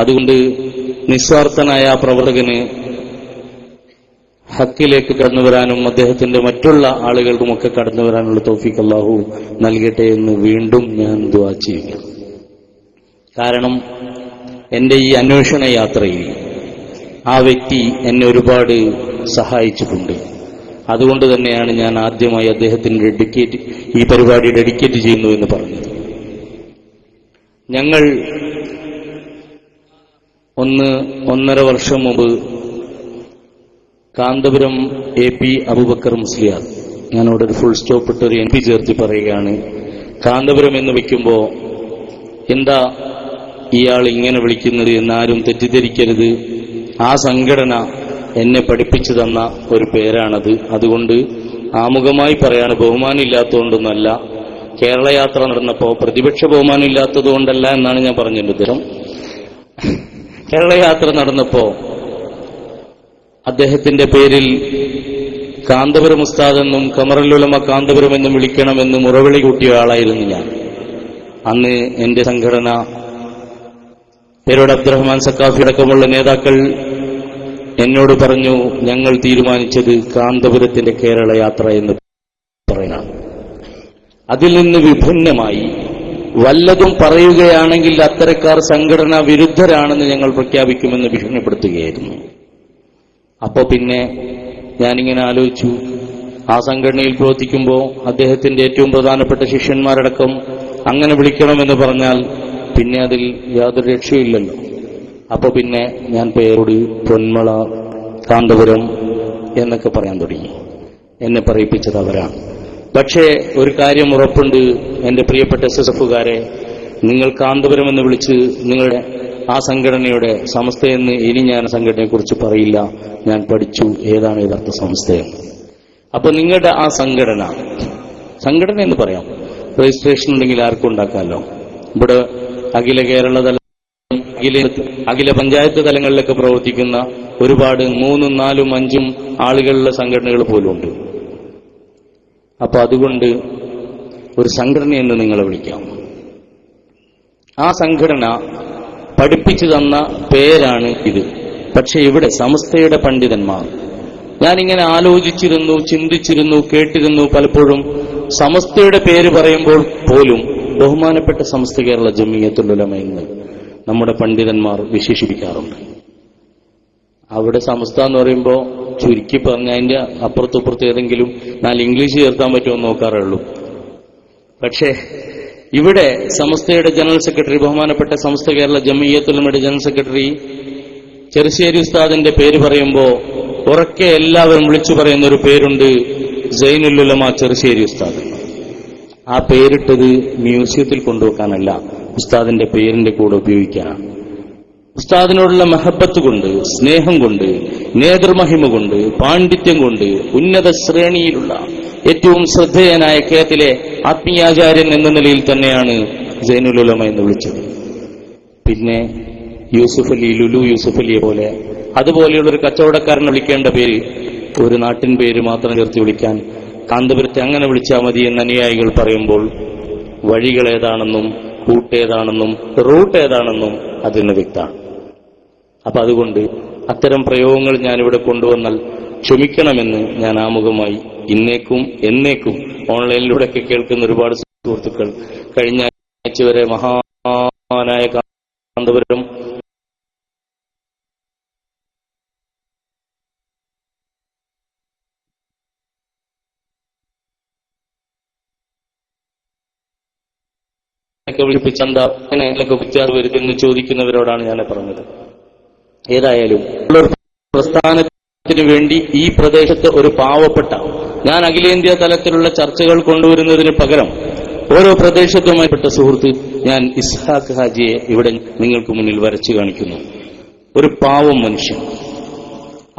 അതുകൊണ്ട് നിസ്വാർത്ഥനായ ആ പ്രവർത്തകന് ഹക്കിലേക്ക് കടന്നുവരാനും അദ്ദേഹത്തിന്റെ മറ്റുള്ള ആളുകൾക്കുമൊക്കെ കടന്നുവരാനുള്ള തൗഫീഖ് അല്ലാഹു നൽകട്ടെ എന്ന് വീണ്ടും ഞാൻ ദുആ ചെയ്യുന്നു. കാരണം എന്റെ ഈ അന്വേഷണ യാത്രയിൽ ആ വ്യക്തി എന്നെ ഒരുപാട് സഹായിച്ചിട്ടുണ്ട്. അതുകൊണ്ട് തന്നെയാണ് ഞാൻ ആദ്യമായി അദ്ദേഹത്തിന് ഈ പരിപാടി ഡെഡിക്കേറ്റ് ചെയ്യുന്നു എന്ന് പറഞ്ഞത്. ഞങ്ങൾ 1.5 വർഷം മുമ്പ് കാന്തപുരം AP അബൂബക്കർ മുസ്ലിയാർ, ഞാനവിടെ ഒരു ഫുൾ സ്റ്റോപ്പ് ഇട്ട് ഒരു MP ചേർത്തി പറയുകയാണ്, കാന്തപുരം എന്ന് വിളിക്കുമ്പോൾ എന്താ ഇയാൾ ഇങ്ങനെ വിളിക്കുന്നത് എന്നാരും തെറ്റിദ്ധരിക്കരുത്. ആ സംഘടന എന്നെ പഠിപ്പിച്ചു തന്ന ഒരു പേരാണത്. അതുകൊണ്ട് ആമുഖമായി പറയാണ്, ബഹുമാനം ഇല്ലാത്തതുകൊണ്ടൊന്നല്ല. കേരള യാത്ര നടന്നപ്പോൾ പ്രതിപക്ഷ ബഹുമാനം ഇല്ലാത്തതുകൊണ്ടല്ല എന്നാണ് ഞാൻ പറഞ്ഞതിന്റെ ഉത്തരം. കേരള യാത്ര നടന്നപ്പോ അദ്ദേഹത്തിന്റെ പേരിൽ കാന്തപുരം ഉസ്താദ് എന്നും ഖമറുൽ ഉലമ കാന്തപുരം എന്നും വിളിക്കണമെന്ന് മുറവിളി കൂട്ടിയ ആളായിരുന്നു ഞാൻ. അന്ന് എന്റെ സംഘടന പേരോട് അബ്ദുറഹ്മാൻ സക്കാഫി അടക്കമുള്ള നേതാക്കൾ എന്നോട് പറഞ്ഞു, ഞങ്ങൾ തീരുമാനിച്ചത് കാന്തപുരത്തിന്റെ കേരള യാത്ര എന്ന് പറയാനാണ്. അതിൽ നിന്ന് വിഭിന്നമായി വല്ലതും പറയുകയാണെങ്കിൽ അത്തരക്കാർ സംഘടനാ വിരുദ്ധരാണെന്ന് ഞങ്ങൾ പ്രഖ്യാപിക്കുമെന്ന് ഭീഷണിപ്പെടുത്തുകയായിരുന്നു. അപ്പോ പിന്നെ ഞാനിങ്ങനെ ആലോചിച്ചു, ആ സംഘടനയിൽ പ്രവർത്തിക്കുമ്പോൾ അദ്ദേഹത്തിന്റെ ഏറ്റവും പ്രധാനപ്പെട്ട ശിഷ്യന്മാരടക്കം അങ്ങനെ വിളിക്കണമെന്ന് പറഞ്ഞാൽ പിന്നെ അതിൽ യാതൊരു രക്ഷയില്ലല്ലോ. അപ്പൊ പിന്നെ ഞാൻ പേരോട് പൊന്മള കാന്തപുരം എന്നൊക്കെ പറയാൻ തുടങ്ങി. എന്നെ പറയിപ്പിച്ചത് അവരാണ്. പക്ഷേ ഒരു കാര്യം ഉറപ്പുണ്ട്, എന്റെ പ്രിയപ്പെട്ട SSFകാരെ, നിങ്ങൾ കാന്തപുരം എന്ന് വിളിച്ച് നിങ്ങളുടെ ആ സംഘടനയുടെ സമസ്തയെന്ന് ഇനി ഞാൻ സംഘടനയെക്കുറിച്ച് പറയില്ല. ഞാൻ പഠിച്ചു ഏതാണ് യഥാർത്ഥ സമസ്തയെന്ന്. അപ്പൊ നിങ്ങളുടെ ആ സംഘടന എന്ന് പറയാം, രജിസ്ട്രേഷൻ ഉണ്ടെങ്കിൽ ആർക്കും ഉണ്ടാക്കാമല്ലോ. ഇവിടെ അഖില കേരള തലം, അഖില പഞ്ചായത്ത് തലങ്ങളിലൊക്കെ പ്രവർത്തിക്കുന്ന ഒരുപാട് 3, 4, 5 ആളുകളുള്ള സംഘടനകൾ പോലും ഉണ്ട്. അപ്പൊ അതുകൊണ്ട് ഒരു സംഘടനയെന്ന് നിങ്ങളെ വിളിക്കാം. ആ സംഘടന പഠിപ്പിച്ചു തന്ന പേരാണ് ഇത്. പക്ഷെ ഇവിടെ സമസ്തയുടെ പണ്ഡിതന്മാർ, ഞാനിങ്ങനെ ആലോചിച്ചിരുന്നു, ചിന്തിച്ചിരുന്നു, കേട്ടിരുന്നു. പലപ്പോഴും സമസ്തയുടെ പേര് പറയുമ്പോൾ പോലും ബഹുമാനപ്പെട്ട സമസ്ത കേരള ജമിയത്തുൽ ഉലമ എന്ന് നമ്മുടെ പണ്ഡിതന്മാർ വിശേഷിപ്പിക്കാറുണ്ട്. അവിടെ സമസ്ത എന്ന് പറയുമ്പോൾ ചുരുക്കി പറഞ്ഞ അതിന്റെ അപ്പുറത്തുപ്പുറത്ത് ഏതെങ്കിലും 4 ഇംഗ്ലീഷ് ചേർത്താൻ പറ്റുമോ നോക്കാറേ ഉള്ളൂ. പക്ഷേ ഇവിടെ സമസ്തയുടെ ജനറൽ സെക്രട്ടറി, ബഹുമാനപ്പെട്ട സമസ്ത കേരള ജമിയത്തുൽ ഉലമയുടെ ജനറൽ സെക്രട്ടറി ചെറുശ്ശേരി ഉസ്താദിന്റെ പേര് പറയുമ്പോൾ ഉറക്കെ എല്ലാവരും വിളിച്ചു പറയുന്ന ഒരു പേരുണ്ട്, സൈനുൽ ഉലമ ചെറുശ്ശേരി ഉസ്താദ്. ആ പേരിട്ടത് മ്യൂസിയത്തിൽ കൊണ്ടുവെക്കാനല്ല, ഉസ്താദിന്റെ പേരിന്റെ കൂടെ ഉപയോഗിക്കാനാണ്. ഉസ്താദിനോടുള്ള മഹബത്ത് കൊണ്ട്, സ്നേഹം കൊണ്ട്, നേതൃമഹിമ കൊണ്ട്, പാണ്ഡിത്യം കൊണ്ട് ഉന്നത ശ്രേണിയിലുള്ള ഏറ്റവും ശ്രദ്ധേയനായ കേരളത്തിലെ ആത്മീയാചാര്യൻ എന്ന നിലയിൽ തന്നെയാണ് സൈനുൽ ഉലമ എന്ന് വിളിച്ചത്. പിന്നെ യൂസുഫ് അലി, ലുലു യൂസുഫ് അലിയെ പോലെ അതുപോലെയുള്ളൊരു കച്ചവടക്കാരനെ വിളിക്കേണ്ട പേര് ഒരു നാട്ടിൻ പേര് മാത്രം ചേർത്ത് വിളിക്കാൻ കാന്തപുരത്തെ അങ്ങനെ വിളിച്ചാൽ മതി എന്ന് അനുയായികൾ പറയുമ്പോൾ വഴികൾ ഏതാണെന്നും കൂട്ടേതാണെന്നും റൂട്ട് ഏതാണെന്നും അതിന് വ്യക്തമാണ്. അപ്പൊ അതുകൊണ്ട് അത്തരം പ്രയോഗങ്ങൾ ഞാനിവിടെ കൊണ്ടുവന്നാൽ ക്ഷമിക്കണമെന്ന് ഞാൻ ആമുഖമായി ഇന്നേക്കും എന്നേക്കും ഓൺലൈനിലൂടെയൊക്കെ കേൾക്കുന്ന ഒരുപാട് സുഹൃത്തുക്കൾ കഴിഞ്ഞ ആഴ്ച വരെ മഹാനായ കാന്തപുരം വിളിപ്പിച്ചെന്താ വ്യത്യാസം വരുത്തുമെന്ന് ചോദിക്കുന്നവരോടാണ് ഞാൻ പറഞ്ഞത്. ഏതായാലും പ്രസ്ഥാനത്തിന് വേണ്ടി ഈ പ്രദേശത്ത് ഒരു പാവപ്പെട്ട, ഞാൻ അഖിലേന്ത്യാ തലത്തിലുള്ള ചർച്ചകൾ കൊണ്ടുവരുന്നതിന് പകരം ഓരോ പ്രദേശത്തുമായിപ്പെട്ട സുഹൃത്ത് ഞാൻ ഇസ്ഹാഖ് ഹാജിയെ ഇവിടെ നിങ്ങൾക്ക് മുന്നിൽ വരച്ചു കാണിക്കുന്നു. ഒരു പാവം മനുഷ്യൻ.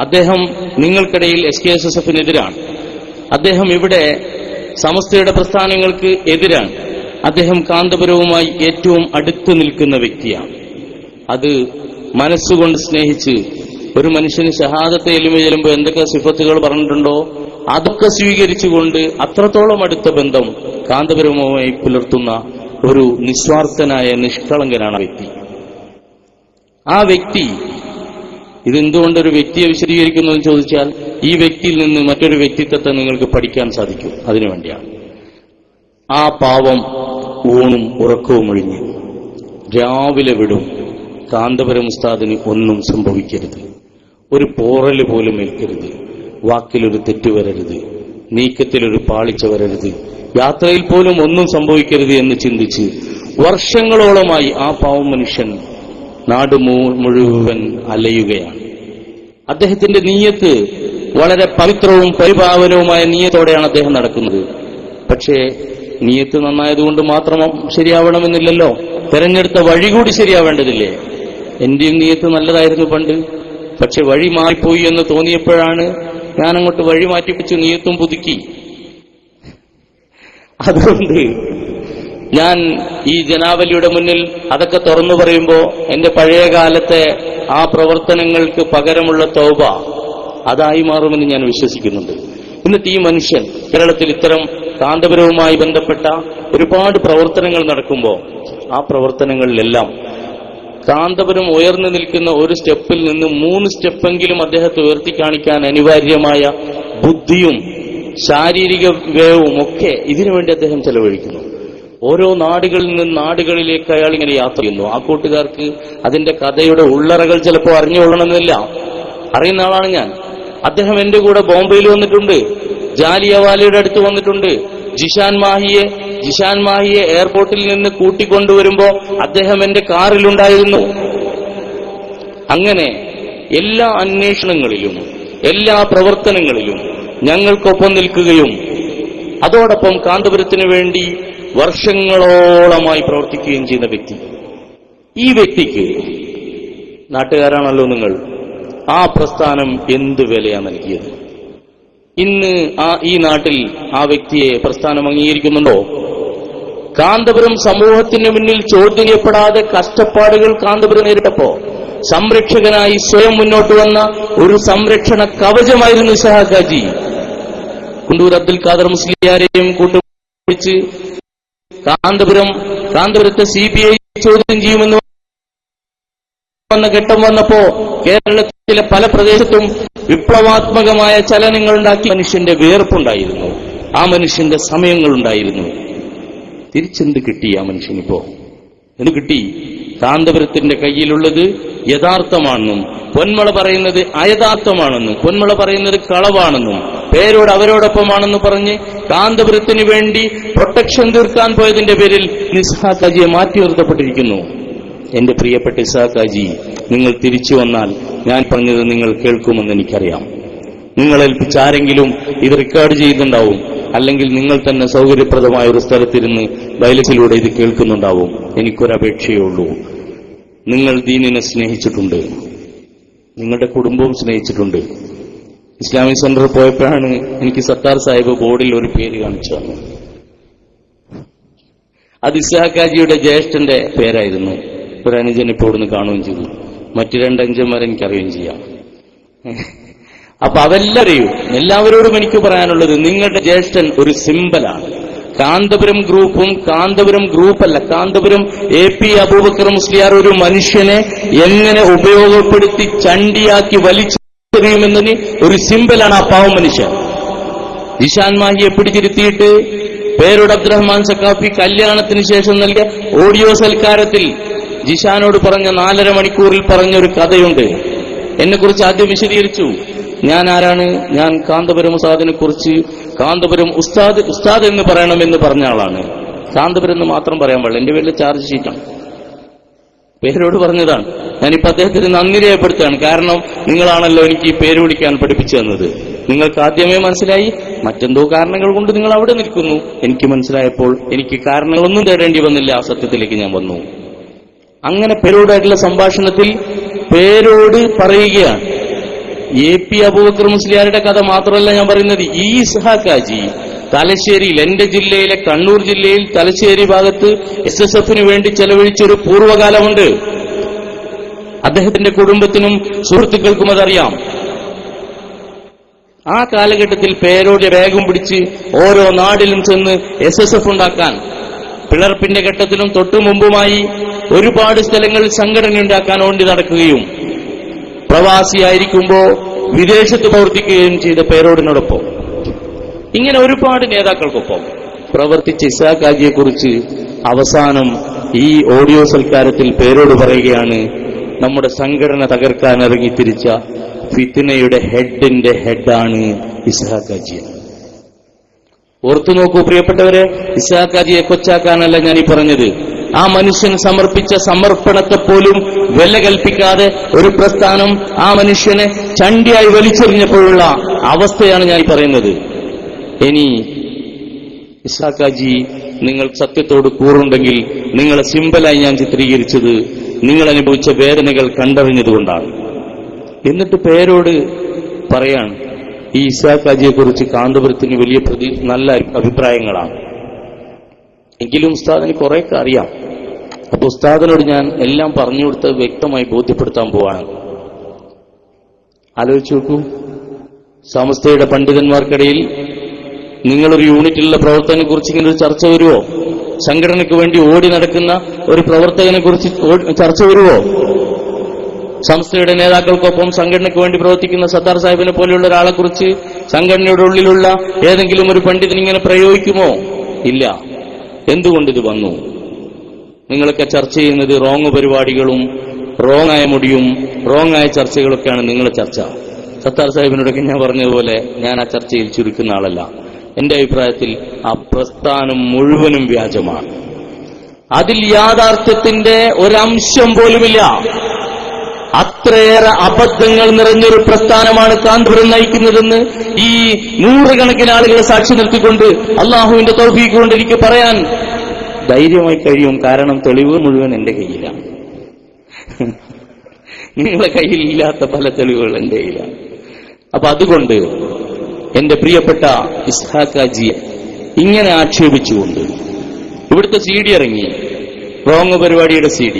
അദ്ദേഹം നിങ്ങൾക്കിടയിൽ SKSSFനെതിരാണ്. അദ്ദേഹം ഇവിടെ സമസ്തയുടെ പ്രസ്ഥാനങ്ങൾക്ക് എതിരാണ്. അദ്ദേഹം കാന്തപുരവുമായി ഏറ്റവും അടുത്തു നിൽക്കുന്ന വ്യക്തിയാണ്. അത് മനസ്സുകൊണ്ട് സ്നേഹിച്ച് ഒരു മനുഷ്യന് ഷഹാദത്തെ എലിമ ചെല്ലുമ്പോൾ എന്തൊക്കെ സിഫത്തുകൾ പറഞ്ഞിട്ടുണ്ടോ അതൊക്കെ സ്വീകരിച്ചുകൊണ്ട് അത്രത്തോളം അടുത്ത ബന്ധം കാന്തപുരവുമായി പുലർത്തുന്ന ഒരു നിസ്വാർത്ഥനായ നിഷ്കളങ്കനാണ് വ്യക്തി. ആ വ്യക്തി, ഇതെന്തുകൊണ്ടൊരു വ്യക്തിയെ വിശദീകരിക്കുന്നു എന്ന് ചോദിച്ചാൽ, ഈ വ്യക്തിയിൽ നിന്ന് മറ്റൊരു വ്യക്തിത്വത്തെ നിങ്ങൾക്ക് പഠിക്കാൻ സാധിക്കും. അതിനുവേണ്ടിയാണ്. ആ പാവം ഊണും ഉറക്കവും ഒഴിഞ്ഞ് രാവിലെ വിടും. കാന്തപുരം ഉസ്താദിന് ഒന്നും സംഭവിക്കരുത്, ഒരു പോറല് പോലും ഏൽക്കരുത്, വാക്കിലൊരു തെറ്റ് വരരുത്, നീക്കത്തിലൊരു പാളിച്ച വരരുത്, യാത്രയിൽ പോലും ഒന്നും സംഭവിക്കരുത് എന്ന് ചിന്തിച്ച് വർഷങ്ങളോളമായി ആ പാവം മനുഷ്യൻ നാട് മുഴുവൻ അലയുകയാണ്. അദ്ദേഹത്തിന്റെ നീയത്ത് വളരെ പവിത്രവും പരിപാവനവുമായ നീയത്തോടെയാണ് അദ്ദേഹം നടക്കുന്നത്. പക്ഷേ നീയത്ത് നന്നായതുകൊണ്ട് മാത്രം ശരിയാവണമെന്നില്ലല്ലോ, തെരഞ്ഞെടുത്ത വഴി കൂടി ശരിയാവേണ്ടതില്ലേ? എന്റെയും നീയത്ത് നല്ലതായിരുന്നു പണ്ട്, പക്ഷെ വഴി മാറിപ്പോയി എന്ന് തോന്നിയപ്പോഴാണ് ഞാനങ്ങോട്ട് വഴി മാറ്റിപ്പിച്ചു നീയത്തും പുതുക്കി. അതുകൊണ്ട് ഞാൻ ഈ ജനാവലിയുടെ മുന്നിൽ അതൊക്കെ തുറന്നു പറയുമ്പോൾ എന്റെ പഴയ കാലത്തെ ആ പ്രവർത്തനങ്ങൾക്ക് പകരമുള്ള തൗബ അതായി മാറുമെന്ന് ഞാൻ വിശ്വസിക്കുന്നുണ്ട്. എന്നിട്ട് ഈ മനുഷ്യൻ കേരളത്തിൽ ഇത്തരം കാന്തപുരവുമായി ബന്ധപ്പെട്ട ഒരുപാട് പ്രവർത്തനങ്ങൾ നടക്കുമ്പോൾ ആ പ്രവർത്തനങ്ങളിലെല്ലാം കാന്തപുരം ഉയർന്നു നിൽക്കുന്ന ഒരു സ്റ്റെപ്പിൽ നിന്ന് 3 സ്റ്റെപ്പെങ്കിലും അദ്ദേഹത്തെ ഉയർത്തിക്കാണിക്കാൻ അനിവാര്യമായ ബുദ്ധിയും ശാരീരിക വ്യയവും ഒക്കെ ഇതിനുവേണ്ടി അദ്ദേഹം ചെലവഴിക്കുന്നു. ഓരോ നാടുകളിൽ നിന്ന് നാടുകളിലേക്ക് അയാൾ ഇങ്ങനെ യാത്ര ചെയ്യുന്നു. ആ കൂട്ടുകാർക്ക് അതിന്റെ കഥയുടെ ഉള്ളറകൾ ചിലപ്പോൾ അറിഞ്ഞുകൊള്ളണമെന്നില്ല. അറിയുന്ന ആളാണ് ഞാൻ. അദ്ദേഹം എന്റെ കൂടെ ബോംബെയിൽ വന്നിട്ടുണ്ട്, ജാലിയവാലയുടെ അടുത്ത് വന്നിട്ടുണ്ട്. ജിഷാൻ മാഹിയെ എയർപോർട്ടിൽ നിന്ന് കൂട്ടിക്കൊണ്ടുവരുമ്പോ അദ്ദേഹം എന്റെ കാറിലുണ്ടായിരുന്നു. അങ്ങനെ എല്ലാ അന്വേഷണങ്ങളിലും എല്ലാ പ്രവർത്തനങ്ങളിലും ഞങ്ങൾക്കൊപ്പം നിൽക്കുകയും അതോടൊപ്പം കാന്തപുരത്തിന് വേണ്ടി വർഷങ്ങളോളമായി പ്രവർത്തിക്കുകയും ചെയ്യുന്ന വ്യക്തി. ഈ വ്യക്തിക്ക് നാട്ടുകാരാണല്ലോ നിങ്ങൾ, ആ പ്രസ്ഥാനം എന്ത് വിലയാണ് നൽകിയത്? ഇന്ന് ഈ നാട്ടിൽ ആ വ്യക്തിയെ പ്രസ്ഥാനം അംഗീകരിക്കുന്നുണ്ടോ? കാന്തപുരം സമൂഹത്തിന് മുന്നിൽ ചോദ്യം ചെയ്യപ്പെടാതെ കഷ്ടപ്പാടുകൾ കാന്തപുരം നേരിട്ടപ്പോ സംരക്ഷകനായി സ്വയം മുന്നോട്ട് വന്ന ഒരു സംരക്ഷണ കവചമായിരുന്നു ഇസ്ഹാഖ് ഹാജി. കുണ്ടൂർ അബ്ദുൽ ഖാദർ മുസ്ലിയാരെയും കൂട്ടുപിടിച്ച് കാന്തപുരത്തെ CBI ചോദ്യം ചെയ്യുമെന്ന് വന്ന ഘട്ടം വന്നപ്പോ കേരളത്തിലെ പല പ്രദേശത്തും വിപ്ലവാത്മകമായ ചലനങ്ങൾ ഉണ്ടാക്കി. മനുഷ്യന്റെ വേർപ്പുണ്ടായിരുന്നു, ആ മനുഷ്യന്റെ സമയങ്ങളുണ്ടായിരുന്നു. തിരിച്ചെന്ത് കിട്ടി ആ മനുഷ്യനിപ്പോ? എന്ത് കിട്ടി? കാന്തപുരത്തിന്റെ കയ്യിലുള്ളത് യഥാർത്ഥമാണെന്നും പൊന്മള പറയുന്നത് അയഥാർത്ഥമാണെന്നും പൊന്മള പറയുന്നത് കളവാണെന്നും പേരോട് അവരോടൊപ്പമാണെന്ന് പറഞ്ഞ് കാന്തപുരത്തിന് വേണ്ടി പ്രൊട്ടക്ഷൻ തീർക്കാൻ പോയതിന്റെ പേരിൽ ഇസ്ഹാഖ് ഹാജിയെ മാറ്റി നിർത്തപ്പെട്ടിരിക്കുന്നു. എന്റെ പ്രിയപ്പെട്ട ഇസ്ഹാഖ് ഹാജി, നിങ്ങൾ തിരിച്ചു വന്നാൽ ഞാൻ പറഞ്ഞത് നിങ്ങൾ കേൾക്കുമെന്ന് എനിക്കറിയാം. നിങ്ങൾ ഏൽപ്പിച്ചാരെങ്കിലും ഇത് റെക്കോർഡ് ചെയ്യുന്നുണ്ടാവും, അല്ലെങ്കിൽ നിങ്ങൾ തന്നെ സൗകര്യപ്രദമായ ഒരു സ്ഥലത്തിരുന്ന് വയലസിലൂടെ ഇത് കേൾക്കുന്നുണ്ടാവും. എനിക്കൊരപേക്ഷയേ ഉള്ളൂ. നിങ്ങൾ ദീനിനെ സ്നേഹിച്ചിട്ടുണ്ട്, നിങ്ങളുടെ കുടുംബവും സ്നേഹിച്ചിട്ടുണ്ട്. ഇസ്ലാമിക് സെന്ററിൽ പോയപ്പോഴാണ് എനിക്ക് സത്താർ സാഹിബ് ബോർഡിൽ ഒരു പേര് കാണിച്ചു തന്നു. അത് ഇസ്ഹാഖ് ഹാജിയുടെ ജ്യേഷ്ഠന്റെ പേരായിരുന്നു. ഒരു അനുജൻ ഇപ്പോൾ ഇവിടുന്ന് കാണുകയും ചെയ്തു. മറ്റു 2 അനുജന്മാരെ എനിക്കറിയുകയും ചെയ്യാം. അപ്പൊ എല്ലാവരോടും എനിക്ക് പറയാനുള്ളത്, നിങ്ങളുടെ ജ്യേഷ്ഠൻ ഒരു സിമ്പലാണ്. കാന്തപുരം ഗ്രൂപ്പും കാന്തപുരം ഗ്രൂപ്പല്ല, കാന്തപുരം AP അബൂബക്കർ മുസ്ലിയാർ ഒരു മനുഷ്യനെ എങ്ങനെ ഉപയോഗപ്പെടുത്തി ചണ്ടിയാക്കി വലിച്ചെറിയുമെന്നതിന് ഒരു സിമ്പലാണ് ആ പാവം മനുഷ്യൻ. ജിഷാൻ മാഹിയെ പിടിച്ചിരുത്തിയിട്ട് പേരോട് അബ്ദുറഹ്മാൻ സഖാഫി കല്യാണത്തിന് ശേഷം നൽകിയ ഓഡിയോ സൽക്കാരത്തിൽ ജിഷാനോട് പറഞ്ഞ 4.5 മണിക്കൂറിൽ പറഞ്ഞൊരു കഥയുണ്ട്. എന്നെക്കുറിച്ച് ആദ്യം വിശദീകരിച്ചു. ഞാൻ ആരാണ്? ഞാൻ കാന്തപുരം ഉസ്താദിനെ കുറിച്ച് കാന്തപുരം ഉസ്താദ് എന്ന് പറയണമെന്ന് പറഞ്ഞ ആളാണ്. കാന്തപുരം എന്ന് മാത്രം പറയാൻ പാടില്ല, എന്റെ പേരിൽ ചാർജ് ഷീറ്റാണ്. പേരോട് പറഞ്ഞതാണ്. ഞാനിപ്പോ അദ്ദേഹത്തിന് നന്ദി രേഖപ്പെടുത്തുകയാണ്. കാരണം നിങ്ങളാണല്ലോ എനിക്ക് ഈ പേര് വിളിക്കാൻ പഠിപ്പിച്ചു തന്നത്. നിങ്ങൾക്ക് ആദ്യമേ മനസ്സിലായി, മറ്റെന്തോ കാരണങ്ങൾ കൊണ്ട് നിങ്ങൾ അവിടെ നിൽക്കുന്നു. എനിക്ക് മനസ്സിലായപ്പോൾ എനിക്ക് കാരണങ്ങളൊന്നും തേടേണ്ടി വന്നില്ല, ആ സത്യത്തിലേക്ക് ഞാൻ വന്നു. അങ്ങനെ പേരോടായിട്ടുള്ള സംഭാഷണത്തിൽ പേരോട് പറയുകയാണ്, AP അബൂബക്കർ മുസ്ലിയാരുടെ കഥ മാത്രമല്ല ഞാൻ പറയുന്നത്. ഈ ഇസ്ഹാഖ് ഹാജി തലശ്ശേരിയിൽ, എന്റെ ജില്ലയിലെ കണ്ണൂർ ജില്ലയിൽ തലശ്ശേരി ഭാഗത്ത് SSFന് വേണ്ടി ചെലവഴിച്ചൊരു പൂർവ്വകാലമുണ്ട്. അദ്ദേഹത്തിന്റെ കുടുംബത്തിനും സുഹൃത്തുക്കൾക്കും അതറിയാം. ആ കാലഘട്ടത്തിൽ പേരോട് വേഗം പിടിച്ച് ഓരോ നാടിലും ചെന്ന് SSF ഉണ്ടാക്കാൻ, പിളർപ്പിന്റെ ഘട്ടത്തിലും തൊട്ടു മുമ്പുമായി ഒരുപാട് സ്ഥലങ്ങളിൽ സംഘടന ഉണ്ടാക്കാൻ വേണ്ടി നടക്കുകയും പ്രവാസിയായിരിക്കുമ്പോ വിദേശത്ത് പ്രവർത്തിക്കുകയും ചെയ്ത പേരോടിനോടൊപ്പം ഇങ്ങനെ ഒരുപാട് നേതാക്കൾക്കൊപ്പം പ്രവർത്തിച്ച ഇസ്ഹാഖ് ഹാജിയെക്കുറിച്ച് അവസാനം ഈ ഓഡിയോ സൽക്കാരത്തിൽ പേരോട് പറയുകയാണ്, നമ്മുടെ സംഘടന തകർക്കാൻ ഇറങ്ങിത്തിരിച്ച ഫിത്നയുടെ ഹെഡിന്റെ ഹെഡാണ് ഇസ്ഹാഖ് ഹാജി. ഓർത്തു നോക്കൂ പ്രിയപ്പെട്ടവരെ, ഇസ്ഹാഖ് ഹാജിയെ കൊച്ചാക്കാനല്ല ഞാൻ ഈ പറഞ്ഞത്. ആ മനുഷ്യൻ സമർപ്പിച്ച സമർപ്പണത്തെ പോലും വില കൽപ്പിക്കാതെ ഒരു പ്രസ്ഥാനം ആ മനുഷ്യനെ ചണ്ടിയായി വലിച്ചെറിഞ്ഞപ്പോഴുള്ള അവസ്ഥയാണ് ഞാൻ പറയുന്നത്. ഇനി ഇസ്ഹാഖ് ഹാജി, നിങ്ങൾ സത്യത്തോട് കൂറുണ്ടെങ്കിൽ നിങ്ങളെ സിമ്പലായി ഞാൻ ചിത്രീകരിച്ചത് നിങ്ങൾ അനുഭവിച്ച വേദനകൾ കണ്ടറിഞ്ഞതുകൊണ്ടാണ്. എന്നിട്ട് പേരോട് പറയാണ്, ഈ ഇസ്ഹാഖ് ഹാജിയെക്കുറിച്ച് കാന്തപുരത്തിന് വലിയ നല്ല അഭിപ്രായങ്ങളാണ്, എങ്കിലും ഉസ്താദിന് കുറെയൊക്കെ അറിയാം. അപ്പൊ ഉസ്താദിനോട് ഞാൻ എല്ലാം പറഞ്ഞു കൊടുത്ത് വ്യക്തമായി ബോധ്യപ്പെടുത്താൻ പോവാണ്. ആലോചിച്ചു നോക്കൂ, സമസ്തയുടെ പണ്ഡിതന്മാർക്കിടയിൽ നിങ്ങളൊരു യൂണിറ്റിലുള്ള പ്രവർത്തകനെ കുറിച്ച് ഇങ്ങനെ ഒരു ചർച്ച വരുമോ? സംഘടനയ്ക്ക് വേണ്ടി ഓടി നടക്കുന്ന ഒരു പ്രവർത്തകനെ കുറിച്ച് ചർച്ച വരുമോ? സംസ്ഥയുടെ നേതാക്കൾക്കൊപ്പം സംഘടനയ്ക്ക് വേണ്ടി പ്രവർത്തിക്കുന്ന സത്താർ സാഹിബിനെ പോലെയുള്ള ഒരാളെ കുറിച്ച് സംഘടനയുടെ ഉള്ളിലുള്ള ഏതെങ്കിലും ഒരു പണ്ഡിതൻ ഇങ്ങനെ പ്രയോഗിക്കുമോ? ഇല്ല. എന്തുകൊണ്ടിത് വന്നു? നിങ്ങളൊക്കെ ചർച്ച ചെയ്യുന്നത് റോങ് പരിപാടികളും റോങ്ങായ മുടിയും റോങ്ങായ ചർച്ചകളൊക്കെയാണ് നിങ്ങളുടെ ചർച്ച. സത്താർ സാഹിബിനോടൊക്കെ ഞാൻ പറഞ്ഞതുപോലെ ഞാൻ ആ ചർച്ചയിൽ ചുരുക്കുന്ന ആളല്ല. എന്റെ അഭിപ്രായത്തിൽ ആ പ്രസ്ഥാനം മുഴുവനും വ്യാജമാണ്. അതിൽ യാഥാർത്ഥ്യത്തിന്റെ ഒരംശം പോലുമില്ല. അത്രയേറെ അബദ്ധങ്ങൾ നിറഞ്ഞൊരു പ്രസ്ഥാനമാണ് കാന്തപുരം നയിക്കുന്നതെന്ന് ഈ നൂറുകണക്കിന് ആളുകളെ സാക്ഷി നിർത്തിക്കൊണ്ട് അള്ളാഹുവിന്റെ തൗഫീഖ് കൊണ്ട് എനിക്ക് പറയാൻ ധൈര്യമായി കഴിയും. കാരണം തെളിവ് മുഴുവൻ എന്റെ കയ്യിലാണ്. നിങ്ങളെ കയ്യിൽ ഇല്ലാത്ത പല തെളിവുകൾ എന്റെ കയ്യിലാണ്. അപ്പൊ അതുകൊണ്ട് എന്റെ പ്രിയപ്പെട്ട ഇസ്ഹാഖ് ഹാജിയെ ഇങ്ങനെ ആക്ഷേപിച്ചുകൊണ്ട് ഇവിടുത്തെ CD ഇറങ്ങി, റോങ് പരിപാടിയുടെ CD.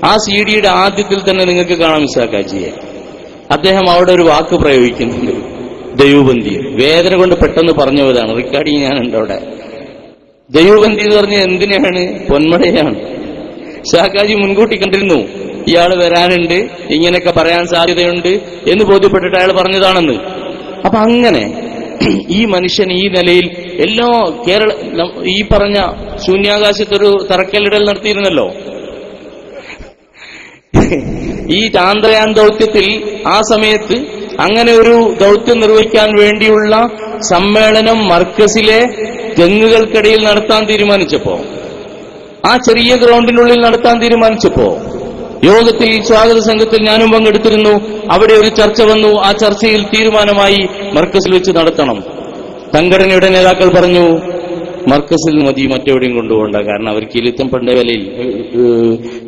ആ CD-യുടെ ആദ്യത്തിൽ തന്നെ നിങ്ങൾക്ക് കാണാം ഇസ്ഹാഖ് ഹാജിയെ. അദ്ദേഹം അവിടെ ഒരു വാക്ക് പ്രയോഗിക്കുന്നുണ്ട്, ദൈവബന്ധി. വേദന കൊണ്ട് പെട്ടെന്ന് പറഞ്ഞു പോയതാണ്, റെക്കോർഡിങ് ഞാനുണ്ട് അവിടെ. ദൈവബന്ധി എന്ന് പറഞ്ഞാൽ എന്തിനാണ്? പൊന്മടയാണ്. ഇസ്ഹാഖ് ഹാജി മുൻകൂട്ടി കണ്ടിരുന്നു ഇയാൾ വരാനുണ്ട്, ഇങ്ങനെയൊക്കെ പറയാൻ സാധ്യതയുണ്ട് എന്ന് ബോധ്യപ്പെട്ടിട്ട് അയാൾ പറഞ്ഞതാണെന്ന്. അപ്പൊ അങ്ങനെ ഈ മനുഷ്യൻ ഈ നിലയിൽ എല്ലാ ഈ പറഞ്ഞ ശൂന്യാകാശത്തൊരു തറക്കല്ലിടൽ നടത്തിയിരുന്നല്ലോ. ഈ ചാന്ദ്രയാൻ ദൗത്യത്തിൽ ആ സമയത്ത് അങ്ങനെ ഒരു ദൗത്യം നിർവഹിക്കാൻ വേണ്ടിയുള്ള സമ്മേളനം മർക്കസിലെ തെങ്ങുകൾക്കിടയിൽ നടത്താൻ തീരുമാനിച്ചപ്പോ, ആ ചെറിയ ഗ്രൗണ്ടിനുള്ളിൽ നടത്താൻ തീരുമാനിച്ചപ്പോ യോഗത്തിൽ സ്വാഗത സംഘത്തിൽ ഞാനും പങ്കെടുത്തിരുന്നു. അവിടെ ഒരു ചർച്ച വന്നു. ആ ചർച്ചയിൽ തീരുമാനമായി മർക്കസിൽ വെച്ച് നടത്തണം. സംഘടനയുടെ നേതാക്കൾ പറഞ്ഞു മർക്കസിൽ മതി, മറ്റെവിടെയും കൊണ്ടുപോകണ്ട. കാരണം അവർക്ക് ഇലിത്തം പണ്ട വിലയിൽ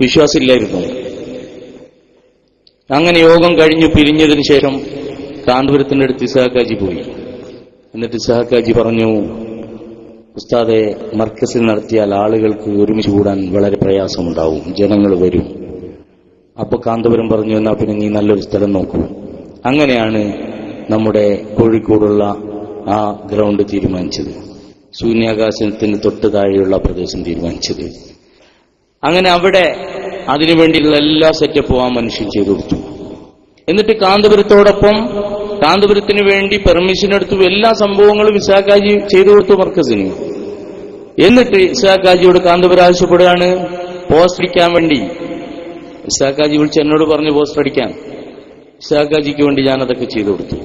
വിശ്വാസമില്ലായിരുന്നു. അങ്ങനെ യോഗം കഴിഞ്ഞു പിരിഞ്ഞതിന് ശേഷം കാന്തപുരത്തിന്റെ അടുത്ത് ഇസ്ഹാഖ് ഹാജി പോയി. എന്നിട്ട് ഇസ്ഹാഖ് ഹാജി പറഞ്ഞു, ഉസ്താദെ, മർക്കസിൽ നടത്തിയാൽ ആളുകൾക്ക് ഒരുമിച്ച് കൂടാൻ വളരെ പ്രയാസമുണ്ടാവും, ജനങ്ങൾ വരും. അപ്പൊ കാന്തപുരം പറഞ്ഞു, എന്നാ പിന്നെ നീ നല്ലൊരു സ്ഥലം നോക്കൂ. അങ്ങനെയാണ് നമ്മുടെ കോഴിക്കോടുള്ള ആ ഗ്രൗണ്ട് തീരുമാനിച്ചത്, ശൂന്യാകാശത്തിന് തൊട്ട് താഴെയുള്ള പ്രദേശം തീരുമാനിച്ചത്. അങ്ങനെ അവിടെ അതിനുവേണ്ടിയുള്ള എല്ലാ സെറ്റപ്പും ആ മനുഷ്യൻ ചെയ്തു കൊടുത്തു. എന്നിട്ട് കാന്തപുരത്തോടൊപ്പം കാന്തപുരത്തിന് വേണ്ടി പെർമിഷൻ എടുത്തു. എല്ലാ സംഭവങ്ങളും ഇസ്ഹാഖ് ഹാജി ചെയ്തു കൊടുത്തു മർക്കസിന്. എന്നിട്ട് ഇസ്ഹാഖ് ഹാജിയോട് കാന്തപുരം ആവശ്യപ്പെടുകയാണ് പോസ്റ്റർ അടിക്കാൻ വേണ്ടി. ഇസ്ഹാഖ് ഹാജി വിളിച്ച് എന്നോട് പറഞ്ഞു പോസ്റ്റർ അടിക്കാൻ. ഇസ്ഹാഖ് ഹാജിക്ക് വേണ്ടി ഞാൻ അതൊക്കെ ചെയ്തു കൊടുത്തു,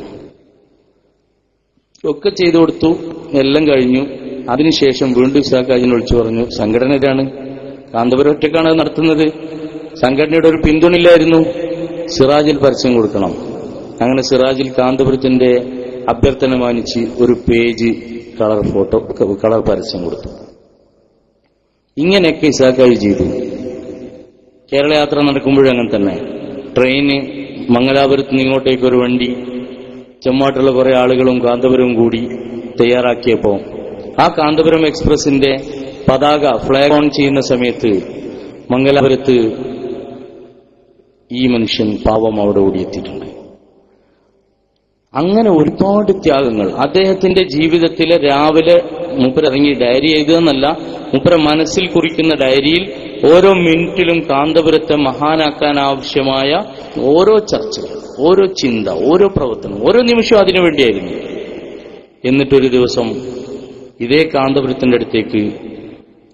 ഒക്കെ ചെയ്തു കൊടുത്തു. എല്ലാം കഴിഞ്ഞു. അതിനുശേഷം വീണ്ടും ഇസ്ഹാഖ് ഹാജിനെ വിളിച്ചു പറഞ്ഞു, സംഘടനയിലാണ്, കാന്തപുരം ഒറ്റക്കാണ് നടത്തുന്നത്, സംഘടനയുടെ ഒരു പിന്തുണയില്ലായിരുന്നു, സിറാജിൽ പരസ്യം കൊടുക്കണം. അങ്ങനെ സിറാജിൽ കാന്തപുരത്തിന്റെ അഭ്യർത്ഥന മാനിച്ച് ഒരു പേജ് കളർ പരസ്യം കൊടുത്തു. ഇങ്ങനെയൊക്കെ ഇസ്ഹാഖ് ഹാജി ചെയ്തു. കേരള യാത്ര നടക്കുമ്പോഴും അങ്ങനെ തന്നെ. ട്രെയിന് മംഗലാപുരത്ത് നിന്ന് ഇങ്ങോട്ടേക്ക് ഒരു വണ്ടി, ചെമ്മാട്ടുള്ള കുറെ ആളുകളും കാന്തപുരവും കൂടി തയ്യാറാക്കിയപ്പോ ആ കാന്തപുരം എക്സ്പ്രസിന്റെ പതാക ഫ്ലാഗ് ഓൺ ചെയ്യുന്ന സമയത്ത് മംഗലാപുരത്ത് ഈ മനുഷ്യൻ പാവം അവിടെ ഓടിയെത്തിയിട്ടുണ്ട്. അങ്ങനെ ഒരുപാട് ത്യാഗങ്ങൾ അദ്ദേഹത്തിന്റെ ജീവിതത്തിലെ രാവിലെ മൂപ്പരിറങ്ങി ഡയറി എഴുതുകയെന്നല്ല, മൂപ്പര മനസ്സിൽ കുറിക്കുന്ന ഡയറിയിൽ ഓരോ മിനിറ്റിലും കാന്തപുരത്തെ മഹാനാക്കാൻ ആവശ്യമായ ഓരോ ചർച്ചകൾ, ഓരോ ചിന്ത, ഓരോ പ്രവർത്തനം, ഓരോ നിമിഷവും അതിനു വേണ്ടിയായിരുന്നു. എന്നിട്ടൊരു ദിവസം ഇതേ കാന്തപുരത്തിന്റെ അടുത്തേക്ക്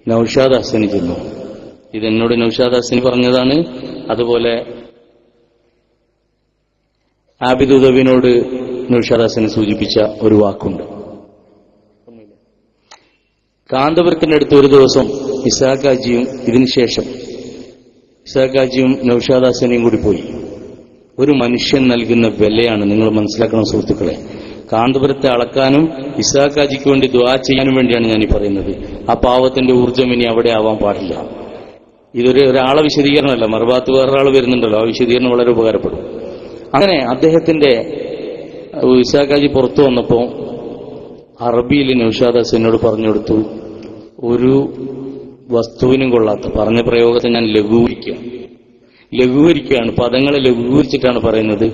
നൗഷാദ് ഹസനി ചെന്നു. ഇതെന്നോട് നൗഷാദ് ഹസനി പറഞ്ഞതാണ്. അതുപോലെ ആബിദ് ഉദവിനോട് നൗഷാദ് ഹസനി സൂചിപ്പിച്ച ഒരു വാക്കുണ്ട്. കാന്തപുരത്തിന്റെ അടുത്ത് ഒരു ദിവസം ഇസാഖ് ഹാജിയും ഇതിനുശേഷം ഇസാഖ് ഹാജിയും നൗഷാദ് ഹസനിയും കൂടി പോയി. ഒരു മനുഷ്യൻ നൽകുന്ന വിലയാണ് നിങ്ങൾ മനസ്സിലാക്കണം സുഹൃത്തുക്കളെ. കാന്തപുരത്തെ അളക്കാനും ഇസാഖ് ഹാജിക്ക് വേണ്ടി ദുആ ചെയ്യാനും വേണ്ടിയാണ് ഞാൻ ഈ പറയുന്നത്. ആ പാവത്തിന്റെ ഊർജ്ജം ഇനി അവിടെ ആവാൻ പാടില്ല. ഒരാളെ വിശദീകരണമല്ല, മറുഭാഗത്ത് വേറൊരാൾ വരുന്നുണ്ടല്ലോ, ആ വിശദീകരണം വളരെ ഉപകാരപ്പെടും. അങ്ങനെ അദ്ദേഹത്തിന്റെ ഇസാഖ് ഹാജി പുറത്തു വന്നപ്പോ അറബിയിൽ നൗഷാദ് ഹസനോട് പറഞ്ഞു കൊടുത്തു, ഒരു വസ്തുവിനും കൊള്ളാത്ത, പറഞ്ഞ പ്രയോഗത്തെ ഞാൻ ലഘൂകരിക്കുകയാണ്, പദങ്ങളെ ലഘൂകരിച്ചിട്ടാണ് പറയുന്നത്,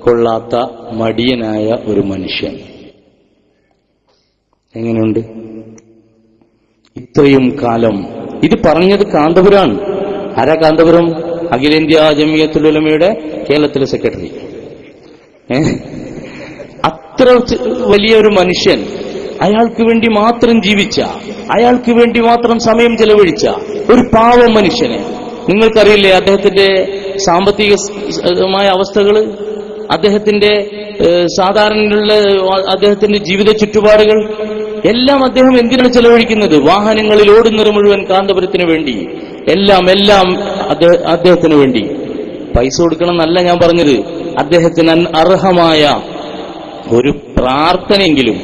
കൊള്ളാത്ത മടിയനായ ഒരു മനുഷ്യൻ. എങ്ങനെയുണ്ട്? ഇത്രയും കാലം ഇത് പറഞ്ഞത് കാന്തപുരാണ്. ആരാ കാന്തപുരം? അഖിലേന്ത്യാ ജമിയത്തുൽ ഉലമയുടെ കേരളത്തിലെ സെക്രട്ടറി. അത്ര വലിയൊരു മനുഷ്യൻ, അയാൾക്ക് വേണ്ടി മാത്രം ജീവിച്ച, അയാൾക്ക് വേണ്ടി മാത്രം സമയം ചെലവഴിച്ച ഒരു പാവം മനുഷ്യനെ നിങ്ങൾക്കറിയില്ലേ? അദ്ദേഹത്തിന്റെ സാമ്പത്തികമായ അവസ്ഥകൾ, അദ്ദേഹത്തിന്റെ സാധാരണയുള്ള അദ്ദേഹത്തിന്റെ ജീവിത ചുറ്റുപാടുകൾ എല്ലാം അദ്ദേഹം എന്തിനാണ് ചെലവഴിക്കുന്നത്? വാഹനങ്ങളിൽ ഓടുന്നത് മുഴുവൻ കാന്തപുരത്തിന് വേണ്ടി, എല്ലാം അദ്ദേഹത്തിന് വേണ്ടി. പൈസ കൊടുക്കണം എന്നല്ല ഞാൻ പറഞ്ഞത്, അദ്ദേഹത്തിന് അർഹമായ ഒരു പ്രാർത്ഥനയെങ്കിലും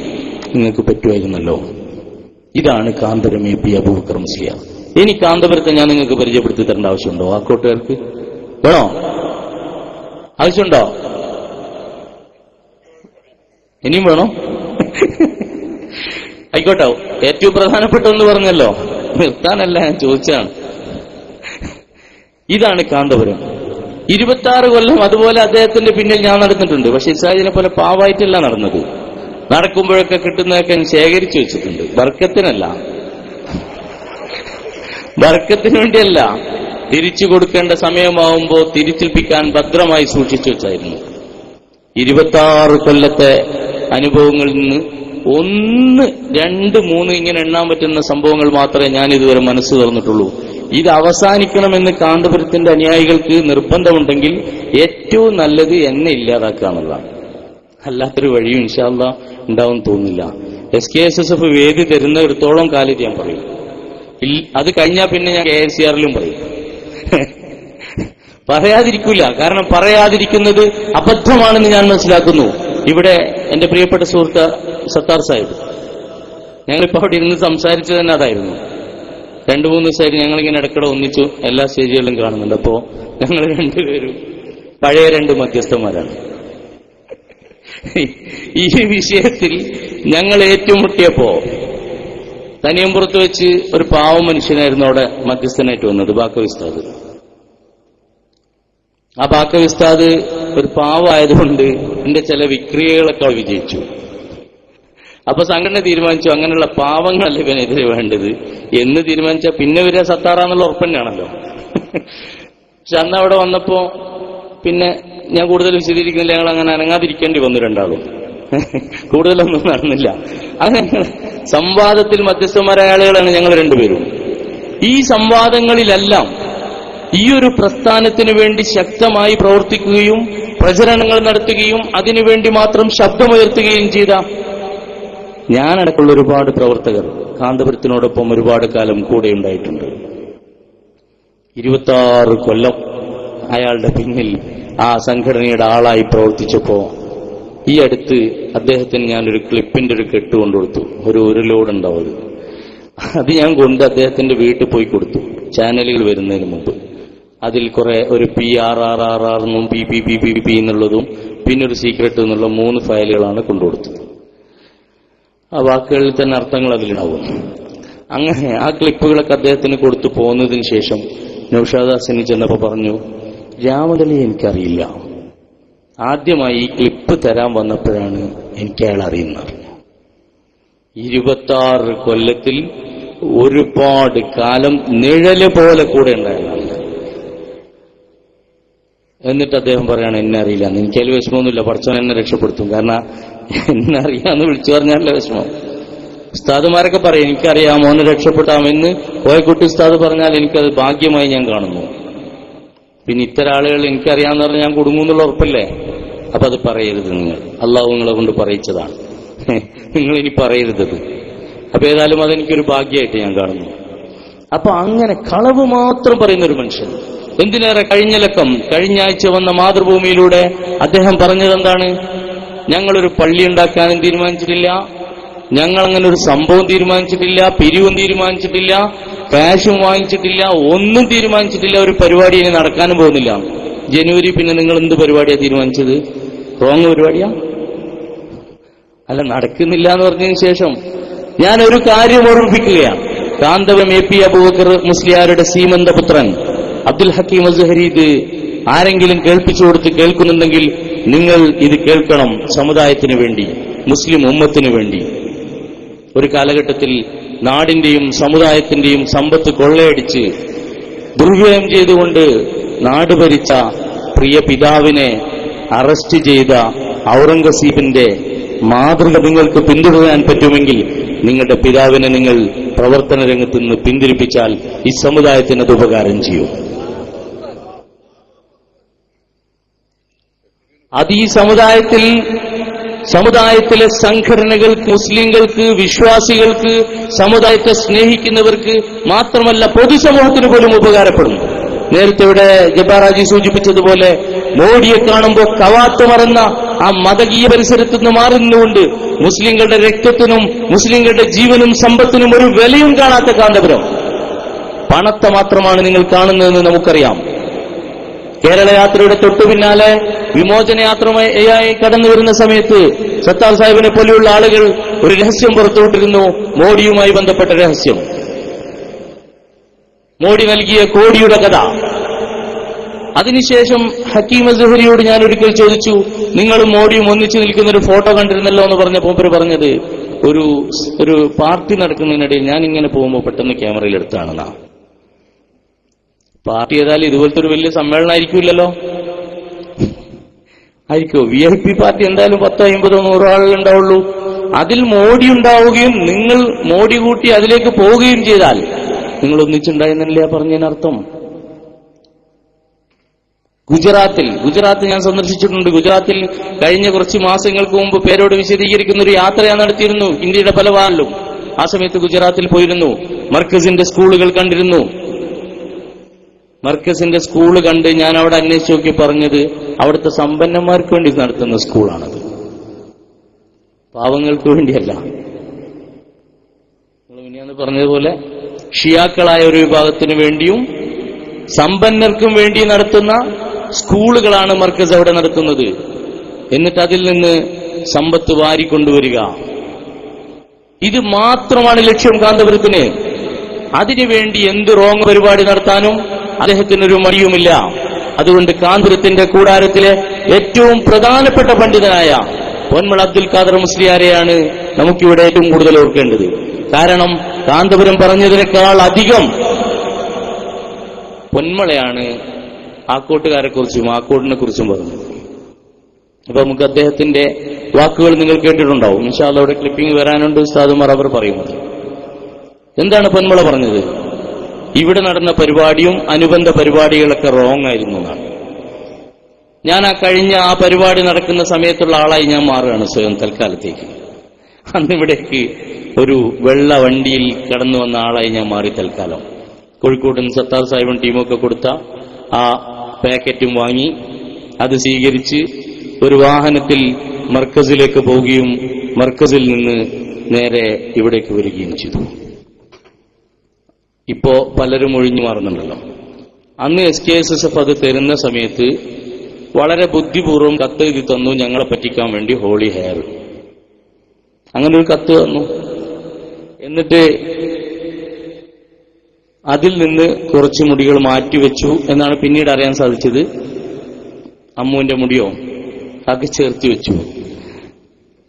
നിങ്ങൾക്ക് പറ്റുമായിരുന്നല്ലോ. ഇതാണ് കാന്തപുരം എ പി അബൂബക്കർ മുസ്ലിയാർ. ഇനി കാന്തപുരത്തെ ഞാൻ നിങ്ങൾക്ക് പരിചയപ്പെടുത്തി തരേണ്ട ആവശ്യമുണ്ടോ? ആ കൂട്ടുകാർക്ക് വേണോ? ആവശ്യമുണ്ടോ? ഇനിയും വേണോ? ആയിക്കോട്ടെ. ഏറ്റവും പ്രധാനപ്പെട്ട ഒന്ന് പറഞ്ഞല്ലോ, നിർത്താനല്ല ഞാൻ ചോദിച്ചാണ്. ഇതാണ് കാന്തപുരം. 26 കൊല്ലം അതുപോലെ അദ്ദേഹത്തിന്റെ പിന്നിൽ ഞാൻ നടന്നിട്ടുണ്ട്. പക്ഷെ ഇസാജിനെ പോലെ പാവായിട്ടല്ല നടന്നത്. നടക്കുമ്പോഴൊക്കെ കിട്ടുന്നതൊക്കെ ശേഖരിച്ചു വെച്ചിട്ടുണ്ട്. ബർക്കത്തിനല്ല, ബർക്കത്തിന് വേണ്ടിയല്ല, തിരിച്ചു കൊടുക്കേണ്ട സമയമാവുമ്പോ തിരിച്ചേൽപ്പിക്കാൻ ഭദ്രമായി സൂക്ഷിച്ചു വെച്ചായിരുന്നു. 26 കൊല്ലത്തെ അനുഭവങ്ങളിൽ നിന്ന് 1, 2, 3 ഇങ്ങനെ എണ്ണാൻ പറ്റുന്ന സംഭവങ്ങൾ മാത്രമേ ഞാൻ ഇതുവരെ മനസ്സ് തുറന്നിട്ടുള്ളൂ. ഇത് അവസാനിക്കണമെന്ന് കാന്തപുരത്തിന്റെ അനുയായികൾക്ക് നിർബന്ധമുണ്ടെങ്കിൽ ഏറ്റവും നല്ലത് എന്നെ ഇല്ലാതാക്കുക എന്നുള്ളതാണ്. അല്ലാത്തൊരു വഴിയും ഇൻഷാ അല്ലാഹ് ഉണ്ടാവും തോന്നില്ല. SKSSF വേദി തരുന്നിടത്തോളം കാലത്ത് ഞാൻ പറയും. അത് കഴിഞ്ഞാൽ പിന്നെ ഞാൻ KSCR-ലും പറയും. പറയാതിരിക്കില്ല. കാരണം പറയാതിരിക്കുന്നത് അബദ്ധമാണെന്ന് ഞാൻ മനസ്സിലാക്കുന്നു. ഇവിടെ എന്റെ പ്രിയപ്പെട്ട സുഹൃത്ത് സത്താർ സാഹിബ്, ഞങ്ങളിപ്പോ അവിടെ ഇരുന്ന് സംസാരിച്ചു തന്നെ അതായിരുന്നു. 2-3 ദിവസമായിട്ട് ഞങ്ങളിങ്ങനെ ഇടയ്ക്കിടെ ഒന്നിച്ചു എല്ലാ സ്റ്റേജുകളിലും കാണുന്നുണ്ട്. അപ്പോ ഞങ്ങൾ രണ്ടുപേരും പഴയ 2 മധ്യസ്ഥന്മാരാണ്. ഈ വിഷയത്തിൽ ഞങ്ങൾ ഏറ്റുമുട്ടിയപ്പോ തനിയമ്പുറത്ത് വെച്ച് ഒരു പാവം മനുഷ്യനായിരുന്നു അവിടെ മധ്യസ്ഥനായിട്ട് വന്നത്, ബാക്കവി ഉസ്താദ്. ആ ബാക്കവി ഉസ്താദ് ഒരു പാവമായതുകൊണ്ട് എന്റെ ചില വിക്രിയകളൊക്കെ വിജയിച്ചു. അപ്പൊ സംഘടന തീരുമാനിച്ചു, അങ്ങനെയുള്ള പാവങ്ങളല്ല ഇവനെതിരെ വേണ്ടത് എന്ന് തീരുമാനിച്ചാൽ പിന്നെ ഇവരെ സത്താറാന്നുള്ള ഉറപ്പന്നെയാണല്ലോ. പക്ഷെ അന്ന് അവിടെ വന്നപ്പോ പിന്നെ ഞാൻ കൂടുതൽ വിശദീകരിക്കുന്നില്ല, ഞങ്ങൾ അങ്ങനെ അനങ്ങാതിരിക്കേണ്ടി വന്നു. രണ്ടാളും കൂടുതലൊന്നും നടന്നില്ല. അങ്ങനെ സംവാദത്തിൽ മധ്യസ്ഥന്മാരായ ആളുകളാണ് ഞങ്ങൾ രണ്ടുപേരും. ഈ സംവാദങ്ങളിലെല്ലാം ഈ ഒരു പ്രസ്ഥാനത്തിനു വേണ്ടി ശക്തമായി പ്രവർത്തിക്കുകയും പ്രചരണങ്ങൾ നടത്തുകയും അതിനുവേണ്ടി മാത്രം ശബ്ദമുയർത്തുകയും ചെയ്ത ഞാനടക്കമുള്ള ഒരുപാട് പ്രവർത്തകർ കാന്തപുരത്തിനോടൊപ്പം ഒരുപാട് കാലം കൂടെ ഉണ്ടായിട്ടുണ്ട്. 26 കൊല്ലം അയാളുടെ പിന്നിൽ ആ സംഘടനയുടെ ആളായി പ്രവർത്തിച്ചപ്പോ ഈ അടുത്ത് അദ്ദേഹത്തിന് ഞാനൊരു ക്ലിപ്പിന്റെ ഒരു കെട്ട് കൊണ്ടുകൊടുത്തു. ഒരു ലോഡ് ഉണ്ടാവും. അത് ഞാൻ കൊണ്ട് അദ്ദേഹത്തിന്റെ വീട്ടിൽ പോയി കൊടുത്തു, ചാനലുകൾ വരുന്നതിന് മുമ്പ്. അതിൽ കുറെ ഒരു PRRR എന്നും PPPP എന്നുള്ളതും പിന്നെ ഒരു സീക്രട്ട് എന്നുള്ള 3 ഫയലുകളാണ് കൊണ്ടുകൊടുത്തത്. ആ വാക്കുകളിൽ തന്നെ അർത്ഥങ്ങൾ അതിലുണ്ടാവും. അങ്ങനെ ആ ക്ലിപ്പുകളൊക്കെ അദ്ദേഹത്തിന് കൊടുത്തു പോകുന്നതിന് ശേഷം നൗഷാദ് ഹസനി ചെന്നപ്പോ പറഞ്ഞു, രാമദലി എനിക്കറിയില്ല, ആദ്യമായി ഈ ക്ലിപ്പ് തരാൻ വന്നപ്പോഴാണ് എനിക്ക് അയാൾ അറിയുന്നത്. 26 കൊല്ലത്തിൽ ഒരുപാട് കാലം നിഴല് പോലെ കൂടെ ഉണ്ടായിരുന്നതാണ്. എന്നിട്ട് അദ്ദേഹം പറയാണ് എന്നെ അറിയില്ല. എനിക്കതിൽ വിഷമമൊന്നുമില്ല, പടച്ചവൻ എന്നെ രക്ഷപ്പെടുത്തും. കാരണം എന്നെ അറിയാമെന്ന് വിളിച്ചു പറഞ്ഞാലല്ല വിഷമം. ഉസ്താദുമാരൊക്കെ പറയും എനിക്കറിയാം മോനെ രക്ഷപ്പെടാമെന്ന്. കോയക്കുട്ടി ഉസ്താദ് പറഞ്ഞാൽ എനിക്കത് ഭാഗ്യമായി ഞാൻ കാണുന്നു. പിന്നെ ഇത്തരം ആളുകൾ എനിക്കറിയാമെന്ന് പറഞ്ഞാൽ ഞാൻ കുടുങ്ങുന്നുള്ള ഉറപ്പല്ലേ? അപ്പൊ അത് പറയരുത്. നിങ്ങൾ അള്ളാഹു നിങ്ങളെ കൊണ്ട് പറയിച്ചതാണ്, നിങ്ങൾ ഇനി പറയരുതത്. അപ്പൊ ഏതായാലും അതെനിക്കൊരു ഭാഗ്യമായിട്ട് ഞാൻ കാണുന്നു. അപ്പൊ അങ്ങനെ കളവ് മാത്രം പറയുന്നൊരു മനുഷ്യൻ. എന്തിനേറെ കഴിഞ്ഞ ആഴ്ച വന്ന മാതൃഭൂമിയിലൂടെ അദ്ദേഹം പറഞ്ഞത് എന്താണ്? ഞങ്ങളൊരു പള്ളി ഉണ്ടാക്കാനും തീരുമാനിച്ചിട്ടില്ല, ഞങ്ങൾ അങ്ങനെ ഒരു സംഭവം തീരുമാനിച്ചിട്ടില്ല, പിരിവും തീരുമാനിച്ചിട്ടില്ല, കാശും വാങ്ങിച്ചിട്ടില്ല, ഒന്നും തീരുമാനിച്ചിട്ടില്ല, ഒരു പരിപാടി ഇനി നടക്കാനും പോകുന്നില്ല. ജനുവരി പിന്നെ നിങ്ങൾ എന്ത് പരിപാടിയാണ് തീരുമാനിച്ചത്? റോങ് പരിപാടിയാ? അല്ല, നടക്കുന്നില്ല എന്ന് പറഞ്ഞതിന് ശേഷം ഞാൻ ഒരു കാര്യം ഓർമ്മിപ്പിക്കുകയാണ്. കാന്തപുരം AP അബൂബക്കർ മുസ്ലിയാരുടെ സീമന്തപുത്രൻ അബ്ദുൽ ഹക്കീം അസ്ഹരി ഇത് ആരെങ്കിലും കേൾപ്പിച്ചു കൊടുത്ത് കേൾക്കുന്നുണ്ടെങ്കിൽ നിങ്ങൾ ഇത് കേൾക്കണം. സമുദായത്തിന് വേണ്ടി, മുസ്ലിം ഉമ്മത്തിന് വേണ്ടി ഒരു കാലഘട്ടത്തിൽ നാടിന്റെയും സമുദായത്തിന്റെയും സമ്പത്ത് കൊള്ളയടിച്ച് ദുർവ്യയം ചെയ്തുകൊണ്ട് നാട് ഭരിച്ച പ്രിയ പിതാവിനെ അറസ്റ്റ് ചെയ്ത ഔറംഗസീബിന്റെ മാതൃക നിങ്ങൾക്ക് പിന്തുടരാൻ പറ്റുമെങ്കിൽ നിങ്ങളുടെ പിതാവിനെ നിങ്ങൾ പ്രവർത്തന രംഗത്ത് നിന്ന് പിന്തിരിപ്പിച്ചാൽ ഈ സമുദായത്തിന് അത് ഉപകാരം ചെയ്യും. അത് ഈ സമുദായത്തിലെ സംഘടനകൾക്ക്, മുസ്ലിങ്ങൾക്ക്, വിശ്വാസികൾക്ക്, സമുദായത്തെ സ്നേഹിക്കുന്നവർക്ക് മാത്രമല്ല പൊതുസമൂഹത്തിന് പോലും ഉപകാരപ്പെടുന്നു. നേരത്തെ ഇവിടെ ജബ്ബാറാജി സൂചിപ്പിച്ചതുപോലെ മോഡിയെ കാണുമ്പോൾ കവാത്ത് മറന്ന ആ മതകീയ പരിസരത്ത് നിന്ന് മാറുന്നുകൊണ്ട് മുസ്ലിങ്ങളുടെ രക്തത്തിനും മുസ്ലിങ്ങളുടെ ജീവനും സമ്പത്തിനും ഒരു വിലയും കാണാത്ത കാന്തപുരം പണത്തെ മാത്രമാണ് നിങ്ങൾ കാണുന്നതെന്ന് നമുക്കറിയാം. കേരള യാത്രയുടെ തൊട്ടു പിന്നാലെ വിമോചന യാത്രയായി കടന്നു വരുന്ന സമയത്ത് സത്താർ സാഹിബിനെ പോലെയുള്ള ആളുകൾ ഒരു രഹസ്യം പുറത്തുവിട്ടിരുന്നു, മോഡിയുമായി ബന്ധപ്പെട്ട രഹസ്യം. മോഡി നൽകിയ കോടിയുടെ കഥ. അതിനുശേഷം ഹക്കീം അസ്ഹരിയോട് ഞാൻ ഒരിക്കൽ ചോദിച്ചു, നിങ്ങളും മോഡിയും ഒന്നിച്ചു നിൽക്കുന്ന ഒരു ഫോട്ടോ കണ്ടിരുന്നല്ലോ എന്ന് പറഞ്ഞപ്പോൾ ഇവർ പറഞ്ഞത് ഒരു പാർട്ടി നടക്കുന്നതിനിടയിൽ ഞാൻ ഇങ്ങനെ പോകുമ്പോൾ പെട്ടെന്ന് ക്യാമറയിൽ എടുത്താണെന്നാ. പാർട്ടി ഏതായാലും ഇതുപോലത്തെ ഒരു വലിയ സമ്മേളനം ആയിരിക്കില്ലല്ലോ. ആയിരിക്കോ? VIP പാർട്ടി എന്തായാലും 10, 50, 100 ആളുകൾ ഉണ്ടാവുള്ളൂ. അതിൽ മോഡി ഉണ്ടാവുകയും നിങ്ങൾ മോഡി കൂട്ടി അതിലേക്ക് പോവുകയും ചെയ്താൽ നിങ്ങൾ ഒന്നിച്ചുണ്ടായെന്നല്ലേ പറഞ്ഞതിനർത്ഥം. ഗുജറാത്ത് ഞാൻ സന്ദർശിച്ചിട്ടുണ്ട്. ഗുജറാത്തിൽ കഴിഞ്ഞ കുറച്ച് മാസങ്ങൾക്ക് മുമ്പ് പേരോട് വിശദീകരിക്കുന്ന ഒരു യാത്ര ഞാൻ നടത്തിയിരുന്നു ഇന്ത്യയുടെ പല ഭാഗങ്ങളിലും. ആ സമയത്ത് ഗുജറാത്തിൽ പോയിരുന്നു. മർക്കസിന്റെ സ്കൂളുകൾ കണ്ടിരുന്നു. മർക്കസിന്റെ സ്കൂള് കണ്ട് ഞാൻ അവിടെ അന്വേഷിച്ച് നോക്കി പറഞ്ഞത് അവിടുത്തെ സമ്പന്നന്മാർക്ക് വേണ്ടി നടത്തുന്ന സ്കൂളാണത്, പാവങ്ങൾക്ക് വേണ്ടിയല്ല. നിങ്ങൾ ഇനിയാന്ന് പറഞ്ഞതുപോലെ ഷിയാക്കളായ ഒരു വിഭാഗത്തിന് വേണ്ടിയും സമ്പന്നർക്കും വേണ്ടി നടത്തുന്ന സ്കൂളുകളാണ് മർക്കസ് അവിടെ നടത്തുന്നത്. എന്നിട്ട് അതിൽ നിന്ന് സമ്പത്ത് വാരിക്കൊണ്ടുവരിക, ഇത് മാത്രമാണ് ലക്ഷ്യം കാന്തപുരത്തിന്. അതിനുവേണ്ടി എന്ത് റോങ് പരിപാടി നടത്താനും അദ്ദേഹത്തിനൊരു മടിയുമില്ല. അതുകൊണ്ട് കാന്തപുരത്തിന്റെ കൂടാരത്തിലെ ഏറ്റവും പ്രധാനപ്പെട്ട പണ്ഡിതനായ പൊന്മള അബ്ദുൽ ഖാദർ മുസ്ലിയാരെയാണ് നമുക്കിവിടെ ഏറ്റവും കൂടുതൽ ഓർക്കേണ്ടത്. കാരണം കാന്തപുരം പറഞ്ഞതിനേക്കാൾ അധികം പൊന്മളയാണ് ആക്കോട്ടുകാരെ കുറിച്ചും ആക്കോട്ടിനെ കുറിച്ചും പറഞ്ഞത്. അപ്പൊ നമുക്ക് അദ്ദേഹത്തിന്റെ വാക്കുകൾ നിങ്ങൾ കേട്ടിട്ടുണ്ടാവും. ഇൻഷാ അല്ലാഹ് അവിടെ ക്ലിപ്പിംഗ് വരാനുണ്ട്. ഉസ്താദുമാർ അവർ പറയുന്നത് എന്താണ് പൊന്മള പറഞ്ഞത്? ഇവിടെ നടന്ന പരിപാടിയും അനുബന്ധ പരിപാടികളൊക്കെ റോങ് ആയിരുന്നു എന്നാണ്. ഞാൻ കഴിഞ്ഞ ആ പരിപാടി നടക്കുന്ന സമയത്തുള്ള ആളായി ഞാൻ മാറുകയാണ് സ്വയം തൽക്കാലത്തേക്ക്. അന്നിവിടേക്ക് ഒരു വെള്ള വണ്ടിയിൽ കടന്നു വന്ന ആളായി ഞാൻ മാറി തൽക്കാലം. കോഴിക്കോട് നിന്ന് സത്താർ സാഹിബും ടീമൊക്കെ കൊടുത്ത ആ പാക്കറ്റും വാങ്ങി അത് സ്വീകരിച്ച് ഒരു വാഹനത്തിൽ മർക്കസിലേക്ക് പോവുകയും മർക്കസിൽ നിന്ന് നേരെ ഇവിടേക്ക് വരികയും ചെയ്തു. ഇപ്പോ പലരും ഒഴിഞ്ഞു മാറുന്നുണ്ടല്ലോ. അന്ന് SKSSF അത് തരുന്ന സമയത്ത് വളരെ ബുദ്ധിപൂർവ്വം കത്ത് എഴുതി തന്നു, ഞങ്ങളെ പറ്റിക്കാൻ വേണ്ടി ഹോളി ഹെയർ. അങ്ങനെ ഒരു കത്ത് തന്നു. എന്നിട്ട് അതിൽ നിന്ന് കുറച്ച് മുടികൾ മാറ്റിവെച്ചു എന്നാണ് പിന്നീട് അറിയാൻ സാധിച്ചത്. അമ്മുവിന്റെ മുടിയോ ഒക്കെ ചേർത്ത് വെച്ചു.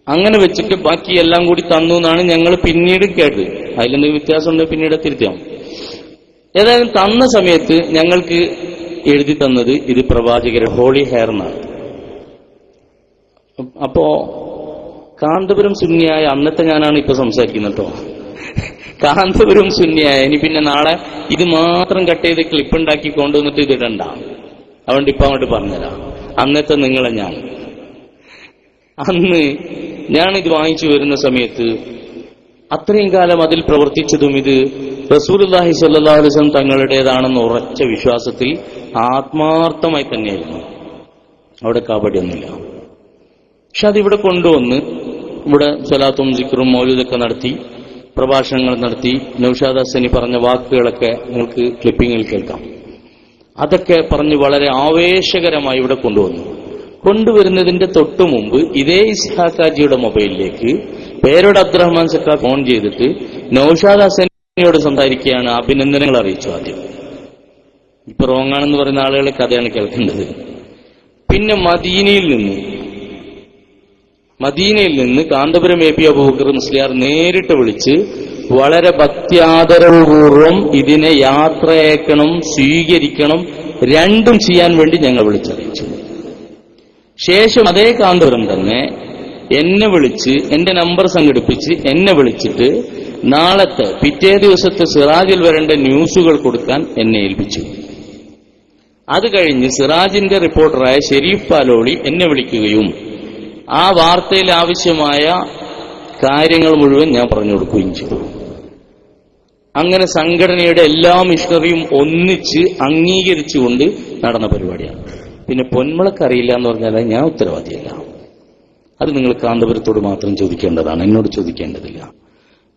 അങ്ങനെ വെച്ചിട്ട് ബാക്കി എല്ലാം കൂടി തന്നു എന്നാണ് ഞങ്ങൾ പിന്നീട് കേട്ടത്. അതിലെന്തെങ്കിലും വ്യത്യാസമുണ്ടെങ്കിൽ പിന്നീട് തിരുത്താം. ഏതായാലും തന്ന സമയത്ത് ഞങ്ങൾക്ക് എഴുതി തന്നത് ഇത് പ്രവാചകർ ഹോളി ഹെയർ എന്നാണ്. അപ്പോ കാന്തപുരം സുന്നിയായ അന്നത്തെ ഞാനാണ് ഇപ്പൊ സംസാരിക്കുന്നത് കേട്ടോ. കാന്തപുരം സുന്നിയായ ഇനി പിന്നെ നാളെ ഇത് മാത്രം കട്ട് ചെയ്ത് ക്ലിപ്പ് ഉണ്ടാക്കി കൊണ്ടുവന്നിട്ട് ഇത് ഇടണ്ട. അതുകൊണ്ട് ഇപ്പൊ അങ്ങോട്ട് പറഞ്ഞുതരാം. അന്നത്തെ നിങ്ങളെ അന്ന് ഞാനിത് വാങ്ങിച്ചു വരുന്ന സമയത്ത് അത്രയും കാലം അതിൽ പ്രവർത്തിച്ചതും ഇത് റസൂലുള്ളാഹി സ്വല്ലല്ലാഹു അലൈഹി വസല്ലം തങ്ങളുടേതാണെന്ന് ഉറച്ച വിശ്വാസത്തിൽ ആത്മാർത്ഥമായി തന്നെയായിരുന്നു. അവിടെ കാപട്യൊന്നുമില്ല. പക്ഷെ അതിവിടെ കൊണ്ടുവന്ന് ഇവിടെ സ്വലാത്തും സിക്റും മൗലൂദൊക്കെ നടത്തി, പ്രഭാഷണങ്ങൾ നടത്തി, നൗഷാദ് ഹസനി പറഞ്ഞ വാക്കുകളൊക്കെ നിങ്ങൾക്ക് ക്ലിപ്പിങ്ങിൽ കേൾക്കാം. അതൊക്കെ പറഞ്ഞ് വളരെ ആവേശകരമായി ഇവിടെ കൊണ്ടുവരുന്നതിന്റെ തൊട്ടു മുമ്പ് ഇതേ ഇസ്ഹാഖാജിയുടെ മൊബൈലിലേക്ക് പേരോട് അബ്ദുറഹ്മാൻ സക്കാ ഫോൺ ചെയ്തിട്ട് നൗഷാദ് ഹസനിയോട് സംസാരിക്കുകയാണ്, അഭിനന്ദനങ്ങൾ അറിയിച്ചു. ആദ്യം ഇപ്പൊ റോങ്ങാണെന്ന് പറയുന്ന ആളുകളെ കഥയാണ് കേൾക്കേണ്ടത്. പിന്നെ മദീനയിൽ നിന്ന് കാന്തപുരം എ പി അബൂബക്കർ മുസ്ലിയാർ നേരിട്ട് വിളിച്ച് വളരെ ഭക്തിയാദരവപൂർവം ഇതിനെ യാത്രയക്കണം, സ്വീകരിക്കണം, രണ്ടും ചെയ്യാൻ വേണ്ടി ഞങ്ങൾ വിളിച്ചറിയിച്ചു. ശേഷം അതേ കാന്തപുരം തന്നെ എന്നെ വിളിച്ച് എന്റെ നമ്പർ സംഘടിപ്പിച്ച് എന്നെ വിളിച്ചിട്ട് നാളത്തെ പിറ്റേ ദിവസത്തെ സിറാജിൽ വരേണ്ട ന്യൂസുകൾ കൊടുക്കാൻ എന്നെ ഏൽപ്പിച്ചു. അത് കഴിഞ്ഞ് സിറാജിന്റെ റിപ്പോർട്ടറായ ഷെരീഫ് പാലോളി എന്നെ വിളിക്കുകയും ആ വാർത്തയിൽ ആവശ്യമായ കാര്യങ്ങൾ മുഴുവൻ ഞാൻ പറഞ്ഞു കൊടുക്കുകയും ചെയ്തു. അങ്ങനെ സംഘടനയുടെ എല്ലാ മിഷണറിയും ഒന്നിച്ച് അംഗീകരിച്ചുകൊണ്ട് നടന്ന പരിപാടിയാണ്. പിന്നെ പൊന്മുളക്കറിയില്ല എന്ന് പറഞ്ഞാൽ ഞാൻ ഉത്തരവാദിയല്ല. അത് നിങ്ങൾ കാന്തപുരത്തോട് മാത്രം ചോദിക്കേണ്ടതാണ്, എന്നോട് ചോദിക്കേണ്ടതില്ല.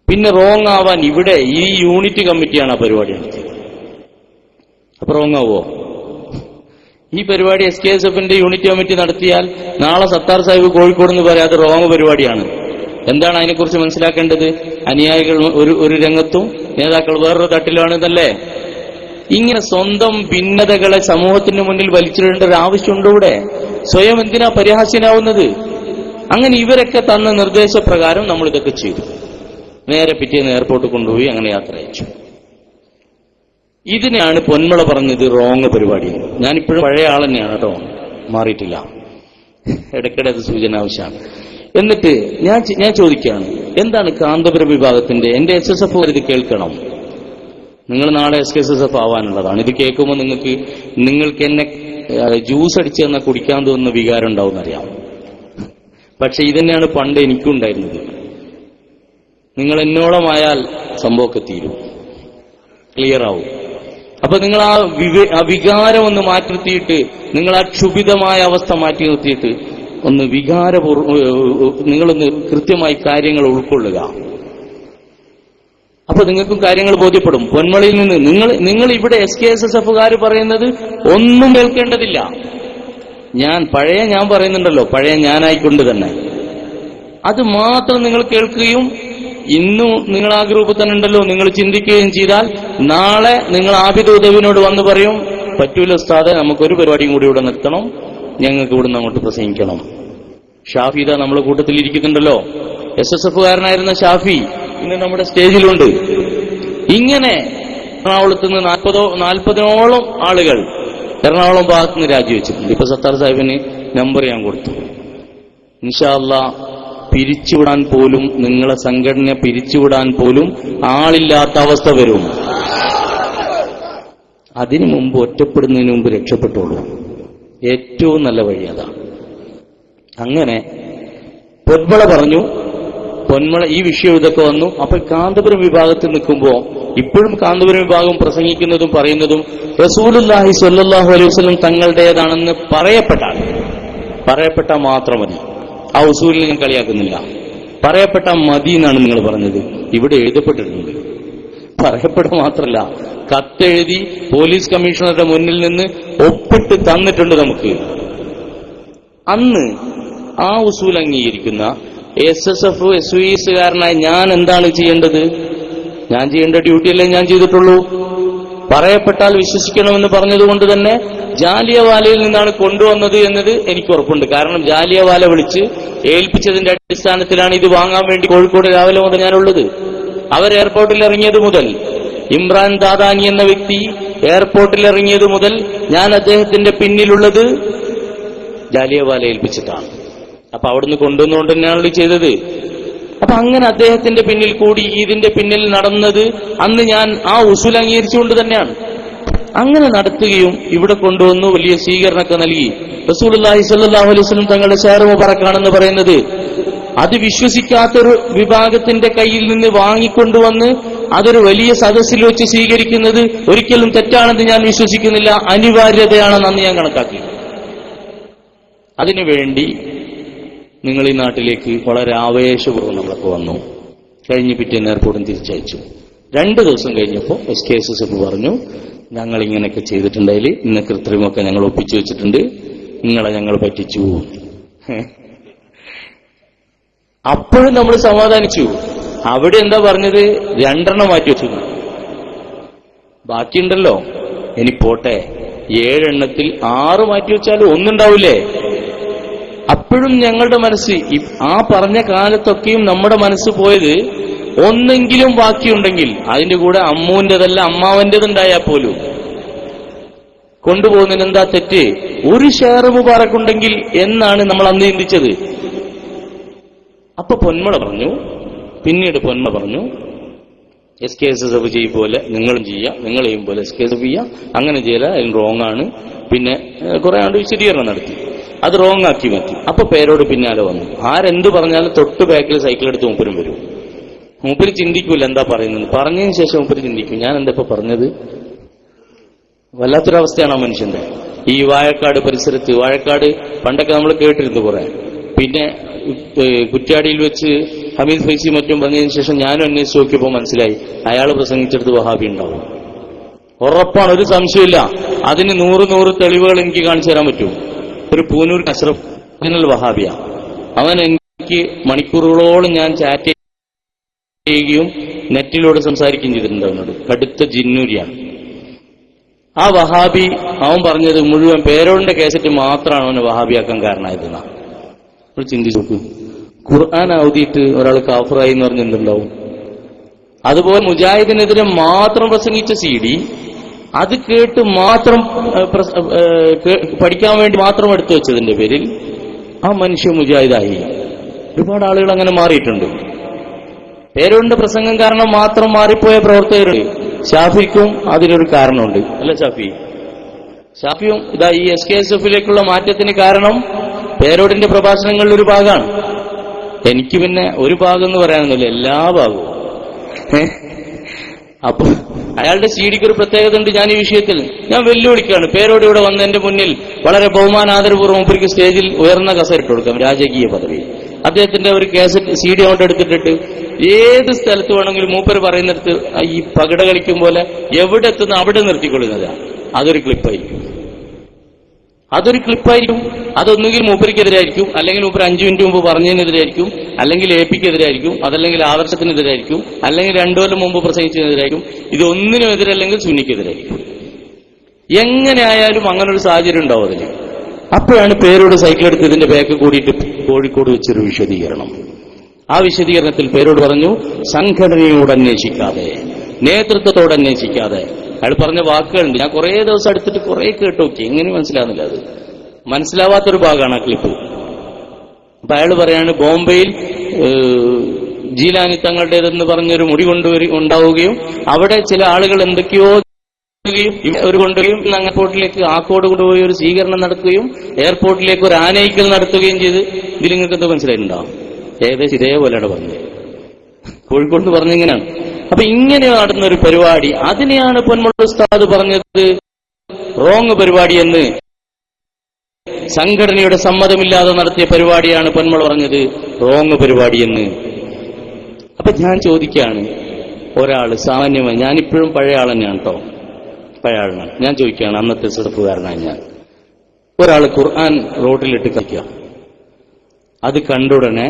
പിന്നെ റോങ് ആവാൻ ഇവിടെ ഈ യൂണിറ്റ് കമ്മിറ്റിയാണ് ആ പരിപാടി നടത്തിയത്. അപ്പൊ റോങ് ആവോ? ഈ പരിപാടി SKSFന്റെ യൂണിറ്റ് കമ്മിറ്റി നടത്തിയാൽ നാളെ സത്താർ സാഹിബ് കോഴിക്കോട് എന്ന് പറയാം അത് റോങ് പരിപാടിയാണ്. എന്താണ് അതിനെക്കുറിച്ച് മനസ്സിലാക്കേണ്ടത്? അനുയായികൾ ഒരു രംഗത്തും നേതാക്കൾ വേറൊരു തട്ടിലാണെന്നല്ലേ? ഇങ്ങനെ സ്വന്തം ഭിന്നതകളെ സമൂഹത്തിന് മുന്നിൽ വലിച്ചിടേണ്ട ഒരു ആവശ്യമുണ്ടോ ഇവിടെ? സ്വയം എന്തിനാ പരിഹാസ്യനാവുന്നത്? അങ്ങനെ ഇവരൊക്കെ തന്ന നിർദ്ദേശപ്രകാരം നമ്മൾ ഇതൊക്കെ ചെയ്തു. നേരെ പിറ്റേന്ന് എയർപോർട്ടിൽ കൊണ്ടുപോയി അങ്ങനെ യാത്ര അയച്ചു. ഇതിനെയാണ് പൊന്മള പറഞ്ഞത് റോങ് പരിപാടി. ഞാനിപ്പോഴും പഴയ ആൾ തന്നെയാണ് കേട്ടോ, മാറിയിട്ടില്ല. ഇടയ്ക്കിടെ അത് സൂചന ആവശ്യമാണ്. എന്നിട്ട് ഞാൻ ചോദിക്കുകയാണ്, എന്താണ് കാന്തപുരം വിഭാഗത്തിന്റെ എന്റെ SSF ഇത് കേൾക്കണം. നിങ്ങൾ നാളെ SKSF ആവാനുള്ളതാണ്. ഇത് കേൾക്കുമ്പോൾ നിങ്ങൾക്ക് എന്നെ ജ്യൂസ് അടിച്ച് തന്നാൽ കുടിക്കാൻ തോന്നുന്ന വികാരം ഉണ്ടാവും എന്നറിയാം. പക്ഷെ ഇതന്നെയാണ് പണ്ട് എനിക്കും ഉണ്ടായിരുന്നത്. നിങ്ങൾ എന്നോളമായാൽ സംഭവമൊക്കെ തീരും, ക്ലിയർ ആവും. അപ്പൊ നിങ്ങൾ ആ വികാരം ഒന്ന് മാറ്റി നിർത്തിയിട്ട്, നിങ്ങൾ ആ ക്ഷുഭിതമായ അവസ്ഥ മാറ്റി നിർത്തിയിട്ട് ഒന്ന് നിങ്ങളൊന്ന് കൃത്യമായി കാര്യങ്ങൾ ഉൾക്കൊള്ളുക. അപ്പൊ നിങ്ങൾക്കും കാര്യങ്ങൾ ബോധ്യപ്പെടും. പൊന്മളയിൽ നിന്ന് നിങ്ങൾ ഇവിടെ SKSSFകാർ പറയുന്നത് ഒന്നും കേൾക്കേണ്ടതില്ല. ഞാൻ പറയുന്നുണ്ടല്ലോ, പഴയ ഞാനായിക്കൊണ്ട് തന്നെ അത് മാത്രം നിങ്ങൾ കേൾക്കുകയും ഇന്നും നിങ്ങൾ ആ ഗ്രൂപ്പിൽ തന്നെ ഉണ്ടല്ലോ, നിങ്ങൾ ചിന്തിക്കുകയും ചെയ്താൽ നാളെ നിങ്ങൾ ആബിദ് ഉദവിനോട് വന്ന് പറയും, പറ്റൂല ഉസ്താദെ, നമുക്കൊരു പരിപാടിയും കൂടി ഇവിടെ നിർത്തണം, ഞങ്ങൾക്ക് ഇവിടുന്ന് അങ്ങോട്ട് പ്രസംഗിക്കണം. ഷാഫി ഇതാ നമ്മളെ കൂട്ടത്തിൽ ഇരിക്കുന്നുണ്ടല്ലോ, SSFകാരനായിരുന്ന ഷാഫി ഇന്ന് നമ്മുടെ സ്റ്റേജിലുണ്ട്. ഇങ്ങനെ എറണാകുളത്ത് നിന്ന് 40ഓളം ആളുകൾ എറണാകുളം ഭാഗത്ത് നിന്ന് രാജിവെച്ചിട്ടുണ്ട്. ഇപ്പൊ സത്താർ സാഹിബിന് നമ്പർ ഞാൻ കൊടുത്തു. ഇൻഷാ അല്ലാഹ് പിരിച്ചുവിടാൻ പോലും, നിങ്ങളെ സംഘടന പിരിച്ചുവിടാൻ പോലും ആളില്ലാത്ത അവസ്ഥ വരും. അതിനു മുമ്പ്, ഒറ്റപ്പെടുന്നതിന് മുമ്പ് രക്ഷപ്പെട്ടോളൂ. ഏറ്റവും നല്ല വഴി അതാണ്. അങ്ങനെ പൊന്മള പറഞ്ഞു, പൊന്മള ഈ വിഷയം ഇതൊക്കെ വന്നു. അപ്പൊ കാന്തപുരം വിഭാഗത്തിൽ നിൽക്കുമ്പോ ഇപ്പോഴും കാന്തപുരം വിഭാഗം പ്രസംഗിക്കുന്നതും പറയുന്നതും റസൂലുള്ളാഹി സ്വല്ലല്ലാഹു അലൈഹി വസല്ലം തങ്ങളുടേതാണെന്ന് പറയപ്പെട്ട മാത്രം മതി. ആ ഉസൂലിൽ ഞാൻ കളിയാക്കുന്നില്ല. പറയപ്പെട്ട മതി എന്നാണ് നിങ്ങൾ പറഞ്ഞത്. ഇവിടെ എഴുതപ്പെട്ടിട്ടുണ്ട്. പറയപ്പെട്ട മാത്രമല്ല, കത്തെഴുതി പോലീസ് കമ്മീഷണറുടെ മുന്നിൽ നിന്ന് ഒപ്പിട്ട് തന്നിട്ടുണ്ട് നമുക്ക്. അന്ന് ആ ഉസൂൽ അംഗീകരിക്കുന്ന SSF SVSകാരനായ ഞാൻ എന്താണ് ചെയ്യേണ്ടത്? ഞാൻ ചെയ്യേണ്ട ഡ്യൂട്ടിയല്ലേ ഞാൻ ചെയ്തിട്ടുള്ളൂ. പറയപ്പെട്ടാൽ വിശ്വസിക്കണമെന്ന് പറഞ്ഞതുകൊണ്ട് തന്നെ ജാലിയവാലയിൽ നിന്നാണ് കൊണ്ടുവന്നത് എന്നത് എനിക്ക് ഉറപ്പുണ്ട്. കാരണം ജാലിയവാല വിളിച്ച് ഏൽപ്പിച്ചതിന്റെ അടിസ്ഥാനത്തിലാണ് ഇത് വാങ്ങാൻ വേണ്ടി കോഴിക്കോട് രാവിലെ മുതൽ ഞാനുള്ളത്. അവർ എയർപോർട്ടിൽ ഇറങ്ങിയത് മുതൽ, ഇമ്രാൻ ദാദാനി എന്ന വ്യക്തി എയർപോർട്ടിൽ ഇറങ്ങിയത് മുതൽ ഞാൻ അദ്ദേഹത്തിന്റെ പിന്നിലുള്ളത് ജാലിയൻവാല ഏൽപ്പിച്ചിട്ടാണ്. അപ്പൊ അവിടുന്ന് കൊണ്ടുവന്നുകൊണ്ട് തന്നെയാണല്ലോ ചെയ്തത്. അപ്പൊ അങ്ങനെ അദ്ദേഹത്തിന്റെ പിന്നിൽ കൂടി ഇതിന്റെ പിന്നിൽ നടന്നത് അന്ന് ഞാൻ ആ ഉസൂൽ അംഗീകരിച്ചുകൊണ്ട് തന്നെയാണ്. അങ്ങനെ നടത്തുകയും ഇവിടെ കൊണ്ടുവന്നു വലിയ സ്വീകരണമൊക്കെ നൽകി. റസൂലുള്ളാഹി സ്വല്ലല്ലാഹു അലൈഹി വസല്ലം തങ്ങളുടെ ഷഹർ മുബറക്കാണെന്ന് പറയുന്നത് അത് വിശ്വസിക്കാത്തൊരു വിഭാഗത്തിന്റെ കയ്യിൽ നിന്ന് വാങ്ങിക്കൊണ്ടുവന്ന് അതൊരു വലിയ സദസ്സിൽ വെച്ച് സ്വീകരിക്കുന്നത് ഒരിക്കലും തെറ്റാണെന്ന് ഞാൻ വിശ്വസിക്കുന്നില്ല, അനിവാര്യതയാണെന്ന് അന്ന് ഞാൻ കണക്കാക്കി. അതിനുവേണ്ടി നിങ്ങൾ ഈ നാട്ടിലേക്ക് വളരെ ആവേശപൂർവ്വം നമ്മളൊക്കെ വന്നു. കഴിഞ്ഞ് പിറ്റേന്ന് എയർപോർട്ടിൽ തിരിച്ചയച്ചു. 2 ദിവസം കഴിഞ്ഞപ്പോൾ SKSSF പറഞ്ഞു, ഞങ്ങൾ ഇങ്ങനെയൊക്കെ ചെയ്തിട്ടുണ്ടെങ്കിൽ ഇന്ന കൃത്രിമൊക്കെ ഞങ്ങൾ ഒപ്പിച്ചു വെച്ചിട്ടുണ്ട്, നിങ്ങളെ ഞങ്ങൾ പറ്റിച്ചു. അപ്പോഴും നമ്മൾ സമാധാനിച്ചു. അവിടെ എന്താ പറഞ്ഞത്? 2 മാറ്റി വെച്ചു. ബാക്കിയുണ്ടല്ലോ, ഇനി പോട്ടെ, 7 6 മാറ്റി വെച്ചാലും ഒന്നുണ്ടാവില്ലേ? അപ്പോഴും ഞങ്ങളുടെ മനസ്സ് ആ പറഞ്ഞ കാലത്തൊക്കെയും നമ്മുടെ മനസ്സ് പോയത് ഒന്നെങ്കിലും ബാക്കിയുണ്ടെങ്കിൽ അതിന്റെ കൂടെ അമ്മൂന്റേതല്ല അമ്മാവന്റേതുണ്ടായാൽ പോലും കൊണ്ടുപോകുന്നതിന് എന്താ തെറ്റ്? ഒരു ഷെയർ മുബാറക്കുണ്ടെങ്കിൽ എന്നാണ് നമ്മൾ അന്ന് ചിന്തിച്ചത്. അപ്പൊ പൊന്മള പറഞ്ഞു, പിന്നീട് പൊന്മ പറഞ്ഞു, SKSSF ചെയ്യും പോലെ നിങ്ങളും ചെയ്യാം, നിങ്ങൾ ചെയ്യും പോലെ SKSSF ചെയ്യാം, അങ്ങനെ ചെയ്യല, അതിന് റോങ് ആണ്. പിന്നെ കുറെ ആണ്ട് വിശദീകരണം നടത്തി, അത് റോങ് ആക്കി മാറ്റി. അപ്പൊ പേരോട് പിന്നാലെ വന്നു. ആരെന്ത് പറഞ്ഞാലും തൊട്ട് ബാക്കിൽ സൈക്കിൾ എടുത്ത് മൂപ്പരും വരും. മൂപ്പര് ചിന്തിക്കൂല എന്താ പറയുന്നത്. പറഞ്ഞതിന് ശേഷം മൂപ്പര് ചിന്തിക്കും, ഞാൻ എന്താ ഇപ്പൊ പറഞ്ഞത്? വല്ലാത്തൊരവസ്ഥയാണ് ആ മനുഷ്യന്റെ. ഈ വാഴക്കാട് പരിസരത്ത്, വാഴക്കാട് പണ്ടൊക്കെ നമ്മൾ കേട്ടിരുന്നു കുറെ. പിന്നെ കുറ്റ്യാടിയിൽ വെച്ച് ഹമീദ് ഫൈസി മറ്റും പറഞ്ഞതിന് ശേഷം ഞാനും അന്വേഷിച്ച് നോക്കിയപ്പോൾ മനസ്സിലായി അയാൾ പ്രസംഗിച്ചെടുത്ത് വഹാബി ഉണ്ടാവും. ഉറപ്പാണ്, ഒരു സംശയമില്ല. അതിന് 100 തെളിവുകൾ എനിക്ക് കാണിച്ചു തരാൻ പറ്റും. ഒരു പൂനൂർ അഷ്റഫ് വഹാബിയ, അവൻ എനിക്ക് മണിക്കൂറുകളോളം ഞാൻ ചാറ്റ് ചെയ്യുകയും നെറ്റിലൂടെ സംസാരിക്കുകയും ചെയ്തിട്ടുണ്ട്. അവനോട് കടുത്ത ജിന്നൂരിയാണ് ആ വഹാബി. അവൻ പറഞ്ഞത് മുഴുവൻ പേരോടിന്റെ കേസറ്റ് മാത്രമാണ് അവനെ വഹാബിയാക്കാൻ കാരണമായതെന്നാണ്. നമ്മൾ ചിന്തിച്ചു നോക്കൂ, ഖുർആൻ ഔദിയിട്ട് ഒരാൾ കാഫറായി എന്ന് പറഞ്ഞെന്തുണ്ടാവും? അതുപോലെ മുജാഹിദിനെതിരെ മാത്രം പ്രസംഗിച്ച CD, അത് കേട്ട് മാത്രം പഠിക്കാൻ വേണ്ടി മാത്രം എടുത്തു വെച്ചതിന്റെ പേരിൽ ആ മനുഷ്യ മുജാഹിദായി. ഒരുപാട് ആളുകൾ അങ്ങനെ മാറിയിട്ടുണ്ട്. പേരോടിന്റെ പ്രസംഗം കാരണം മാത്രം മാറിപ്പോയ പ്രവർത്തകരുണ്ട്. ഷാഫിക്കും അതിനൊരു കാരണമുണ്ട്, അല്ല ഷാഫിയും ഇതാ ഈ SKSSFിലേക്കുള്ള മാറ്റത്തിന് കാരണം പേരോടിന്റെ പ്രഭാഷണങ്ങളിൽ ഒരു ഭാഗമാണ്. എനിക്ക് പിന്നെ ഒരു ഭാഗം എന്ന് പറയാനൊന്നുമില്ല, എല്ലാ ഭാഗവും. അപ്പൊ അയാളുടെ CDക്ക് ഒരു പ്രത്യേകത ഉണ്ട്. ഞാൻ ഈ വിഷയത്തിൽ ഞാൻ വെല്ലുവിളിക്കുകയാണ്. പേരോട് ഇവിടെ വന്ന് എന്റെ മുന്നിൽ വളരെ ബഹുമാനാദരപൂർവ്വം മൂപ്പർക്ക് സ്റ്റേജിൽ ഉയർന്ന കസേരട്ട് കൊടുക്കാം, രാജകീയ പദവി. അദ്ദേഹത്തിന്റെ ഒരു കേസറ്റ് CD കൊണ്ട് എടുത്തിട്ടിട്ട് ഏത് സ്ഥലത്ത് വേണമെങ്കിലും മൂപ്പര് പറയുന്നിടത്ത് ഈ പകിട കളിക്കും പോലെ എവിടെ എത്തുന്ന അവിടെ നിർത്തിക്കൊള്ളുന്നതാണ്. അതൊരു ക്ലിപ്പായിരിക്കും. അതൊന്നുകിൽ മൂപ്പരിക്കെതിരായിരിക്കും, അല്ലെങ്കിൽ മൂപ്പര് 5 മിനിറ്റ് മുമ്പ് പറഞ്ഞതിനെതിരായിരിക്കും, അല്ലെങ്കിൽ APക്കെതിരായിരിക്കും, അതല്ലെങ്കിൽ ആദർശത്തിനെതിരായിരിക്കും, അല്ലെങ്കിൽ 2 കൊല്ലം മുമ്പ് പ്രസംഗിച്ചതിനെതിരായിരിക്കും. ഇതൊന്നിനും എതിരല്ലെങ്കിൽ സുന്നിക്കെതിരായിരിക്കും. എങ്ങനെ ആയാലും അങ്ങനൊരു സാഹചര്യം ഉണ്ടാവും അതിന്. അപ്പോഴാണ് പേരോട് സൈക്കിൾ എടുത്ത് ഇതിന്റെ ബാക്ക് കൂടിയിട്ട് കോഴിക്കോട് വെച്ചൊരു വിശദീകരണം. ആ വിശദീകരണത്തിൽ പേരോട് പറഞ്ഞു, സംഘടനയോട് അന്വേഷിക്കാതെ, നേതൃത്വത്തോട് അന്വേഷിക്കാതെ. അയാൾ പറഞ്ഞ വാക്കുകളുണ്ട്, ഞാൻ കുറെ ദിവസം എടുത്തിട്ട് കുറെ കേട്ടോക്കി, എങ്ങനെ മനസ്സിലാകുന്നില്ല. അത് മനസ്സിലാവാത്തൊരു ഭാഗമാണ് ആ ക്ലിപ്പ്. അപ്പൊ അയാൾ പറയാണ്, ബോംബെയിൽ ജീലാനി തങ്ങളുടേതെന്ന് പറഞ്ഞൊരു മുടി ഉണ്ടാവുകയും അവിടെ ചില ആളുകൾ എന്തൊക്കെയോ ഒരു കൊണ്ടുപോയും എയർപോർട്ടിലേക്ക് ആക്കോട് കൊണ്ടുപോയി ഒരു സ്വീകരണം നടത്തുകയും എയർപോർട്ടിലേക്ക് ഒരു ആനയിക്കൽ നടത്തുകയും ചെയ്ത്. ഇതിൽ നിങ്ങൾക്ക് എന്തോ മനസ്സിലായിട്ടുണ്ടാവും? ഏകദേശം ഇതേപോലെയാണ് പറഞ്ഞത്. കോഴിക്കോട് പറഞ്ഞിങ്ങനെയാണ്. അപ്പൊ ഇങ്ങനെ നടന്ന ഒരു പരിപാടി, അതിനെയാണ് പൊന്മുള ഉസ്താദ് പറഞ്ഞത് റോങ് പരിപാടിയെന്ന്. സംഘടനയുടെ സമ്മതമില്ലാതെ നടത്തിയ പരിപാടിയാണ് പൊന്മുള പറഞ്ഞത് റോങ് പരിപാടിയെന്ന്. അപ്പൊ ഞാൻ ചോദിക്കുകയാണ്, ഒരാള് സാമാന്യമായി, ഞാനിപ്പോഴും പഴയ ആൾ തന്നെയാണ് കേട്ടോ, പഴയ ആളാണ്. ഞാൻ ചോദിക്കുകയാണ്, അന്നത്തെ ചെറുപ്പക്കാരനാണ് ഞാൻ. ഒരാൾ ഖുർആൻ റോഡിലിട്ട് കളിക്കുക, അത് കണ്ടുടനെ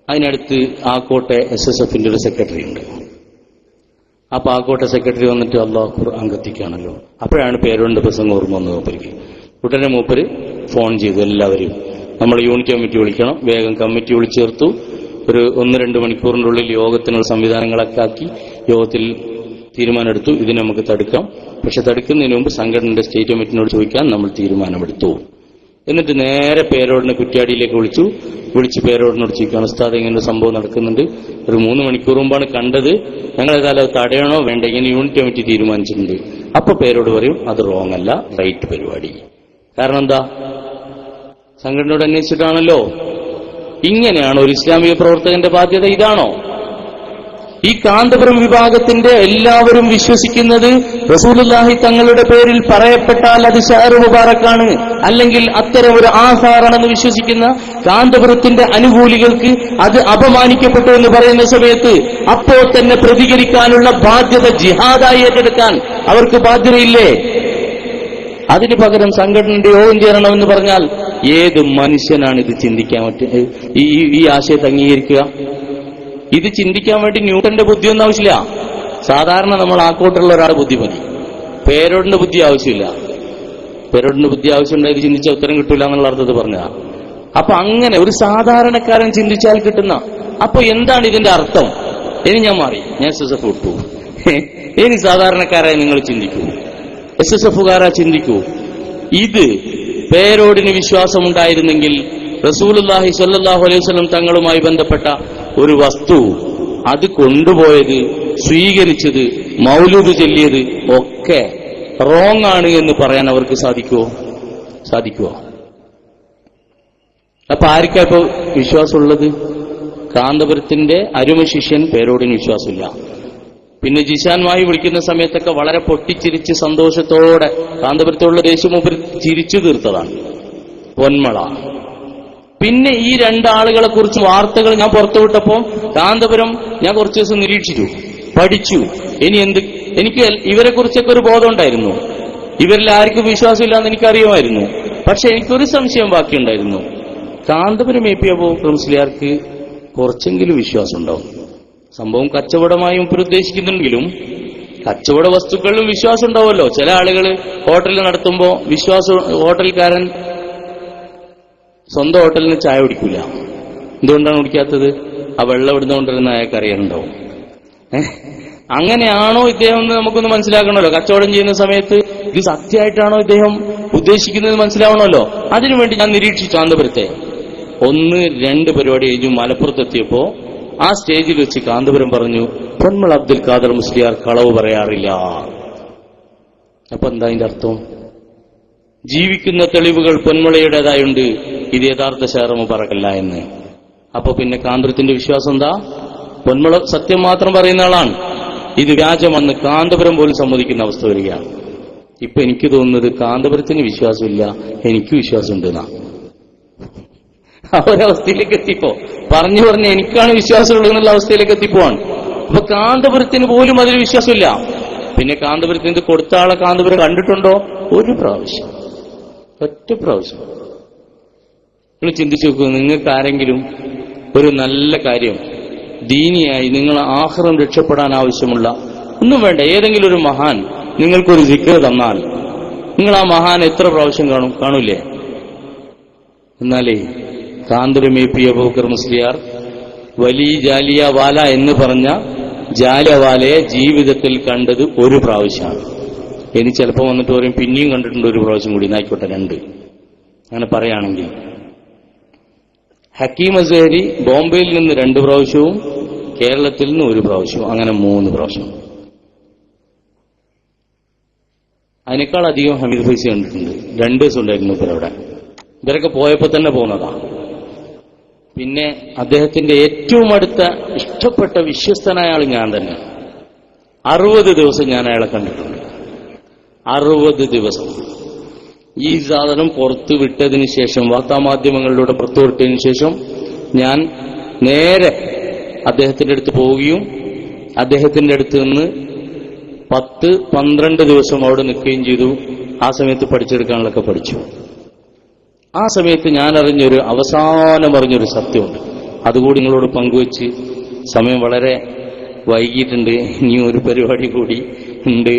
അതിനടുത്ത് ആക്കോട്ടെ SSFന്റെ ഒരു സെക്രട്ടറി ഉണ്ട്. അപ്പൊ ആക്കോട്ടെ സെക്രട്ടറി വന്നിട്ട് അല്ലാഹു ഖുർആൻ കത്തിക്കുകയാണല്ലോ. അപ്പോഴാണ് പേരോടിന്റെ പ്രസംഗം ഓർമ്മ വന്നത് മൂപ്പർക്ക്. ഉടനെ മൂപ്പര് ഫോൺ ചെയ്തു എല്ലാവരും, നമ്മൾ യൂണിറ്റ് കമ്മിറ്റി വിളിക്കണം. വേഗം കമ്മിറ്റി വിളിച്ചേർത്തു. ഒരു 1-2 മണിക്കൂറിന്റെ ഉള്ളിൽ യോഗത്തിനുള്ള സംവിധാനങ്ങളൊക്കെ ആക്കി യോഗത്തിൽ തീരുമാനമെടുത്തു. ഇതിനെ നമുക്ക് തടുക്കാം. പക്ഷെ തടുക്കുന്നതിന് മുമ്പ് സംഘടനയുടെ സ്റ്റേറ്റ് കമ്മിറ്റിനോട് ചോദിക്കാൻ നമ്മൾ തീരുമാനമെടുത്തു. എന്നിട്ട് നേരെ പേരോടിനെ കുറ്റ്യാടിയിലേക്ക് വിളിച്ച് പേരോടിനോട് ചോദിക്കുകയാണ്, ഉസ്താദ് ഇങ്ങനെ സംഭവം നടക്കുന്നുണ്ട്, ഒരു 3 മണിക്കൂർ മുമ്പാണ് കണ്ടത്, ഞങ്ങൾ ഏതായാലും അത് തടയണോ വേണ്ട, ഇങ്ങനെ യൂണിറ്റ് കമ്മിറ്റി തീരുമാനിച്ചിട്ടുണ്ട്. അപ്പൊ പേരോട് പറയും അത് റോങ് അല്ല, റൈറ്റ് പരിപാടി. കാരണം എന്താ? സംഘടനയോട് അന്വേഷിച്ചിട്ടാണല്ലോ. ഇങ്ങനെയാണോ ഒരു ഇസ്ലാമിക പ്രവർത്തകന്റെ ബാധ്യത? ഇതാണോ? ഈ കാന്തപുരം വിഭാഗത്തിന്റെ എല്ലാവരും വിശ്വസിക്കുന്നത് റസൂലുള്ളാഹി തങ്ങളുടെ പേരിൽ പറയപ്പെട്ടാൽ അത് ഷഅർ മുബാറക്കാണ്, അല്ലെങ്കിൽ അത്തരം ഒരു ആസാറാണെന്ന് വിശ്വസിക്കുന്ന കാന്തപുരത്തിന്റെ അനുകൂലികൾക്ക് അത് അപമാനിക്കപ്പെട്ടു എന്ന് പറയുന്ന സമയത്ത് അപ്പോൾ തന്നെ പ്രതികരിക്കാനുള്ള ബാധ്യത ജിഹാദായി ഏറ്റെടുക്കാൻ അവർക്ക് ബാധ്യതയില്ലേ? അതിന് പകരം സംഘടനയുടെ യോഗം ചേരണമെന്ന് പറഞ്ഞാൽ ഏത് മനുഷ്യനാണ് ഇത് ചിന്തിക്കാൻ പറ്റുക? ഈ ആശയത്തെ അംഗീകരിക്കുക? ഇത് ചിന്തിക്കാൻ വേണ്ടി ന്യൂട്ടന്റെ ബുദ്ധിയൊന്നും ആവശ്യമില്ല. സാധാരണ നമ്മൾ ആക്കോട്ടുള്ള ഒരാളുടെ ബുദ്ധി മതി. പേരോടിന്റെ ബുദ്ധി ആവശ്യമില്ല. പേരോടിന്റെ ബുദ്ധി ആവശ്യമുണ്ടായത് ചിന്തിച്ചാൽ ഉത്തരം കിട്ടൂല എന്നുള്ള അർത്ഥത്തിൽ പറഞ്ഞതാ. അപ്പൊ അങ്ങനെ ഒരു സാധാരണക്കാരൻ ചിന്തിച്ചാൽ കിട്ടുന്ന, അപ്പൊ എന്താണ് ഇതിന്റെ അർത്ഥം? ഇനി ഞാൻ മാറി, ഞാൻ SSF വിട്ടു. ഇനി സാധാരണക്കാരായി നിങ്ങൾ ചിന്തിക്കൂ, SSFകാരാ ചിന്തിക്കൂ. ഇത് പേരോടിന് വിശ്വാസമുണ്ടായിരുന്നെങ്കിൽ റസൂലുള്ളാഹി സ്വല്ലല്ലാഹു അലൈഹി വസല്ലം തങ്ങളുമായി ബന്ധപ്പെട്ട ഒരു വസ്തു അത് കൊണ്ടുപോയത്, സ്വീകരിച്ചത്, മൗലൂദ് ചൊല്ലിയത് ഒക്കെ റോങ് ആണ് എന്ന് പറയാൻ അവർക്ക് സാധിക്കുമോ? അപ്പൊ ആർക്കാ ഇപ്പൊ വിശ്വാസമുള്ളത്? കാന്തപുരത്തിന്റെ അരുമ ശിഷ്യൻ പേരോടിന് വിശ്വാസമില്ല. പിന്നെ ജിഷാൻമായി വിളിക്കുന്ന സമയത്തൊക്കെ വളരെ പൊട്ടിച്ചിരിച്ച് സന്തോഷത്തോടെ കാന്തപുരത്തോടുള്ള ദേഷ്യം മൂപ്പര് ചിരിച്ചു തീർത്തതാണ്. പൊന്മള. പിന്നെ ഈ 2 ആളുകളെ കുറിച്ച് വാർത്തകൾ ഞാൻ പുറത്തുവിട്ടപ്പോൾ കാന്തപുരം ഞാൻ കുറച്ചു ദിവസം നിരീക്ഷിച്ചു, പഠിച്ചു. ഇനി എനിക്ക് ഇവരെ കുറിച്ചൊക്കെ ഒരു ബോധം ഉണ്ടായിരുന്നു. ഇവരിൽ ആർക്കും വിശ്വാസമില്ലാന്ന് എനിക്കറിയുമായിരുന്നു. പക്ഷെ എനിക്കൊരു സംശയം ബാക്കിയുണ്ടായിരുന്നു. കാന്തപുരം AP അബൂബക്കർ മുസ്ലിയാർക്ക് കുറച്ചെങ്കിലും വിശ്വാസം ഉണ്ടാവും. സംഭവം കച്ചവടമായി മുമ്പ് ഉദ്ദേശിക്കുന്നുണ്ടെങ്കിലും കച്ചവട വസ്തുക്കളിലും വിശ്വാസം ഉണ്ടാവുമല്ലോ. ചില ആളുകൾ ഹോട്ടൽ നടത്തുമ്പോൾ ഹോട്ടൽക്കാരൻ സ്വന്തം ഹോട്ടലിന് ചായ കുടിക്കൂല. എന്തുകൊണ്ടാണ് കുടിക്കാത്തത്? ആ വെള്ളം ഇവിടുന്ന് കൊണ്ടുവരുന്ന അയാൾക്ക് അറിയാനുണ്ടാവും. അങ്ങനെയാണോ ഇദ്ദേഹം എന്ന് നമുക്കൊന്ന് മനസ്സിലാക്കണമല്ലോ. കച്ചവടം ചെയ്യുന്ന സമയത്ത് ഇത് സത്യമായിട്ടാണോ ഇദ്ദേഹം ഉദ്ദേശിക്കുന്നത് മനസ്സിലാവണമല്ലോ. അതിനുവേണ്ടി ഞാൻ നിരീക്ഷിച്ചു കാന്തപുരത്തെ. 1-2 പരിപാടി കഴിഞ്ഞു മലപ്പുറത്തെത്തിയപ്പോ ആ സ്റ്റേജിൽ വെച്ച് കാന്തപുരം പറഞ്ഞു, പൊന്മള അബ്ദുൽ ഖാദർ മുസ്ലിയാർ കളവ് പറയാറില്ല. അപ്പൊ എന്താ അതിന്റെ അർത്ഥം? ജീവിക്കുന്ന തെളിവുകൾ പൊന്മളയുടേതായുണ്ട്, ഇത് യഥാർത്ഥ ഷഅർ മുബാറക്കല്ല എന്ന്. അപ്പൊ പിന്നെ കാന്തപുരത്തിന്റെ വിശ്വാസം എന്താ? പൊന്മള സത്യം മാത്രം പറയുന്ന ആളാണ്, ഇത് വ്യാജമെന്ന് കാന്തപുരം പോലും സമ്മതിക്കുന്ന അവസ്ഥ വരികയാണ്. ഇപ്പൊ എനിക്ക് തോന്നുന്നത് കാന്തപുരത്തിന് വിശ്വാസമില്ല, എനിക്ക് വിശ്വാസമുണ്ടെന്നാ. ആ ഒരവസ്ഥയിലേക്ക് എത്തിപ്പോ പറഞ്ഞു എനിക്കാണ് വിശ്വാസമുള്ളത് എന്നുള്ള അവസ്ഥയിലേക്ക് എത്തിപ്പോവാണ്. അപ്പൊ കാന്തപുരത്തിന് പോലും അതിൽ വിശ്വാസമില്ല. പിന്നെ കാന്തപുരത്തിന് ഇത് കൊടുത്ത ആളെ കാന്തപുരം കണ്ടിട്ടുണ്ടോ? ഒരു പ്രാവശ്യം, ഒറ്റ പ്രാവശ്യം. നിങ്ങൾ ചിന്തിച്ചു നോക്കൂ, നിങ്ങൾക്ക് ആരെങ്കിലും ഒരു നല്ല കാര്യം ദീനിയായി നിങ്ങൾ ആഖിറം രക്ഷപ്പെടാൻ ആവശ്യമുള്ള ഒന്നും വേണ്ട, ഏതെങ്കിലും ഒരു മഹാൻ നിങ്ങൾക്കൊരു സിക്ർ തന്നാൽ നിങ്ങൾ ആ മഹാൻ എത്ര പ്രാവശ്യം കാണൂലേ? എന്നാലേ കാന്തപുരം AP അബൂബക്കർ മുസ്ലിയാർ വലിയ ജാലിയവാല എന്ന് പറഞ്ഞ ജാലിയവാലയെ ജീവിതത്തിൽ കണ്ടത് ഒരു പ്രാവശ്യമാണ്. ഇനി ചിലപ്പോൾ വന്നിട്ട് പറയും പിന്നെയും കണ്ടിട്ടുണ്ട് ഒരു പ്രാവശ്യം കൂടി, എന്നായിക്കോട്ടെ 2. അങ്ങനെ പറയുകയാണെങ്കിൽ ഹക്കീം അസ്ഹരി ബോംബെയിൽ നിന്ന് 2 പ്രാവശ്യവും കേരളത്തിൽ നിന്ന് 1 പ്രാവശ്യവും, അങ്ങനെ 3 പ്രാവശ്യം. അതിനേക്കാൾ അധികം ഹമീദ് ഫൈസി കണ്ടിട്ടുണ്ട്. 2 ദിവസം ഉണ്ടായിരുന്നു ഇവരവിടെ. ഇവരൊക്കെ പോയപ്പോ തന്നെ പോകുന്നതാണ്. പിന്നെ അദ്ദേഹത്തിന്റെ ഏറ്റവും അടുത്ത ഇഷ്ടപ്പെട്ട വിശ്വസ്തനായ ആൾ ഞാൻ തന്നെ. 60 ദിവസം ഞാൻ അയാളെ കണ്ടിട്ടുണ്ട്. 60 ദിവസം. ഈ സാധനം പുറത്തു വിട്ടതിന് ശേഷം, വാർത്താമാധ്യമങ്ങളിലൂടെ പുറത്തുവിട്ടതിന് ശേഷം ഞാൻ നേരെ അദ്ദേഹത്തിന്റെ അടുത്ത് പോവുകയും അദ്ദേഹത്തിന്റെ അടുത്ത് നിന്ന് 10-12 ദിവസം അവിടെ നിൽക്കുകയും ചെയ്തു. ആ സമയത്ത് പഠിച്ചെടുക്കാനുള്ളതൊക്കെ പഠിച്ചു. ആ സമയത്ത് ഞാൻ അവസാനം അറിഞ്ഞൊരു സത്യമുണ്ട്. അതുകൂടി നിങ്ങളോട് പങ്കുവെച്ച്, സമയം വളരെ വൈകിട്ടുണ്ട്, ഇനി ഒരു പരിപാടി കൂടി ഉണ്ട്.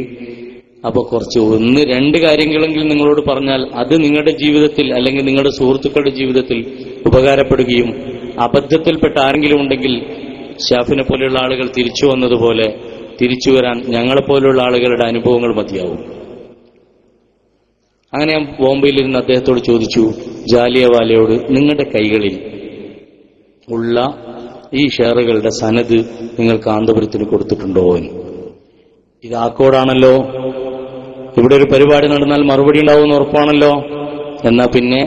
അപ്പൊ കുറച്ച് 1-2 കാര്യങ്ങളെങ്കിലും നിങ്ങളോട് പറഞ്ഞാൽ അത് നിങ്ങളുടെ ജീവിതത്തിൽ അല്ലെങ്കിൽ നിങ്ങളുടെ സുഹൃത്തുക്കളുടെ ജീവിതത്തിൽ ഉപകാരപ്പെടുകയും അബദ്ധത്തിൽപ്പെട്ട ആരെങ്കിലും ഉണ്ടെങ്കിൽ ഷാഫിനെ പോലെയുള്ള ആളുകൾ തിരിച്ചു വന്നതുപോലെ തിരിച്ചു വരാൻ ഞങ്ങളെപ്പോലെയുള്ള ആളുകളുടെ അനുഭവങ്ങൾ മതിയാവും. അങ്ങനെ ഞാൻ ബോംബെയിലിരുന്ന് അദ്ദേഹത്തോട് ചോദിച്ചു, ജാലിയവാലയോട് നിങ്ങളുടെ കൈകളിൽ ഉള്ള ഈ ഷെയറുകളുടെ സനത് നിങ്ങൾ കാന്തപുരത്തിന് കൊടുത്തിട്ടുണ്ടോ എന്ന്. ഇത് ആക്കോടാണല്ലോ, ഇവിടെ ഒരു പരിപാടി നടന്നാൽ മറുപടി ഉണ്ടാവുമെന്ന് ഉറപ്പാണല്ലോ. എന്നാ പിന്നെ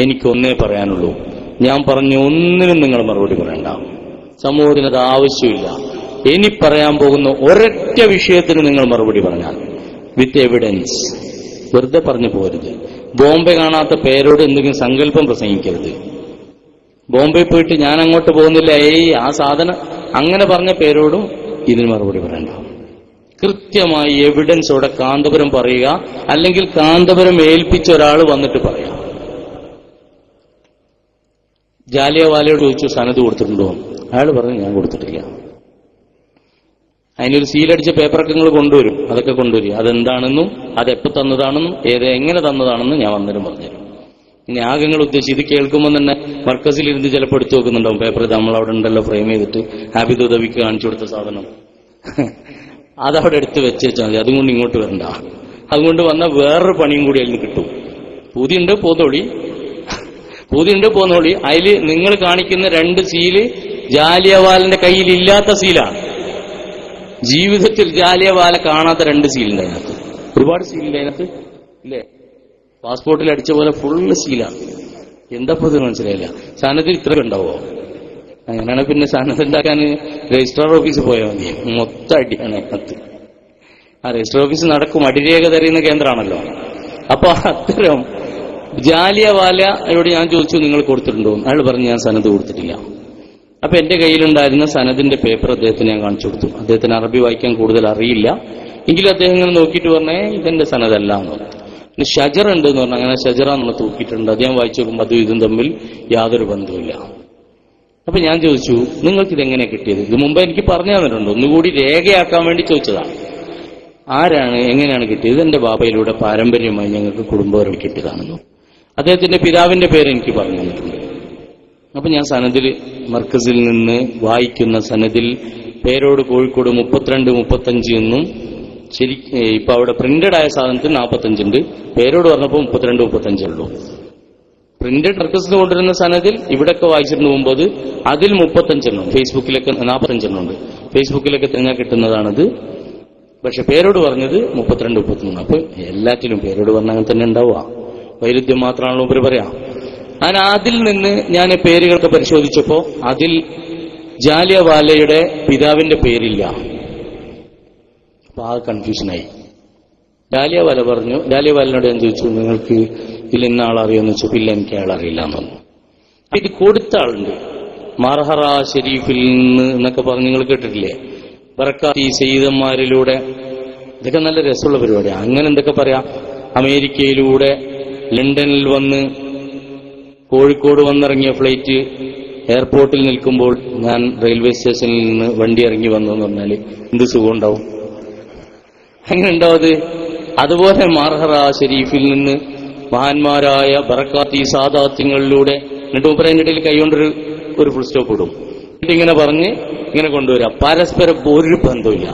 എനിക്കൊന്നേ പറയാനുള്ളൂ. ഞാൻ പറഞ്ഞു, ഒന്നിനും നിങ്ങൾ മറുപടി പറയണ്ട, സമൂഹത്തിന് അത് ആവശ്യമില്ല. ഇനി പറയാൻ പോകുന്ന ഒരൊറ്റ വിഷയത്തിന് നിങ്ങൾ മറുപടി പറഞ്ഞാൽ വിത്ത് എവിഡൻസ്, വെറുതെ പറഞ്ഞു പോരുത്. ബോംബെ കാണാത്ത പേരോട് എന്തെങ്കിലും സങ്കല്പം പ്രസംഗിക്കരുത്. ബോംബെ പോയിട്ട് ഞാൻ അങ്ങോട്ട് പോകുന്നില്ല, ആ സാധനം അങ്ങനെ പറഞ്ഞ പേരോടും ഇതിന് മറുപടി പറയണ്ട. കൃത്യമായി എവിഡൻസോടെ കാന്തപുരം പറയുക, അല്ലെങ്കിൽ കാന്തപുരം ഏൽപ്പിച്ച ഒരാൾ വന്നിട്ട് പറയാം. ജാലിയവാലയോട് ചോദിച്ചു സനത് കൊടുത്തിട്ടുണ്ടോ? അയാൾ പറഞ്ഞു ഞാൻ കൊടുത്തിട്ടില്ല. അതിനൊരു സീലടിച്ച പേപ്പറൊക്കെ നിങ്ങൾ കൊണ്ടുവരും, അതൊക്കെ കൊണ്ടുവരും. അതെന്താണെന്നും അതെപ്പോൾ തന്നതാണെന്നും എങ്ങനെ തന്നതാണെന്നും ഞാൻ വന്നേരം പറഞ്ഞുതരും. ഇനി ആകെ നിങ്ങൾ ഉദ്ദേശിച്ച് ഇത് കേൾക്കുമ്പോൾ തന്നെ മർക്കസിലിരുന്ന് ചിലപ്പോൾ എടുത്തു വെക്കുന്നുണ്ടാവും പേപ്പർ. നമ്മളവിടെ ഉണ്ടല്ലോ ഫ്രെയിം ചെയ്തിട്ട് ഹാബിദ് ഉദവിക്ക് കാണിച്ചു കൊടുത്ത സാധനം, അതവിടെ എടുത്ത് വെച്ചാൽ മതി. അതുകൊണ്ട് ഇങ്ങോട്ട് വരണ്ട. അതുകൊണ്ട് വന്നാൽ വേറൊരു പണിയും കൂടി അതിന് കിട്ടും. പൂതിയുണ്ട് പോന്നോളി. അതിൽ നിങ്ങൾ കാണിക്കുന്ന 2 സീല് ജാലിയവാലിന്റെ കയ്യിലില്ലാത്ത സീലാണ്. ജീവിതത്തിൽ ജാലിയവാല കാണാത്ത 2 സീലുണ്ട് അതിനകത്ത്. ഒരുപാട് സീലുണ്ട് അതിനകത്ത് ഇല്ലേ? പാസ്പോർട്ടിൽ അടിച്ച പോലെ ഫുള്ള് സീലാണ്. എന്താ ഇത് മനസ്സിലായില്ല. സനത്തിൽ ഇത്ര ഉണ്ടാവോ? അങ്ങനെയാണ് പിന്നെ സനത് ഉണ്ടാക്കാൻ രജിസ്ട്രാർ ഓഫീസ് പോയാൽ മതി. മൊത്തം അടിയാണ് അതിനകത്ത്. ആ രജിസ്ട്രാർ ഓഫീസ് നടക്കും, അടിരേഖ തരുന്ന കേന്ദ്രമാണല്ലോ. അപ്പൊ അത്തരം ജാലിയവാലയോട് ഞാൻ ചോദിച്ചു നിങ്ങൾ കൊടുത്തിട്ടുണ്ടോ? അയാൾ പറഞ്ഞു ഞാൻ സനത് കൊടുത്തിട്ടില്ല. അപ്പൊ എന്റെ കയ്യിലുണ്ടായിരുന്ന സനദിന്റെ പേപ്പർ അദ്ദേഹത്തിന് ഞാൻ കാണിച്ചു കൊടുത്തു. അദ്ദേഹത്തിന് അറബി വായിക്കാൻ കൂടുതൽ അറിയില്ല, എങ്കിലും അദ്ദേഹം ഇങ്ങനെ നോക്കിയിട്ട് പറഞ്ഞേ ഇതെന്റെ സനദല്ല എന്ന് പറഞ്ഞു. പിന്നെ ഷജർ ഉണ്ട് എന്ന് പറഞ്ഞു. അങ്ങനെ ഷജറ നമ്മൾ തൂക്കിയിട്ടുണ്ട്. അത് ഞാൻ വായിച്ചു നോക്കുമ്പോൾ അതും ഇതും തമ്മിൽ യാതൊരു ബന്ധവുമില്ല. അപ്പൊ ഞാൻ ചോദിച്ചു നിങ്ങൾക്ക് ഇതെങ്ങനെ കിട്ടിയത്? ഇത് മുമ്പ് എനിക്ക് പറഞ്ഞു തന്നിട്ടുണ്ട്, ഒന്നുകൂടി രേഖയാക്കാൻ വേണ്ടി ചോദിച്ചതാണ്. ആരാണ്, എങ്ങനെയാണ് കിട്ടിയത്? എന്റെ ബാബയിലൂടെ പാരമ്പര്യമായി ഞങ്ങൾക്ക് കുടുംബപരം കിട്ടിയതാണെന്നു. അദ്ദേഹത്തിന്റെ പിതാവിന്റെ പേര് എനിക്ക് പറഞ്ഞു തന്നിട്ടുണ്ട്. അപ്പൊ ഞാൻ സനദിൽ മർക്കസിൽ നിന്ന് വായിക്കുന്ന സനദിൽ പേരോട് കോഴിക്കോട് 32-35 എന്നും ശരി. ഇപ്പൊ അവിടെ പ്രിന്റഡ് ആയ സാധനത്തിൽ 45 ഉണ്ട്. പേരോട് പറഞ്ഞപ്പോൾ 32-35 ഉള്ളൂ. പ്രിന്റഡ് മർക്കസിന് കൊണ്ടുവരുന്ന സനദിൽ ഇവിടെയൊക്കെ വായിച്ചിരുന്നു 9, അതിൽ 35 ഫേസ്ബുക്കിലൊക്കെ 45 ഉണ്ട്. ഫേസ്ബുക്കിലൊക്കെ തന്നെ കിട്ടുന്നതാണത്. പക്ഷെ പേരോട് പറഞ്ഞത് 32-33. അപ്പൊ എല്ലാറ്റിലും പേരോട് പറഞ്ഞ അങ്ങനെ തന്നെ ഉണ്ടാവുക. വൈരുദ്ധ്യം മാത്രമാണല്ലോ ഉപരി പറയാം. അങ്ങനെ അതിൽ നിന്ന് ഞാൻ പേരുകളൊക്കെ പരിശോധിച്ചപ്പോ അതിൽ ജാലിയവാലയുടെ പിതാവിന്റെ പേരില്ല. അപ്പൊ ആ കൺഫ്യൂഷനായി. ജാലിയവാലനോട് ഞാൻ ചോദിച്ചു നിങ്ങൾക്ക് ഇതിൽ ഇന്ന ആളറിയോന്ന് ചോദിച്ചു. ഇല്ല എനിക്ക് അയാൾ അറിയില്ല എന്ന് പറഞ്ഞു. ഇത് കൊടുത്ത ആളുണ്ട്, മർഹറ ഷെരീഫിൽ നിന്ന് എന്നൊക്കെ പറഞ്ഞ് നിങ്ങൾ കേട്ടിട്ടില്ലേ? ബറക്കാത്തി സയ്യിദന്മാരിലൂടെ. ഇതൊക്കെ നല്ല രസമുള്ള പരിപാടിയാണ്. അങ്ങനെ എന്തൊക്കെ പറയാം. അമേരിക്കയിലൂടെ ലണ്ടനിൽ വന്ന് കോഴിക്കോട് വന്നിറങ്ങിയ ഫ്ലൈറ്റ് എയർപോർട്ടിൽ നിൽക്കുമ്പോൾ ഞാൻ റെയിൽവേ സ്റ്റേഷനിൽ നിന്ന് വണ്ടി ഇറങ്ങി വന്നു എന്ന് പറഞ്ഞാൽ എന്ത് സുഖം ഉണ്ടാവും? അങ്ങനെ ഉണ്ടാവത്. അതുപോലെ മർഹറ ഷെരീഫിൽ നിന്ന് മഹാന്മാരായ ബറക്കാത്തി സാദാത്യങ്ങളിലൂടെ എന്നിട്ട് ഉപരണ്ടിൽ കൈകൊണ്ടൊരു ഫുൾ സ്റ്റോപ്പ് ഇടും. എന്നിട്ട് ഇങ്ങനെ പറഞ്ഞ് ഇങ്ങനെ കൊണ്ടുവരാം. പരസ്പരം ഒരു ബന്ധമില്ല.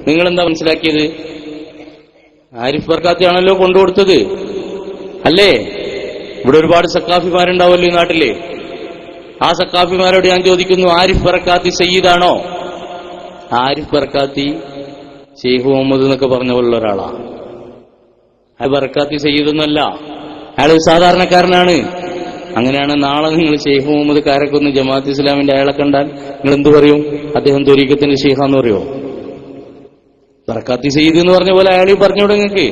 നിങ്ങളെന്താ മനസ്സിലാക്കിയത്? ആരിഫ് ബർക്കാത്തിയാണല്ലോ കൊണ്ടുകൊടുത്തത് അല്ലേ? ഇവിടെ ഒരുപാട് സക്കാഫിമാരുണ്ടാവല്ലോ ഈ നാട്ടില്. ആ സക്കാഫിമാരോട് ഞാൻ ചോദിക്കുന്നു, ആരിഫ് ബർക്കാത്തി സയ്യിദാണോ? ആരിഫ് ബർക്കാത്തി ഷെയ്ഖ് മുഹമ്മദ് എന്നൊക്കെ പറഞ്ഞ പോലുള്ള ഒരാളാ. ആ ബർക്കാത്തി സയ്യിദൊന്നല്ല, അയാൾ സാധാരണക്കാരനാണ്. അങ്ങനെയാണ് നാളെ നിങ്ങൾ ഷെയ്ഖ് മുഹമ്മദ് കാരക്കൊന്ന് ജമാഅത്ത് ഇസ്ലാമിന്റെ അയാളെ കണ്ടാൽ നിങ്ങൾ എന്ത് പറയും? അദ്ദേഹം ത്വരീഖത്തിന്റെ ഷെയ്ഖാന്ന് പറയുമോ? ബർക്കാത്തി സയ്യിദ് എന്ന് പറഞ്ഞ പോലെ അയാൾ പറഞ്ഞോട് നിങ്ങൾക്ക്.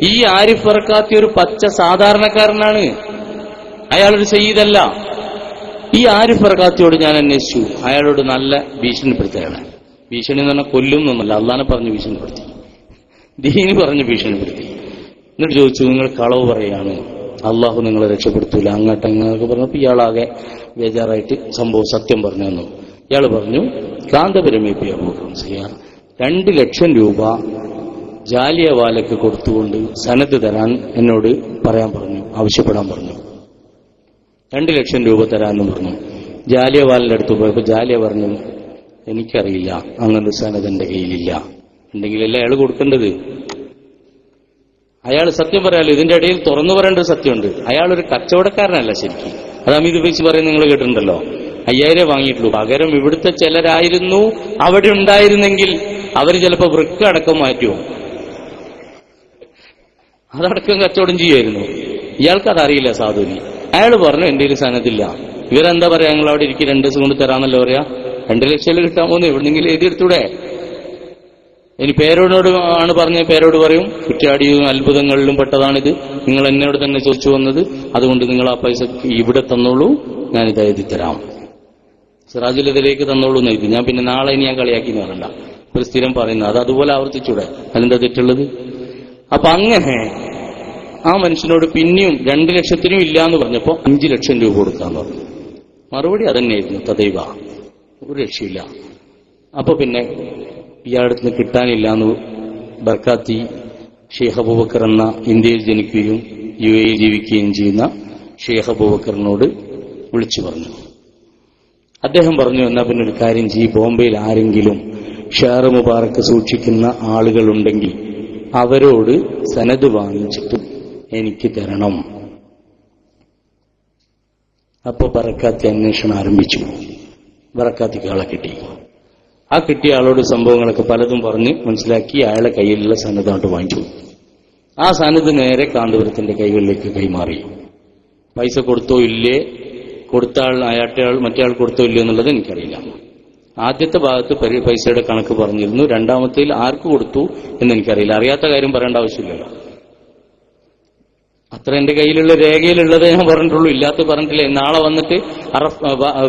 ഈ ആരിഫ് ബർക്കാത്തി ഒരു പച്ച സാധാരണക്കാരനാണ്, അയാളൊരു സയ്യിദല്ല. ഈ ആരിഫ് ബർക്കാത്തിയോട് ഞാൻ അന്വേഷിച്ചു. അയാളോട് നല്ല ഭീഷണിപ്പെടുത്തുകയാണ്. ഭീഷണി എന്ന് പറഞ്ഞാൽ കൊല്ലും എന്നൊന്നല്ല, അള്ളാനെ പറഞ്ഞ് ഭീഷണിപ്പെടുത്തി, ദീനി പറഞ്ഞ് ഭീഷണിപ്പെടുത്തി. എന്നിട്ട് ചോദിച്ചു നിങ്ങൾ കളവ് പറയാണ്, അള്ളാഹു നിങ്ങളെ രക്ഷപ്പെടുത്തൂല, അങ്ങോട്ടൊക്കെ പറഞ്ഞപ്പോൾ ഇയാളാകെ ബേജാറായിട്ട് സംഭവം സത്യം പറഞ്ഞു തന്നു. ഇയാൾ പറഞ്ഞു കാന്തപുരമേപ്പി അബൂബക്കർ മുസ്ലിയാർ 2 ലക്ഷം രൂപ ജാലിയവാലയ്ക്ക് കൊടുത്തുകൊണ്ട് സനത് തരാൻ എന്നോട് പറയാൻ പറഞ്ഞു, ആവശ്യപ്പെടാൻ പറഞ്ഞു. 2 ലക്ഷം രൂപ തരാമെന്ന് പറഞ്ഞു. ജാലിയവാലിന്റെ അടുത്ത് പോയപ്പോൾ ജാലിയ പറഞ്ഞു, എനിക്കറിയില്ല, അങ്ങനെ സനത് എന്റെ കയ്യിലില്ല, ഉണ്ടെങ്കിലല്ലേ അയാൾ കൊടുക്കേണ്ടത്. അയാൾ സത്യം പറയാലോ, ഇതിന്റെ ഇടയിൽ തുറന്നു പറയേണ്ട ഒരു സത്യമുണ്ട്. അയാളൊരു കച്ചവടക്കാരനല്ല ശരിക്കും. അത് അമിത് വെച്ച് പറയുന്നത് നിങ്ങൾ കേട്ടിട്ടുണ്ടല്ലോ. 5000 വാങ്ങിയിട്ടുള്ളൂ. പകരം ഇവിടുത്തെ ചിലരായിരുന്നു അവിടെ ഉണ്ടായിരുന്നെങ്കിൽ അവർ ചിലപ്പോൾ വൃക്ക അടക്കം മാറ്റുമോ, അതടക്കം കച്ചവടം ചെയ്യുമായിരുന്നു. ഇയാൾക്ക് അതറിയില്ല സാധുവിന്. അയാൾ പറഞ്ഞു എന്റെ കയ്യിൽ സനദില്ല. ഇവരെന്താ പറയാ, ഞങ്ങൾ അവിടെ ഇരിക്കും 2 ദിവസം കൊണ്ട് തരാന്നല്ലോ പറയാ. 2 ലക്ഷം കിട്ടാൻ പോകുന്നു, എവിടെന്നെങ്കിലും എഴുതിയെടുത്തൂടെ. ഇനി പേരോടോട് ആണ് പറഞ്ഞ പേരോട് പറയും, കുറ്റാടിയും അത്ഭുതങ്ങളിലും പെട്ടതാണിത്, നിങ്ങൾ എന്നോട് തന്നെ ചോദിച്ചു വന്നത്, അതുകൊണ്ട് നിങ്ങൾ ആ പൈസ ഇവിടെ തന്നോളൂ, ഞാനിത് എഴുതി തരാം, സിറാജുലതിലേക്ക് തന്നോളൂ എന്ന് എഴുതി. ഞാൻ പിന്നെ നാളെ ഇനി ഞാൻ കളിയാക്കി എന്ന് പറയണ്ട, ഒരു സ്ഥിരം പറയുന്നത് അത് അതുപോലെ ആവർത്തിച്ചൂടെ, അതിനെന്താ തെറ്റുള്ളത്? അപ്പൊ അങ്ങനെ ആ മനുഷ്യനോട് പിന്നെയും 2 ലക്ഷത്തിനും ഇല്ല എന്ന് പറഞ്ഞപ്പോ 5 ലക്ഷം രൂപ കൊടുക്കാന്ന് പറഞ്ഞു. മറുപടി അതന്നെയായിരുന്നു, തദൈവ, ഒരു രക്ഷയില്ല. അപ്പൊ പിന്നെ ഇയാളുടെ നിന്ന് കിട്ടാനില്ല എന്ന് ബർക്കാത്തി ഷെയ്ഖ് അബൂബക്കർ എന്ന ഇന്ത്യയിൽ ജനിക്കുകയും UAE ജീവിക്കുകയും ചെയ്യുന്ന ഷെയ്ഖ് അബൂബക്കറിനോട് വിളിച്ചു പറഞ്ഞു. അദ്ദേഹം പറഞ്ഞു, എന്നാ പിന്നെ ഒരു കാര്യം ചെയ്യ്, ബോംബെയിൽ ആരെങ്കിലും ഷെയർ മുബാറക്ക് സൂക്ഷിക്കുന്ന ആളുകളുണ്ടെങ്കിൽ അവരോട് സനത് വാങ്ങിച്ചിട്ട് എനിക്ക് തരണം. അപ്പൊ ബറക്കാത്തി അന്വേഷണം ആരംഭിച്ചു. ബറക്കാത്തിക്ക് ആളെ കിട്ടി. ആ കിട്ടിയ ആളോട് സംഭവങ്ങളൊക്കെ പലതും പറഞ്ഞ് മനസ്സിലാക്കി അയാളെ കയ്യിലുള്ള സനതായിട്ട് വാങ്ങിച്ചു. ആ സനത് നേരെ കാന്തപുരത്തിന്റെ കൈകളിലേക്ക് കൈമാറി. പൈസ കൊടുത്തോ ഇല്ലേ, കൊടുത്ത ആൾ മറ്റേ ആൾ കൊടുത്തോ ഇല്ലേ എന്നുള്ളത് എനിക്കറിയില്ല. ആദ്യത്തെ ഭാഗത്ത് പൈസയുടെ കണക്ക് പറഞ്ഞിരുന്നു, രണ്ടാമത്തേൽ ആർക്ക് കൊടുത്തു എന്ന് എനിക്കറിയില്ല. അറിയാത്ത കാര്യം പറയേണ്ട ആവശ്യമില്ലല്ലോ. അത്ര എന്റെ കയ്യിലുള്ള രേഖയിലുള്ളത് ഞാൻ പറഞ്ഞിട്ടുള്ളൂ, ഇല്ലാത്ത പറഞ്ഞിട്ടില്ല. നാളെ വന്നിട്ട്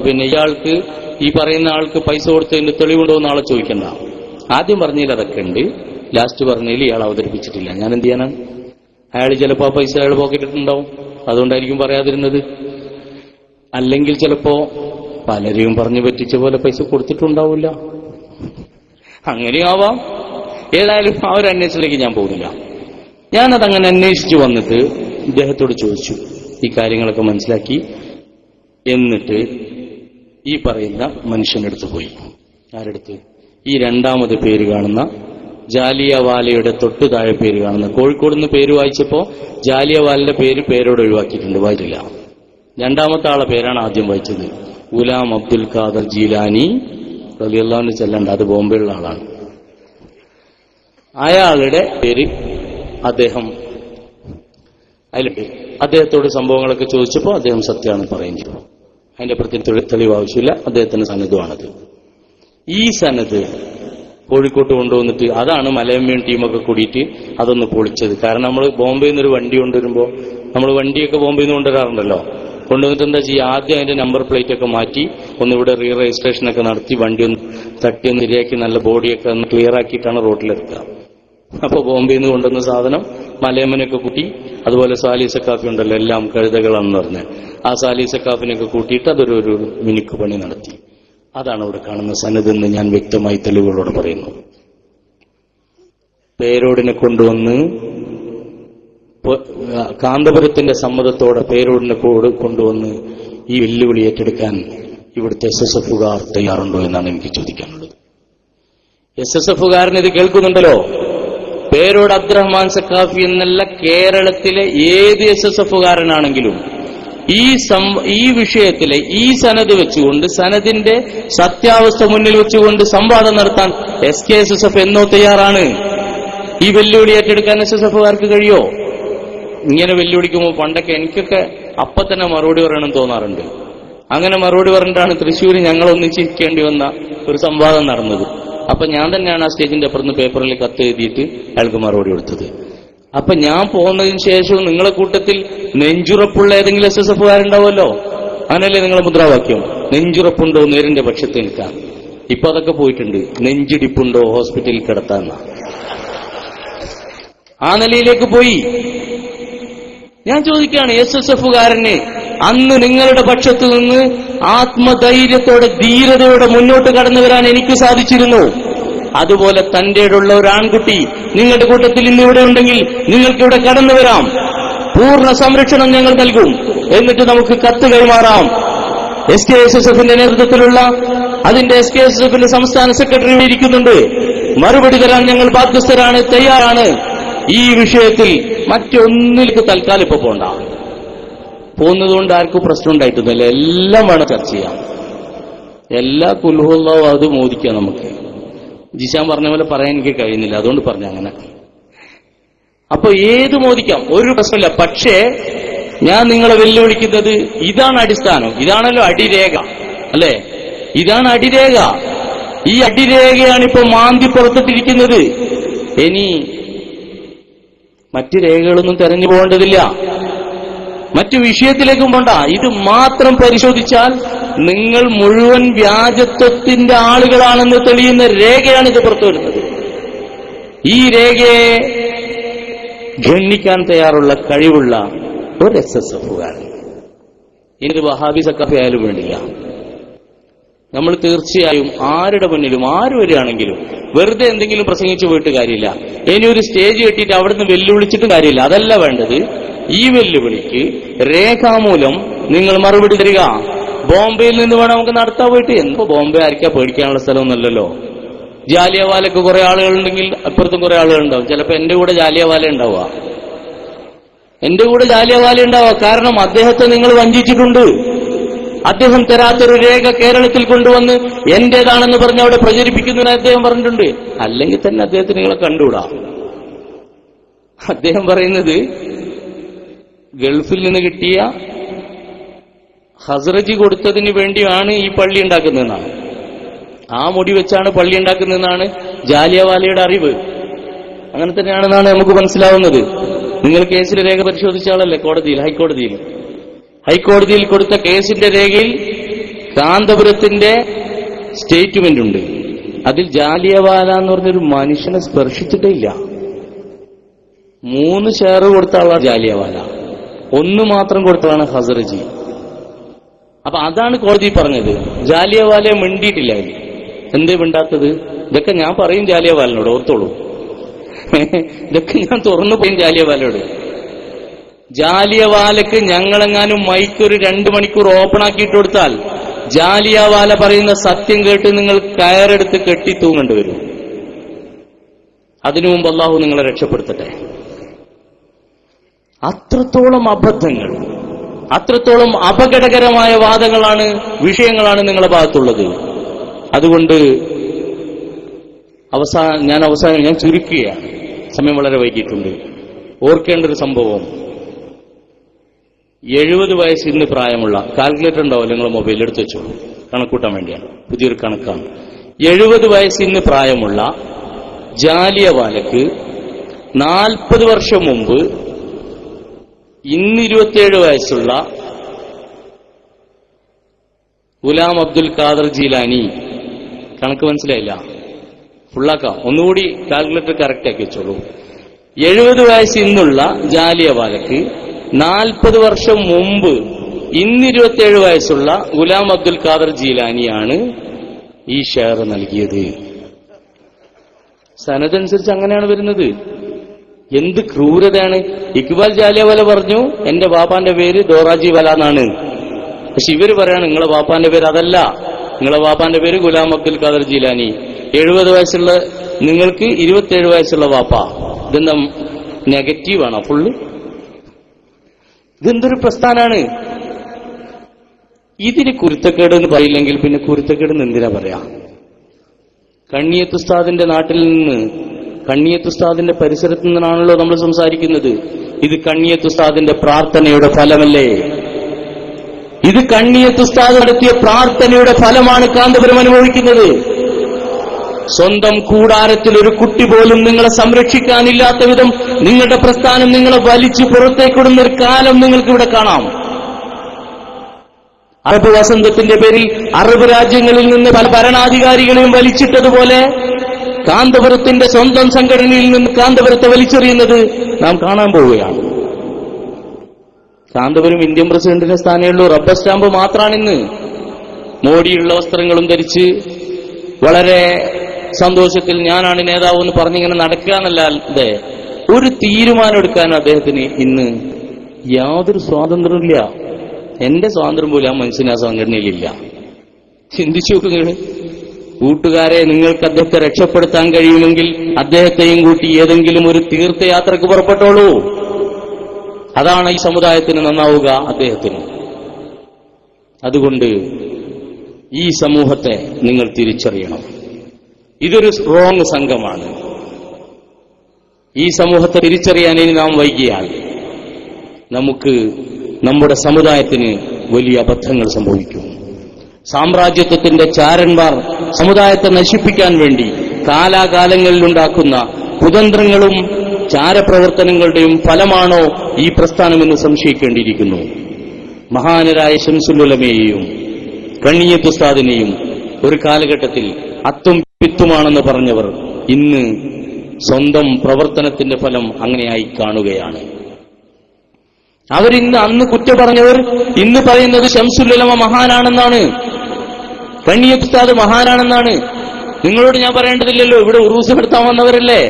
പിന്നെ ഇയാൾക്ക് ഈ പറയുന്ന ആൾക്ക് പൈസ കൊടുത്തതിന്റെ തെളിവുണ്ടോ എന്ന് ആളെ ചോദിക്കണ്ട. ആദ്യം പറഞ്ഞതിൽ അതൊക്കെ ഉണ്ട്, ലാസ്റ്റ് പറഞ്ഞതിൽ ഇയാൾ അവതരിപ്പിച്ചിട്ടില്ല. ഞാൻ എന്ത് ചെയ്യാനാണ്? അയാൾ ചിലപ്പോ ആ പൈസ അയാൾ പോക്കറ്റിട്ടുണ്ടാവും, അതുകൊണ്ടായിരിക്കും പറയാതിരുന്നത്. അല്ലെങ്കിൽ ചിലപ്പോ പലരെയും പറഞ്ഞു പറ്റിച്ച പോലെ പൈസ കൊടുത്തിട്ടുണ്ടാവില്ല, അങ്ങനെയാവാം. ഏതായാലും ആ ഒരു അന്വേഷണത്തിലേക്ക് ഞാൻ പോകുന്നില്ല. ഞാനതങ്ങനെ അന്വേഷിച്ചു വന്നിട്ട് ഇദ്ദേഹത്തോട് ചോദിച്ചു, ഈ കാര്യങ്ങളൊക്കെ മനസ്സിലാക്കി. എന്നിട്ട് ഈ പറയുന്ന മനുഷ്യനടുത്ത് പോയി. ആരെടുത്ത്? ഈ രണ്ടാമത് പേര് കാണുന്ന ജാലിയവാലയുടെ തൊട്ടു താഴെ പേര് കാണുന്ന, കോഴിക്കോട് നിന്ന് പേര് വായിച്ചപ്പോ ജാലിയവാലയുടെ പേരോട് ഒഴിവാക്കിയിട്ടുണ്ട്, വായിച്ചില്ല. രണ്ടാമത്തെ ആളെ പേരാണ് ആദ്യം വായിച്ചത്, ഗുലാം അബ്ദുൽ ഖാദർ ജീലാനി റളിയല്ലാഹു അൻഹു. ചെല്ലണ്ട, അത് ബോംബെയുള്ള ആളാണ്. അയാളുടെ പേര് അദ്ദേഹത്തോട് സംഭവങ്ങളൊക്കെ ചോദിച്ചപ്പോൾ അദ്ദേഹം സത്യമാണ് പറയുന്നത്. അതിന്റെ പ്രത്യേക തെളിവ് ആവശ്യമില്ല, അദ്ദേഹത്തിന്റെ സനദുമാണത്. ഈ സനദ് കോഴിക്കോട്ട് കൊണ്ടുവന്നിട്ട് അതാണ് മലയമ്മയും ടീമൊക്കെ കൂടിയിട്ട് അതൊന്ന് പൊളിച്ചത്. കാരണം നമ്മൾ ബോംബെയിൽ നിന്നൊരു വണ്ടി കൊണ്ടുവരുമ്പോൾ, നമ്മൾ വണ്ടിയൊക്കെ ബോംബെയിൽ നിന്ന് കൊണ്ടുവരാറുണ്ടല്ലോ, കൊണ്ടുവന്നിട്ട് എന്താ ചെയ്യുക, ആദ്യം അതിന്റെ നമ്പർ പ്ലേറ്റ് ഒക്കെ മാറ്റി ഒന്നിവിടെ റീ രജിസ്ട്രേഷനൊക്കെ നടത്തി വണ്ടി ഒന്ന് തട്ടി ഒന്ന് ശരിയാക്കി നല്ല ബോഡിയൊക്കെ ഒന്ന് ക്ലിയർ ആക്കിയിട്ടാണ് റോഡിലെത്തുക. അപ്പൊ ബോംബെയിൽ നിന്ന് കൊണ്ടുവന്ന സാധനം മലയമ്മനൊക്കെ കൂട്ടി, അതുപോലെ സാലീസക്കാഫി ഉണ്ടല്ലോ, എല്ലാം കഴുതകളാണെന്ന് പറഞ്ഞ് ആ സാലീസക്കാഫിനൊക്കെ കൂട്ടിയിട്ട് അതൊരു മിനുക്ക് പണി നടത്തി. അതാണ് ഇവിടെ കാണുന്ന സനദെന്ന് ഞാൻ വ്യക്തമായി തെളിവുകളോട് പറയുന്നു. പേരോടിനെ കൊണ്ടുവന്ന് കാന്തപുരത്തിന്റെ സമ്മതത്തോടെ പേരോടിനെ കൊണ്ടുവന്ന് ഈ വെല്ലുവിളി ഏറ്റെടുക്കാൻ ഇവിടുത്തെ SSFകാർ തയ്യാറുണ്ടോ എന്നാണ് എനിക്ക് ചോദിക്കാനുള്ളത്. SSFകാരൻ ഇത് കേൾക്കുന്നുണ്ടല്ലോ. പേരോട് അബ്ദുറഹ്മാൻ സഖാഫി എന്നല്ല, കേരളത്തിലെ ഏത് SSFകാരനാണെങ്കിലും ഈ വിഷയത്തിലെ ഈ സനദ് വെച്ചുകൊണ്ട്, സനദിന്റെ സത്യാവസ്ഥ മുന്നിൽ വെച്ചുകൊണ്ട് സംവാദം നടത്താൻ SKSSF എന്നോ തയ്യാറാണ്. ഈ വെല്ലുവിളി ഏറ്റെടുക്കാൻ SSFകാർക്ക് കഴിയോ? ഇങ്ങനെ വെല്ലുവിളിക്കുമ്പോൾ പണ്ടൊക്കെ എനിക്കൊക്കെ അപ്പൊ തന്നെ മറുപടി പറയണം തോന്നാറുണ്ട്. അങ്ങനെ മറുപടി പറഞ്ഞിട്ടാണ് തൃശ്ശൂർ ഞങ്ങൾ ഒന്നിച്ചിരിക്കേണ്ടി വന്ന ഒരു സംവാദം നടന്നത്. അപ്പൊ ഞാൻ തന്നെയാണ് ആ സ്റ്റേജിന്റെ അപ്പുറത്ത് പേപ്പറിൽ കത്ത് എഴുതിയിട്ട് അയാൾക്ക് മറുപടി കൊടുത്തത്. അപ്പൊ ഞാൻ പോകുന്നതിന് ശേഷവും നിങ്ങളെ കൂട്ടത്തിൽ നെഞ്ചുറപ്പുള്ള ഏതെങ്കിലും SSFകാരുണ്ടാവുമല്ലോ, അങ്ങനല്ലേ നിങ്ങളെ മുദ്രാവാക്യം? നെഞ്ചുറപ്പുണ്ടോ നേരിന്റെ പക്ഷത്ത് നിൽക്കാൻ. ഇപ്പൊ അതൊക്കെ പോയിട്ടുണ്ട്, നെഞ്ചിടിപ്പുണ്ടോ ഹോസ്പിറ്റലിൽ കിടത്താന്ന ആ നിലയിലേക്ക് പോയി. ഞാൻ ചോദിക്കുകയാണ്, SSFകാരന് അന്ന് നിങ്ങളുടെ പക്ഷത്തു നിന്ന് ആത്മധൈര്യത്തോടെ ധീരതയോടെ മുന്നോട്ട് കടന്നു വരാൻ എനിക്ക് സാധിച്ചിരുന്നു. അതുപോലെ തന്റേടുള്ള ഒരു ആൺകുട്ടി നിങ്ങളുടെ കൂട്ടത്തിൽ ഇന്നിവിടെ ഉണ്ടെങ്കിൽ നിങ്ങൾക്കിവിടെ കടന്നു വരാം. പൂർണ്ണ സംരക്ഷണം ഞങ്ങൾ നൽകും. എന്നിട്ട് നമുക്ക് കത്ത് കൈമാറാം. SKSSFന്റെ നേതൃത്വത്തിലുള്ള അതിന്റെ SKSSFന്റെ സംസ്ഥാന സെക്രട്ടറി ഇരിക്കുന്നുണ്ട്. മറുപടി തരാൻ ഞങ്ങൾ ബാധ്യസ്ഥരാണ്, തയ്യാറാണ്. ഈ വിഷയത്തിൽ മറ്റൊന്നിലേക്ക് തൽക്കാലം ഇപ്പൊ പോണ്ട. പോകുന്നതുകൊണ്ട് ആർക്കും പ്രശ്നം ഉണ്ടായിട്ടൊന്നുമില്ല. എല്ലാം വേണം ചർച്ച ചെയ്യാം. എല്ലാ കുൽഹുല്ലാഹു അത് മോദിക്കാം. നമുക്ക് ജിഷാൻ പറഞ്ഞ പോലെ പറയാൻ എനിക്ക് കഴിയുന്നില്ല, അതുകൊണ്ട് പറഞ്ഞ അങ്ങനെ. അപ്പൊ ഏത് മോദിക്കാം, ഒരു പ്രശ്നമില്ല. പക്ഷേ ഞാൻ നിങ്ങളെ വെല്ലുവിളിക്കുന്നത് ഇതാണ് അടിസ്ഥാനം, ഇതാണല്ലോ അടിരേഖ, അല്ലെ? ഇതാണ് അടിരേഖ. ഈ അടിരേഖയാണ് ഇപ്പൊ മാന്തി പുറത്തിട്ടിരിക്കുന്നത്. ഇനി മറ്റു രേഖകളൊന്നും തെരഞ്ഞു പോകേണ്ടതില്ല, മറ്റു വിഷയത്തിലേക്കും പോണ്ട. ഇത് മാത്രം പരിശോധിച്ചാൽ നിങ്ങൾ മുഴുവൻ വ്യാജത്വത്തിന്റെ ആളുകളാണെന്ന് തെളിയുന്ന രേഖയാണ് ഇത് പുറത്തു വരുന്നത്. ഈ രേഖയെ ഗണ്ണിക്കാൻ തയ്യാറുള്ള കഴിവുള്ള ഒരു SSFകാരൻ, ഇനി വഹാബി സക്കാഫി ആയാലും വേണ്ടില്ല, നമ്മൾ തീർച്ചയായും ആരുടെ മുന്നിലും ആര് വരികയാണെങ്കിലും വെറുതെ എന്തെങ്കിലും പ്രസംഗിച്ചു പോയിട്ട് കാര്യമില്ല. ഇനി ഒരു സ്റ്റേജ് കെട്ടിയിട്ട് അവിടുന്ന് വെല്ലുവിളിച്ചിട്ടും കാര്യമില്ല. അതല്ല വേണ്ടത്. ഈ വെല്ലുവിളിക്ക് രേഖാമൂലം നിങ്ങൾ മറുപടി തരിക. ബോംബെയിൽ നിന്ന് വേണം നമുക്ക് നടത്താൻ പോയിട്ട്. എന്തോ ബോംബെ ആയിരിക്കാ പേടിക്കാനുള്ള സ്ഥലമൊന്നുമല്ലല്ലോ. ജാലിയവാലയ്ക്ക് കുറെ ആളുകളുണ്ടെങ്കിൽ അപ്പുറത്തും കുറെ ആളുകളുണ്ടാവും. ചിലപ്പോൾ എന്റെ കൂടെ ജാലിയവാല ഉണ്ടാവുക, കാരണം അദ്ദേഹത്തെ നിങ്ങൾ വഞ്ചിച്ചിട്ടുണ്ട്. അദ്ദേഹം തരാത്തൊരു രേഖ കേരളത്തിൽ കൊണ്ടുവന്ന് എന്റേതാണെന്ന് പറഞ്ഞ് അവിടെ പ്രചരിപ്പിക്കുന്നതിന് അദ്ദേഹം പറഞ്ഞിട്ടുണ്ട്. അല്ലെങ്കിൽ തന്നെ അദ്ദേഹത്തിന് നിങ്ങളെ കണ്ടുകൂടാ. അദ്ദേഹം പറയുന്നത് ഗൾഫിൽ നിന്ന് കിട്ടിയ ഹസ്രജി കൊടുത്തതിന് വേണ്ടിയാണ് ഈ പള്ളി ഉണ്ടാക്കുന്നതെന്നാണ്. ആ മുടി വെച്ചാണ് പള്ളി ഉണ്ടാക്കുന്നതെന്നാണ് ജാലിയവാലയുടെ അറിവ്. അങ്ങനെ തന്നെയാണെന്നാണ് നമുക്ക് മനസ്സിലാവുന്നത്. നിങ്ങൾ കേസിലെ രേഖ പരിശോധിച്ച ആളല്ലേ കോടതിയിൽ, ഹൈക്കോടതിയിൽ കൊടുത്ത കേസിന്റെ രേഖയിൽ കാന്തപുരത്തിന്റെ സ്റ്റേറ്റ്മെന്റ് ഉണ്ട്. അതിൽ ജാലിയവാല എന്ന് പറഞ്ഞൊരു മനുഷ്യനെ സ്പർശിച്ചിട്ടേ ഇല്ല. 3 ഷെയർ കൊടുത്ത ആളാണ് ജാലിയവാല, 1 മാത്രം കൊടുത്തതാണ് ഹസ്രജി. അപ്പൊ അതാണ് കോടതി പറഞ്ഞത്. ജാലിയവാലയെ മിണ്ടിയിട്ടില്ല. എന്തേ മിണ്ടാത്തത്? ഇതൊക്കെ ഞാൻ പറയും ജാലിയവാലിനോട്, ഓർത്തോളൂ. ഇതൊക്കെ ഞാൻ തുറന്നു പോയും ജാലിയവാലയോട്. ജാലിയവാലക്ക് ഞങ്ങളെങ്ങാനും മൈക്കൊരു 2 മണിക്കൂർ ഓപ്പൺ ആക്കിയിട്ട് കൊടുത്താൽ ജാലിയവാല പറയുന്ന സത്യം കേട്ട് നിങ്ങൾ കയറെടുത്ത് കെട്ടി തൂങ്ങേണ്ടി വരും. അതിനു മുമ്പ് അല്ലാഹു നിങ്ങളെ രക്ഷപ്പെടുത്തട്ടെ. അത്രത്തോളം അബദ്ധങ്ങൾ, അത്രത്തോളം അപകടകരമായ വാദങ്ങളാണ്, വിഷയങ്ങളാണ് നിങ്ങളുടെ ഭാഗത്തുള്ളത്. അതുകൊണ്ട് ഞാൻ ചുരുക്കുകയാണ്, സമയം വളരെ വൈകിയിട്ടുണ്ട്. ഓർക്കേണ്ട ഒരു സംഭവം, 70 വയസ്സ് ഇന്ന് പ്രായമുള്ള, കാൽക്കുലേറ്റർ ഉണ്ടാവും നിങ്ങൾ മൊബൈലിൽ എടുത്ത് വെച്ചു, കണക്കൂട്ടാൻ വേണ്ടിയാണ്, പുതിയൊരു കണക്കാണ്. 70 വയസ്സ് ഇന്ന് പ്രായമുള്ള ജാലിയവാലക്ക് 40 വർഷം മുമ്പ് ഇന്ന് 27 വയസ്സുള്ള ഗുലാം അബ്ദുൽ ഖാദർ ജീലാനി, കണക്ക് മനസ്സിലായില്ല, ഫുള്ളാക്കാം, ഒന്നുകൂടി കാൽക്കുലേറ്റർ കറക്റ്റ് ആക്കി വെച്ചോളൂ. 70 വയസ്സ് ഇന്നുള്ള ജാലിയവാലക്ക് 40 വർഷം മുമ്പ് ഇന്ന് 27 വയസ്സുള്ള ഗുലാം അബ്ദുൽ ഖാദർ ജീലാനിയാണ് ഈ ഷെയർ നൽകിയത്. സനദനുസരിച്ച് അങ്ങനെയാണ് വരുന്നത്. എന്ത് ക്രൂരതയാണ്! ഇക്ബാൽ ജാലിയവാല പറഞ്ഞു എന്റെ ബാപ്പാന്റെ പേര് ദോറാജി വാല എന്നാണ്. പക്ഷെ ഇവര് പറയാണ് നിങ്ങളെ ബാപ്പാന്റെ പേര് അതല്ല, നിങ്ങളെ ബാപ്പാന്റെ പേര് ഗുലാം അബ്ദുൽ ഖാദർ ജീലാനി. 70 വയസ്സുള്ള നിങ്ങൾക്ക് 27 വയസ്സുള്ള ബാപ്പ. ഇതെന്താ നെഗറ്റീവാണോ ഫുള്ള്? ഇതെന്തൊരു പ്രസ്ഥാനാണ്! ഇതിന് കുരുത്തക്കേട് എന്ന് പറയില്ലെങ്കിൽ പിന്നെ കുരുത്തക്കേട് എന്ന് എന്തിനാ പറയാ? കണ്ണിയത്തുസ്താദിന്റെ നാട്ടിൽ നിന്ന്, കണ്ണിയത്തുസ്താദിന്റെ പരിസരത്ത് നിന്നാണല്ലോ നമ്മൾ സംസാരിക്കുന്നത്. ഇത് കണ്ണിയത്തുസ്താദിന്റെ പ്രാർത്ഥനയുടെ ഫലമല്ലേ? ഇത് കണ്ണിയത്തുസ്താദ് നടത്തിയ പ്രാർത്ഥനയുടെ ഫലമാണ് കാന്തപുരം അനുഭവിക്കുന്നത്. സ്വന്തം കൂടാരത്തിൽ ഒരു കുട്ടി പോലും നിങ്ങളെ സംരക്ഷിക്കാനില്ലാത്ത വിധം നിങ്ങളുടെ പ്രസ്ഥാനം നിങ്ങളെ വലിച്ചു പുറത്തേക്കിടുന്ന ഒരു കാലം നിങ്ങൾക്ക് ഇവിടെ കാണാം. അറബ് വസന്തത്തിന്റെ പേരിൽ അറബ് രാജ്യങ്ങളിൽ നിന്ന് പല ഭരണാധികാരികളെയും വലിച്ചിട്ടതുപോലെ കാന്തപുരത്തിന്റെ സ്വന്തം സംഘടനയിൽ നിന്ന് കാന്തപുരത്തെ വലിച്ചെറിയുന്നത് നാം കാണാൻ പോവുകയാണ്. കാന്തപുരം ഇന്ത്യൻ പ്രസിഡന്റിന്റെ സ്ഥാനമേ ഉള്ളൂ, റബ്ബർ സ്റ്റാമ്പ് മാത്രമാണിന്ന്. മോഡിയുള്ള വസ്ത്രങ്ങളും ധരിച്ച് വളരെ സന്തോഷത്തിൽ ഞാനാണ് നേതാവ് എന്ന് പറഞ്ഞിങ്ങനെ നടക്കുക എന്നല്ലാതെ ഒരു തീരുമാനം എടുക്കാൻ അദ്ദേഹത്തിന് ഇന്ന് യാതൊരു സ്വാതന്ത്ര്യമില്ല. എന്റെ സ്വാതന്ത്ര്യം പോലും ആ മനുഷ്യന് ആ സംഘടനയിലില്ല. ചിന്തിച്ചു നോക്കുക. കൂട്ടുകാരെ, നിങ്ങൾക്ക് അദ്ദേഹത്തെ രക്ഷപ്പെടുത്താൻ കഴിയുമെങ്കിൽ അദ്ദേഹത്തെയും കൂട്ടി ഏതെങ്കിലും ഒരു തീർത്ഥയാത്രക്ക് പുറപ്പെട്ടോളൂ. അതാണ് ഈ സമുദായത്തിന് നന്നാവുക, അദ്ദേഹത്തിന്. അതുകൊണ്ട് ഈ സമൂഹത്തെ നിങ്ങൾ തിരിച്ചറിയണം. ഇതൊരു റോങ് സംഘമാണ്. ഈ സമൂഹത്തെ തിരിച്ചറിയാൻ ഇനി നാം വൈകിയാൽ നമുക്ക് നമ്മുടെ സമുദായത്തിന് വലിയ അബദ്ധങ്ങൾ സംഭവിക്കും. സാമ്രാജ്യത്വത്തിന്റെ ചാരന്മാർ സമുദായത്തെ നശിപ്പിക്കാൻ വേണ്ടി കാലാകാലങ്ങളിലുണ്ടാക്കുന്ന കുതന്ത്രങ്ങളും ചാരപ്രവർത്തനങ്ങളുടെയും ഫലമാണോ ഈ പ്രസ്ഥാനമെന്ന് സംശയിക്കേണ്ടിയിരിക്കുന്നു. മഹാനരായ ശംസുൽ ഉലമയെയും കണ്ണിയത്ത് ഉസ്താദിനെയും ഒരു കാലഘട്ടത്തിൽ അത്തും പിത്തുമാണെന്ന് പറഞ്ഞവർ ഇന്ന് സ്വന്തം പ്രവർത്തനത്തിന്റെ ഫലം അങ്ങനെയായി കാണുകയാണ്. അവരിന്ന് അന്ന് കുറ്റം പറഞ്ഞവർ ഇന്ന് പറയുന്നത് ശംസുൽ ഉലമ മഹാനാണെന്നാണ്, കണ്ണിയത്ത് ഉസ്താദ് മഹാനാണെന്നാണ്. നിങ്ങളോട് ഞാൻ പറയേണ്ടതില്ലല്ലോ, ഇവിടെ ഉറൂസ് നടത്താൻ വന്നവരല്ലേ.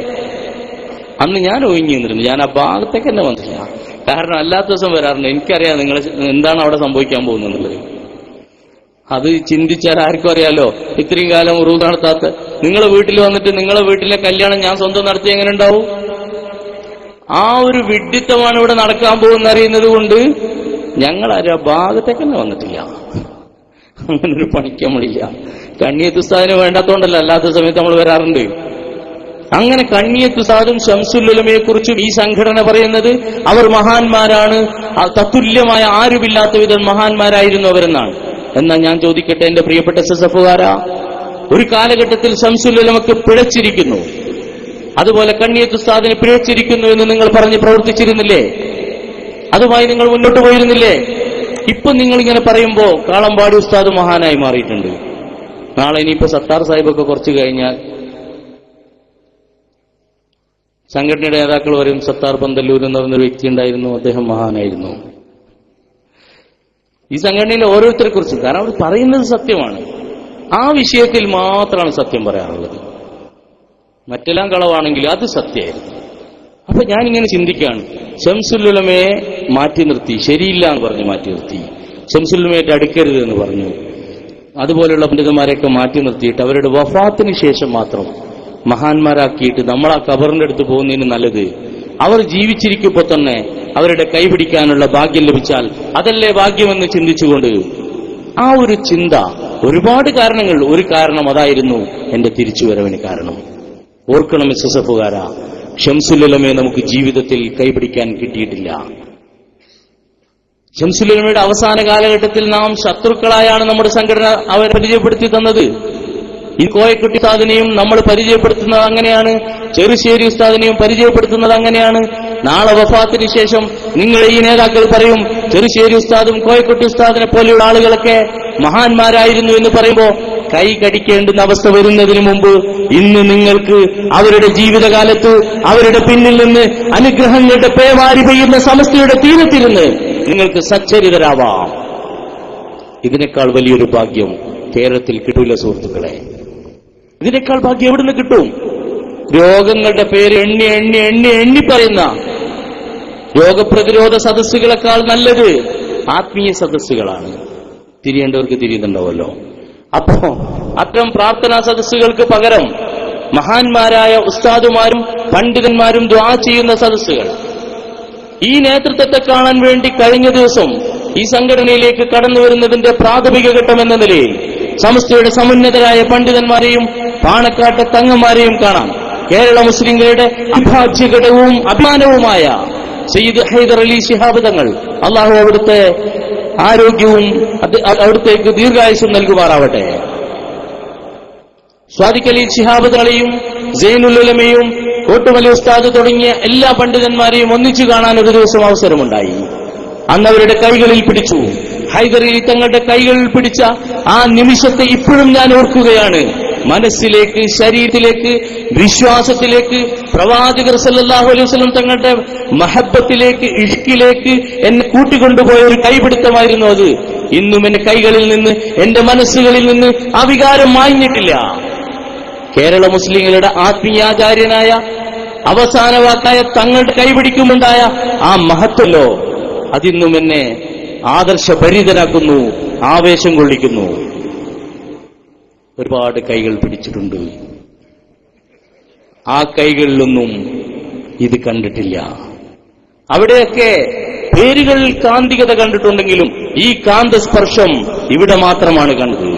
അന്ന് ഞാൻ ഒഴിഞ്ഞു നിന്നിരുന്നു, ഞാൻ ആ ഭാഗത്തേക്ക് തന്നെ വന്നില്ല. കാരണം അല്ലാത്ത ദിവസം വരാറുണ്ട്. എനിക്കറിയാം നിങ്ങൾ എന്താണ് അവിടെ സംഭവിക്കാൻ പോകുന്നത്. അത് ചിന്തിച്ചാൽ ആർക്കും അറിയാലോ. ഇത്രയും കാലം ഉറൂസ് നടത്താത്ത നിങ്ങളെ വീട്ടിൽ വന്നിട്ട് നിങ്ങളെ വീട്ടിലെ കല്യാണം ഞാൻ സ്വന്തം നടത്തി എങ്ങനെ ഉണ്ടാവും? ആ ഒരു വിഡ്ഢിത്തമാണ് ഇവിടെ നടക്കാൻ പോകുന്ന അറിയുന്നത് കൊണ്ട് ഞങ്ങൾ ആ ഭാഗത്തേക്ക് തന്നെ വന്നിട്ടില്ല. അങ്ങനൊരു പണിക്ക് നമ്മളില്ല. കണ്ണിയത്ത് ഉസ്താദിന് വേണ്ടാത്തോണ്ടല്ല, അല്ലാത്ത സമയത്ത് നമ്മൾ വരാറുണ്ട്. അങ്ങനെ കണ്ണിയത്ത് ഉസ്താദും ശംസുൽ ഉലമയെ കുറിച്ചും ഈ സംഘടന പറയുന്നത് അവർ മഹാന്മാരാണ്, തത്തുല്യമായ ആരുമില്ലാത്ത വിധം മഹാന്മാരായിരുന്നു അവരെന്നാണ്. എന്നാൽ ഞാൻ ചോദിക്കട്ടെ എന്റെ പ്രിയപ്പെട്ട എസ്എസ്എഫുകാരാ, ഒരു കാലഘട്ടത്തിൽ ശംസുൽ ഉലമക്ക് പിഴച്ചിരിക്കുന്നു, അതുപോലെ കണ്ണിയത്ത് ഉസ്താദിന് പിഴച്ചിരിക്കുന്നു എന്ന് നിങ്ങൾ പറഞ്ഞ് പ്രവർത്തിച്ചിരുന്നില്ലേ? അതുമായി നിങ്ങൾ മുന്നോട്ട് പോയിരുന്നില്ലേ? ഇപ്പൊ നിങ്ങളിങ്ങനെ പറയുമ്പോ കാളമ്പാടി ഉസ്താദ് മഹാനായി മാറിയിട്ടുണ്ട്. നാളെ ഇനിയിപ്പോ സത്താർ സാഹിബൊക്കെ കുറച്ച് കഴിഞ്ഞാൽ സംഘടനയുടെ നേതാക്കൾ പറയും സത്താർ പന്തല്ലൂർ എന്ന് പറഞ്ഞൊരു വ്യക്തി ഉണ്ടായിരുന്നു, അദ്ദേഹം മഹാനായിരുന്നു. ഈ സംഘടനയിലെ ഓരോരുത്തരെ കുറിച്ച്, കാരണം അവർ പറയുന്നത് സത്യമാണ്, ആ വിഷയത്തിൽ മാത്രമാണ് സത്യം പറയാറുള്ളത്. മറ്റെല്ലാം കളവാണെങ്കിൽ അത് സത്യമായിരുന്നു. അപ്പൊ ഞാനിങ്ങനെ ചിന്തിക്കുകയാണ്, ശംസുൽ ഉലമയെ മാറ്റി നിർത്തി, ശരിയില്ല എന്ന് പറഞ്ഞ് മാറ്റി നിർത്തി, ശംസുൽ ഉലമയായിട്ട് അടുക്കരുത് എന്ന് പറഞ്ഞു, അതുപോലെയുള്ള പണ്ഡിതന്മാരെയൊക്കെ മാറ്റി നിർത്തിയിട്ട് അവരുടെ വഫാത്തിന് ശേഷം മാത്രം മഹാന്മാരാക്കിയിട്ട് നമ്മൾ ആ ഖബറിന്റെ അടുത്ത് പോകുന്നതിന് നല്ലത് അവർ ജീവിച്ചിരിക്കുമ്പോൾ തന്നെ അവരുടെ കൈപിടിക്കാനുള്ള ഭാഗ്യം ലഭിച്ചാൽ അതല്ലേ ഭാഗ്യമെന്ന് ചിന്തിച്ചുകൊണ്ട് ആ ഒരു ചിന്ത, ഒരുപാട് കാരണങ്ങൾ, ഒരു കാരണം അതായിരുന്നു എന്റെ തിരിച്ചുവരവിന് കാരണം. ഓർക്കണം എസ്എസ്എഫുകാരാ, ശംസുൽ ഉലമയെ നമുക്ക് ജീവിതത്തിൽ കൈപിടിക്കാൻ കിട്ടിയിട്ടില്ല. ശംസുൽ ഉലമയുടെ അവസാന കാലഘട്ടത്തിൽ നാം ശത്രുക്കളായാണ് നമ്മുടെ സംഘടന അവർ പരിചയപ്പെടുത്തി തന്നത്. ഈ കോയക്കുട്ടി ഉസ്താദിനെയും നമ്മൾ പരിചയപ്പെടുത്തുന്നത് അങ്ങനെയാണ്, ചെറുശ്ശേരി ഉസ്താദിനെയും പരിചയപ്പെടുത്തുന്നത് അങ്ങനെയാണ്. നാളെ വഫാത്തിന് ശേഷം നിങ്ങൾ ഈ നേതാക്കൾ പറയും ചെറുശ്ശേരി ഉസ്താദും കോയക്കുട്ടി ഉസ്താദിനെ പോലെയുള്ള ആളുകളൊക്കെ മഹാന്മാരായിരുന്നു എന്ന് പറയുമ്പോൾ കൈ കടിക്കേണ്ടുന്ന അവസ്ഥ വരുന്നതിന് മുമ്പ് ഇന്ന് നിങ്ങൾക്ക് അവരുടെ ജീവിതകാലത്ത് അവരുടെ പിന്നിൽ നിന്ന് അനുഗ്രഹങ്ങളുടെ പേവാരി പെയ്യുന്ന സമസ്തയുടെ തീരത്തിരുന്ന് നിങ്ങൾക്ക് സച്ചരിതരാവാം. ഇതിനേക്കാൾ വലിയൊരു ഭാഗ്യം കേരളത്തിൽ കിട്ടൂല സുഹൃത്തുക്കളെ. ഇതിനേക്കാൾ ഭാഗ്യം എവിടുന്ന് കിട്ടും? രോഗങ്ങളുടെ പേര് എണ്ണി എണ്ണി എണ്ണി എണ്ണി പറയുന്ന രോഗപ്രതിരോധ സദസ്സുകളെക്കാൾ നല്ലത് ആത്മീയ സദസ്സുകളാണ്. തിരിയേണ്ടവർക്ക് തിരിയുന്നുണ്ടാവുമല്ലോ. അപ്പോ അത്തരം പ്രാർത്ഥനാ സദസ്സുകൾക്ക് പകരം മഹാന്മാരായ ഉസ്താദുമാരും പണ്ഡിതന്മാരും ദുആ ചെയ്യുന്ന സദസ്സുകൾ. ഈ നേതൃത്വത്തെ കാണാൻ വേണ്ടി കഴിഞ്ഞ ദിവസം ഈ സംഘടനയിലേക്ക് കടന്നു വരുന്നതിന്റെ പ്രാഥമിക ഘട്ടം എന്ന നിലയിൽ സമസ്തയുടെ സമുന്നതരായ പണ്ഡിതന്മാരെയും പാണക്കാട്ടെ തങ്ങന്മാരെയും കാണാം. കേരള മുസ്ലിങ്ങളുടെ അവിഭാജ്യഘടകവും അഭിമാനവുമായ സയ്യിദ് ഹൈദർ അലി ശിഹാബ് തങ്ങൾ, അള്ളാഹു അവിടുത്തെ ആരോഗ്യവും അവിടുത്തേക്ക് ദീർഘായുസ്സും നൽകുമാറാവട്ടെ. സ്വാദിഖ് അലി ശിഹാബ് തങ്ങളെയും സൈനുൽ ഉലമയും കോട്ടുമലി ഉസ്താദ് തുടങ്ങിയ എല്ലാ പണ്ഡിതന്മാരെയും ഒന്നിച്ചു കാണാൻ ഒരു ദിവസം അവസരമുണ്ടായി. അന്ന് അവരുടെ കൈകളിൽ പിടിച്ചു. ഹൈദർ അലി തങ്ങളുടെ കൈകളിൽ പിടിച്ച ആ നിമിഷത്തെ ഇപ്പോഴും ഞാൻ ഓർക്കുകയാണ്. മനസ്സിലേക്ക്, ശരീരത്തിലേക്ക്, വിശ്വാസത്തിലേക്ക്, പ്രവാചകർ സല്ലല്ലാഹു അലൈഹി വസല്ലം തങ്ങളുടെ മഹബ്ബത്തിലേക്ക്, ഇഷ്കിലേക്ക് എന്നെ കൂട്ടിക്കൊണ്ടുപോയ ഒരു കൈപിടുത്തമായിരുന്നു അത്. ഇന്നും എന്റെ കൈകളിൽ നിന്ന്, എന്റെ മനസ്സുകളിൽ നിന്ന് ആ വികാരം മാഞ്ഞിട്ടില്ല. കേരള മുസ്ലിങ്ങളുടെ ആത്മീയാചാര്യനായ അവസാന വാക്കായ തങ്ങളുടെ കൈപിടിക്കുമുണ്ടായ ആ മഹത്വല്ലോ, അതിന്നും എന്നെ ആദർശഭരിതനാക്കുന്നു, ആവേശം കൊള്ളിക്കുന്നു. ഒരുപാട് കൈകൾ പിടിച്ചിട്ടുണ്ട്. ആ കൈകളിലൊന്നും ഇത് കണ്ടിട്ടില്ല. അവിടെയൊക്കെ പേരുകളിൽ കാന്തികത കണ്ടിട്ടുണ്ടെങ്കിലും ഈ കാന്തസ്പർശം ഇവിടെ മാത്രമാണ് കണ്ടത്.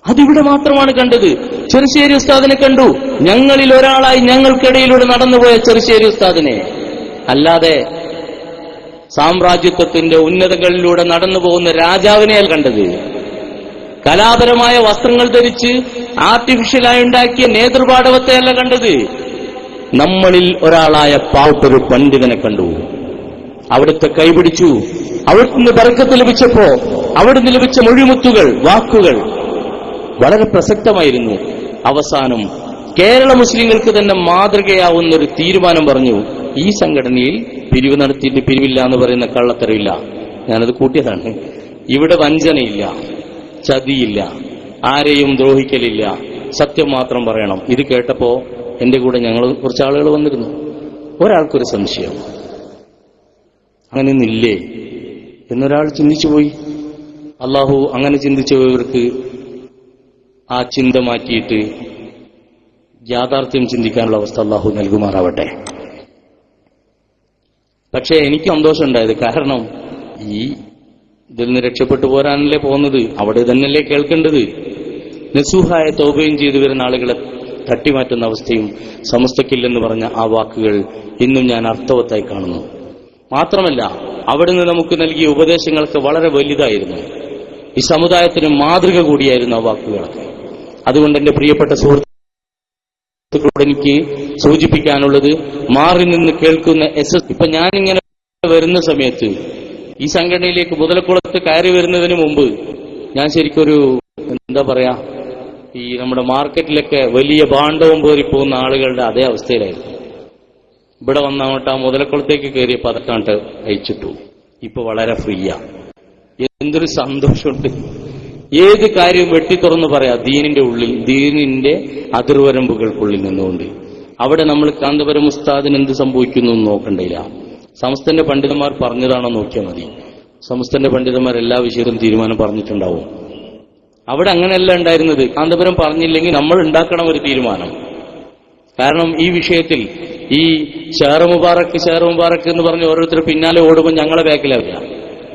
അതിവിടെ മാത്രമാണ് കണ്ടത്. ചെറുശ്ശേരി ഉസ്താദിനെ കണ്ടു, ഞങ്ങളിൽ ഒരാളായി ഞങ്ങൾക്കിടയിലൂടെ നടന്നുപോയ ചെറുശ്ശേരി ഉസ്താദിനെ. അല്ലാതെ സാമ്രാജ്യത്വത്തിന്റെ ഉന്നതങ്ങളിലൂടെ നടന്നു പോകുന്ന രാജാവിനെയല്ല കണ്ടത്. കലാപരമായ വസ്ത്രങ്ങൾ ധരിച്ച് ആർട്ടിഫിഷ്യലായി ഉണ്ടാക്കിയ നേതൃപാടവത്തെയല്ല കണ്ടത്. നമ്മളിൽ ഒരാളായ പാവപ്പെട്ടൊരു പണ്ഡിതനെ കണ്ടു. അവിടുത്തെ കൈപിടിച്ചു. അവിടുന്ന് ബർക്കത്ത് ലഭിച്ചപ്പോ അവിടുന്ന് ലഭിച്ച മൊഴിമുത്തുകൾ, വാക്കുകൾ വളരെ പ്രസക്തമായിരുന്നു. അവസാനം കേരള മുസ്ലിങ്ങൾക്ക് തന്നെ മാതൃകയാവുന്നൊരു തീരുമാനം പറഞ്ഞു. ഈ സംഘടനയിൽ പിരിവ് നടത്തിയിട്ട് പിരിവില്ല എന്ന് പറയുന്ന കള്ളത്തരമില്ല. ഞാനത് കൂട്ടിയതാണ്. ഇവിടെ വഞ്ചനയില്ല, ചതിയില്ല, ആരെയും ദ്രോഹിക്കലില്ല, സത്യം മാത്രം പറയണം. ഇത് കേട്ടപ്പോ എന്റെ കൂടെ ഞങ്ങൾ കുറച്ച് ആളുകൾ വന്നിരുന്നു. ഒരാൾക്കൊരു സംശയം, അങ്ങനെയൊന്നില്ലേ എന്നൊരാൾ ചിന്തിച്ചുപോയി. അള്ളാഹു അങ്ങനെ ചിന്തിച്ചവർക്ക് ആ ചിന്ത മാറ്റിയിട്ട് യാഥാർത്ഥ്യം ചിന്തിക്കാനുള്ള അവസ്ഥ അള്ളാഹു നൽകുമാറാവട്ടെ. പക്ഷേ എനിക്ക് സന്തോഷമുണ്ടായത്, കാരണം ഈ ഇതിൽ നിന്ന് രക്ഷപ്പെട്ടു പോരാനല്ലേ പോകുന്നത്, അവിടെ തന്നെയല്ലേ കേൾക്കേണ്ടത്. നസൂഹായ തൗബയും ചെയ്തു വരുന്ന ആളുകളെ തട്ടിമാറ്റുന്ന അവസ്ഥയും സമസ്തക്കില്ലെന്ന് പറഞ്ഞ ആ വാക്കുകൾ ഇന്നും ഞാൻ അർത്ഥവത്തായി കാണുന്നു. മാത്രമല്ല അവിടുന്ന് നമുക്ക് നൽകിയ ഉപദേശങ്ങൾക്ക് വളരെ വലുതായിരുന്നു. ഈ സമുദായത്തിന് മാതൃക കൂടിയായിരുന്നു ആ വാക്കുകളൊക്കെ. അതുകൊണ്ട് എന്റെ പ്രിയപ്പെട്ട സുഹൃത്തുക്കളോട് എനിക്ക് സൂചിപ്പിക്കാനുള്ളത്, മാറി നിന്ന് കേൾക്കുന്ന ഇപ്പൊ ഞാനിങ്ങനെ വരുന്ന സമയത്ത് ഈ സംഘടനയിലേക്ക് മുതലക്കുളത്ത് കയറി വരുന്നതിന് മുമ്പ് ഞാൻ ശരിക്കൊരു എന്താ പറയാ, ഈ നമ്മുടെ മാർക്കറ്റിലൊക്കെ വലിയ ഭാണ്ഡവും പേറിപ്പോകുന്ന ആളുകളുടെ അതേ അവസ്ഥയിലായിരുന്നു. ഇവിടെ വന്നങ്ങോട്ട് ആ മുതലക്കുളത്തേക്ക് കയറിയപ്പോൾ അതൊക്കെ അയച്ചിട്ടു. ഇപ്പൊ വളരെ ഫ്രീയാ. എന്തൊരു സന്തോഷമുണ്ട്. ഏത് കാര്യവും വെട്ടിത്തുറന്ന് പറയാം ദീനിന്റെ ഉള്ളിൽ, ദീനിന്റെ അതിർവരമ്പുകൾക്കുള്ളിൽ നിന്നുകൊണ്ട്. അവിടെ നമ്മൾ കാന്തപുരം ഉസ്താദിന് എന്ത് സംഭവിക്കുന്നു എന്ന് നോക്കണ്ടില്ല. സമസ്തന്റെ പണ്ഡിതന്മാർ പറഞ്ഞതാണോ നോക്കിയാൽ മതി. സമസ്തന്റെ പണ്ഡിതന്മാർ എല്ലാ വിഷയത്തിലും തീരുമാനം പറഞ്ഞിട്ടുണ്ടാവും. അവിടെ അങ്ങനെയല്ല ഉണ്ടായിരുന്നത്. കാന്തപുരം പറഞ്ഞില്ലെങ്കിൽ നമ്മൾ ഉണ്ടാക്കണം ഒരു തീരുമാനം. കാരണം ഈ വിഷയത്തിൽ ഈ ഷെയർ മുബാറക്ക് എന്ന് പറഞ്ഞ് ഓരോരുത്തർ പിന്നാലെ ഓടുമ്പോൾ ഞങ്ങളെ ബാക്കിലാവില്ല.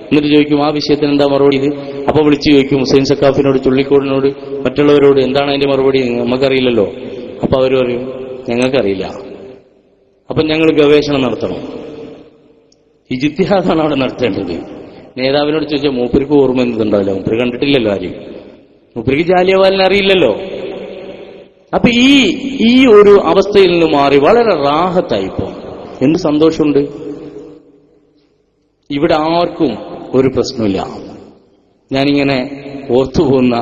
എന്നിട്ട് ചോദിക്കും ആ വിഷയത്തിന് എന്താ മറുപടി ഇത്. അപ്പൊ വിളിച്ച് ചോദിക്കും ഹുസൈൻ സക്കാഫിനോട്, ചുള്ളിക്കോടിനോട്, മറ്റുള്ളവരോട് എന്താണ് അതിന്റെ മറുപടി, നമുക്കറിയില്ലല്ലോ. അപ്പൊ അവർ പറയും ഞങ്ങൾക്കറിയില്ല. അപ്പൊ ഞങ്ങൾ ഗവേഷണം നടത്തണം. ഇജ്തിഹാദാണ് അവിടെ നടത്തേണ്ടത്. നേതാവിനോട് ചോദിച്ചാൽ മൂപ്പർക്ക് ഓർമ്മ എന്തുണ്ടാവില്ല, മൂപ്പര് കണ്ടിട്ടില്ലല്ലോ ആരും, മൂപ്പർക്ക് ജാലിയൻവാലിനെ അറിയില്ലല്ലോ. അപ്പൊ ഈ ഒരു അവസ്ഥയിൽ നിന്ന് മാറി വളരെ റാഹത്തായിപ്പോ എന്ത് സന്തോഷമുണ്ട്. ഇവിടെ ആർക്കും ഒരു പ്രശ്നമില്ല. ഞാനിങ്ങനെ ഓർത്തുപോകുന്ന,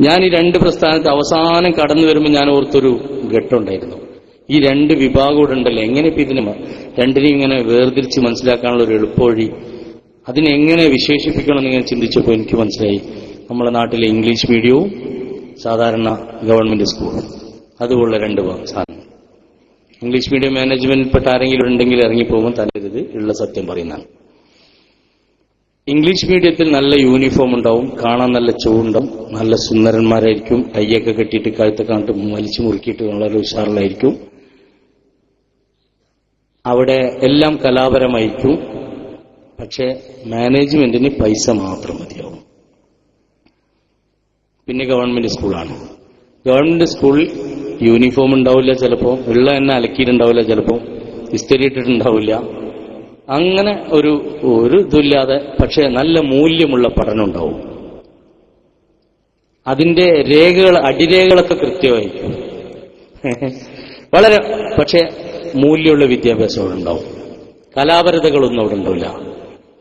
ഞാൻ ഈ രണ്ട് പ്രസ്ഥാനത്ത് അവസാനം കടന്നു വരുമ്പോൾ ഞാൻ ഓർത്തൊരു ഘട്ടമുണ്ടായിരുന്നു. ഈ രണ്ട് വിഭാഗം കൂടെ ഉണ്ടല്ലോ, എങ്ങനെ ഇപ്പൊ ഇതിന് രണ്ടിനെയും ഇങ്ങനെ വേർതിരിച്ച് മനസ്സിലാക്കാനുള്ള ഒരു എളുപ്പവഴി, അതിനെങ്ങനെ വിശേഷിപ്പിക്കണമെന്ന് ഇങ്ങനെ ചിന്തിച്ചപ്പോൾ എനിക്ക് മനസ്സിലായി, നമ്മുടെ നാട്ടിലെ ഇംഗ്ലീഷ് മീഡിയവും സാധാരണ ഗവൺമെന്റ് സ്കൂളും, അതുപോലുള്ള രണ്ട് സാധനം. ഇംഗ്ലീഷ് മീഡിയം മാനേജ്മെന്റിൽപ്പെട്ട ആരെങ്കിലും ഉണ്ടെങ്കിൽ ഇറങ്ങിപ്പോകുമ്പോൾ തലരുത് ഉള്ള സത്യം പറയുന്നതാണ്. ഇംഗ്ലീഷ് മീഡിയത്തിൽ നല്ല യൂണിഫോം ഉണ്ടാവും, കാണാൻ നല്ല ചൂടുണ്ടാവും, നല്ല സുന്ദരന്മാരായിരിക്കും, ടൈയൊക്കെ കെട്ടിയിട്ട് കഴുത്തൊക്കെ കണ്ടിട്ട് വലിച്ചു മുറുക്കിയിട്ട് വളരെ ഉഷാറിലായിരിക്കും. അവിടെ എല്ലാം കലാപരമായിരിക്കും. പക്ഷെ മാനേജ്മെന്റിന് പൈസ മാത്രം മതിയാവും. പിന്നെ ഗവൺമെന്റ് സ്കൂളാണ്. ഗവൺമെന്റ് സ്കൂളിൽ യൂണിഫോം ഉണ്ടാവില്ല, ചിലപ്പോൾ ഉള്ള തന്നെ അലക്കിയിട്ടുണ്ടാവില്ല, ചിലപ്പോൾ ഇസ്തിരിയിട്ടിട്ടുണ്ടാവില്ല. അങ്ങനെ ഒരു ഇതില്ലാതെ പക്ഷെ നല്ല മൂല്യമുള്ള പഠനം ഉണ്ടാവും. അതിന്റെ അടിരേഖകളൊക്കെ കൃത്യമായിരിക്കും. വളരെ പക്ഷെ മൂല്യമുള്ള വിദ്യാഭ്യാസം അവിടെ ഉണ്ടാവും. കലാപരതകളൊന്നും അവിടെ ഉണ്ടാവില്ല.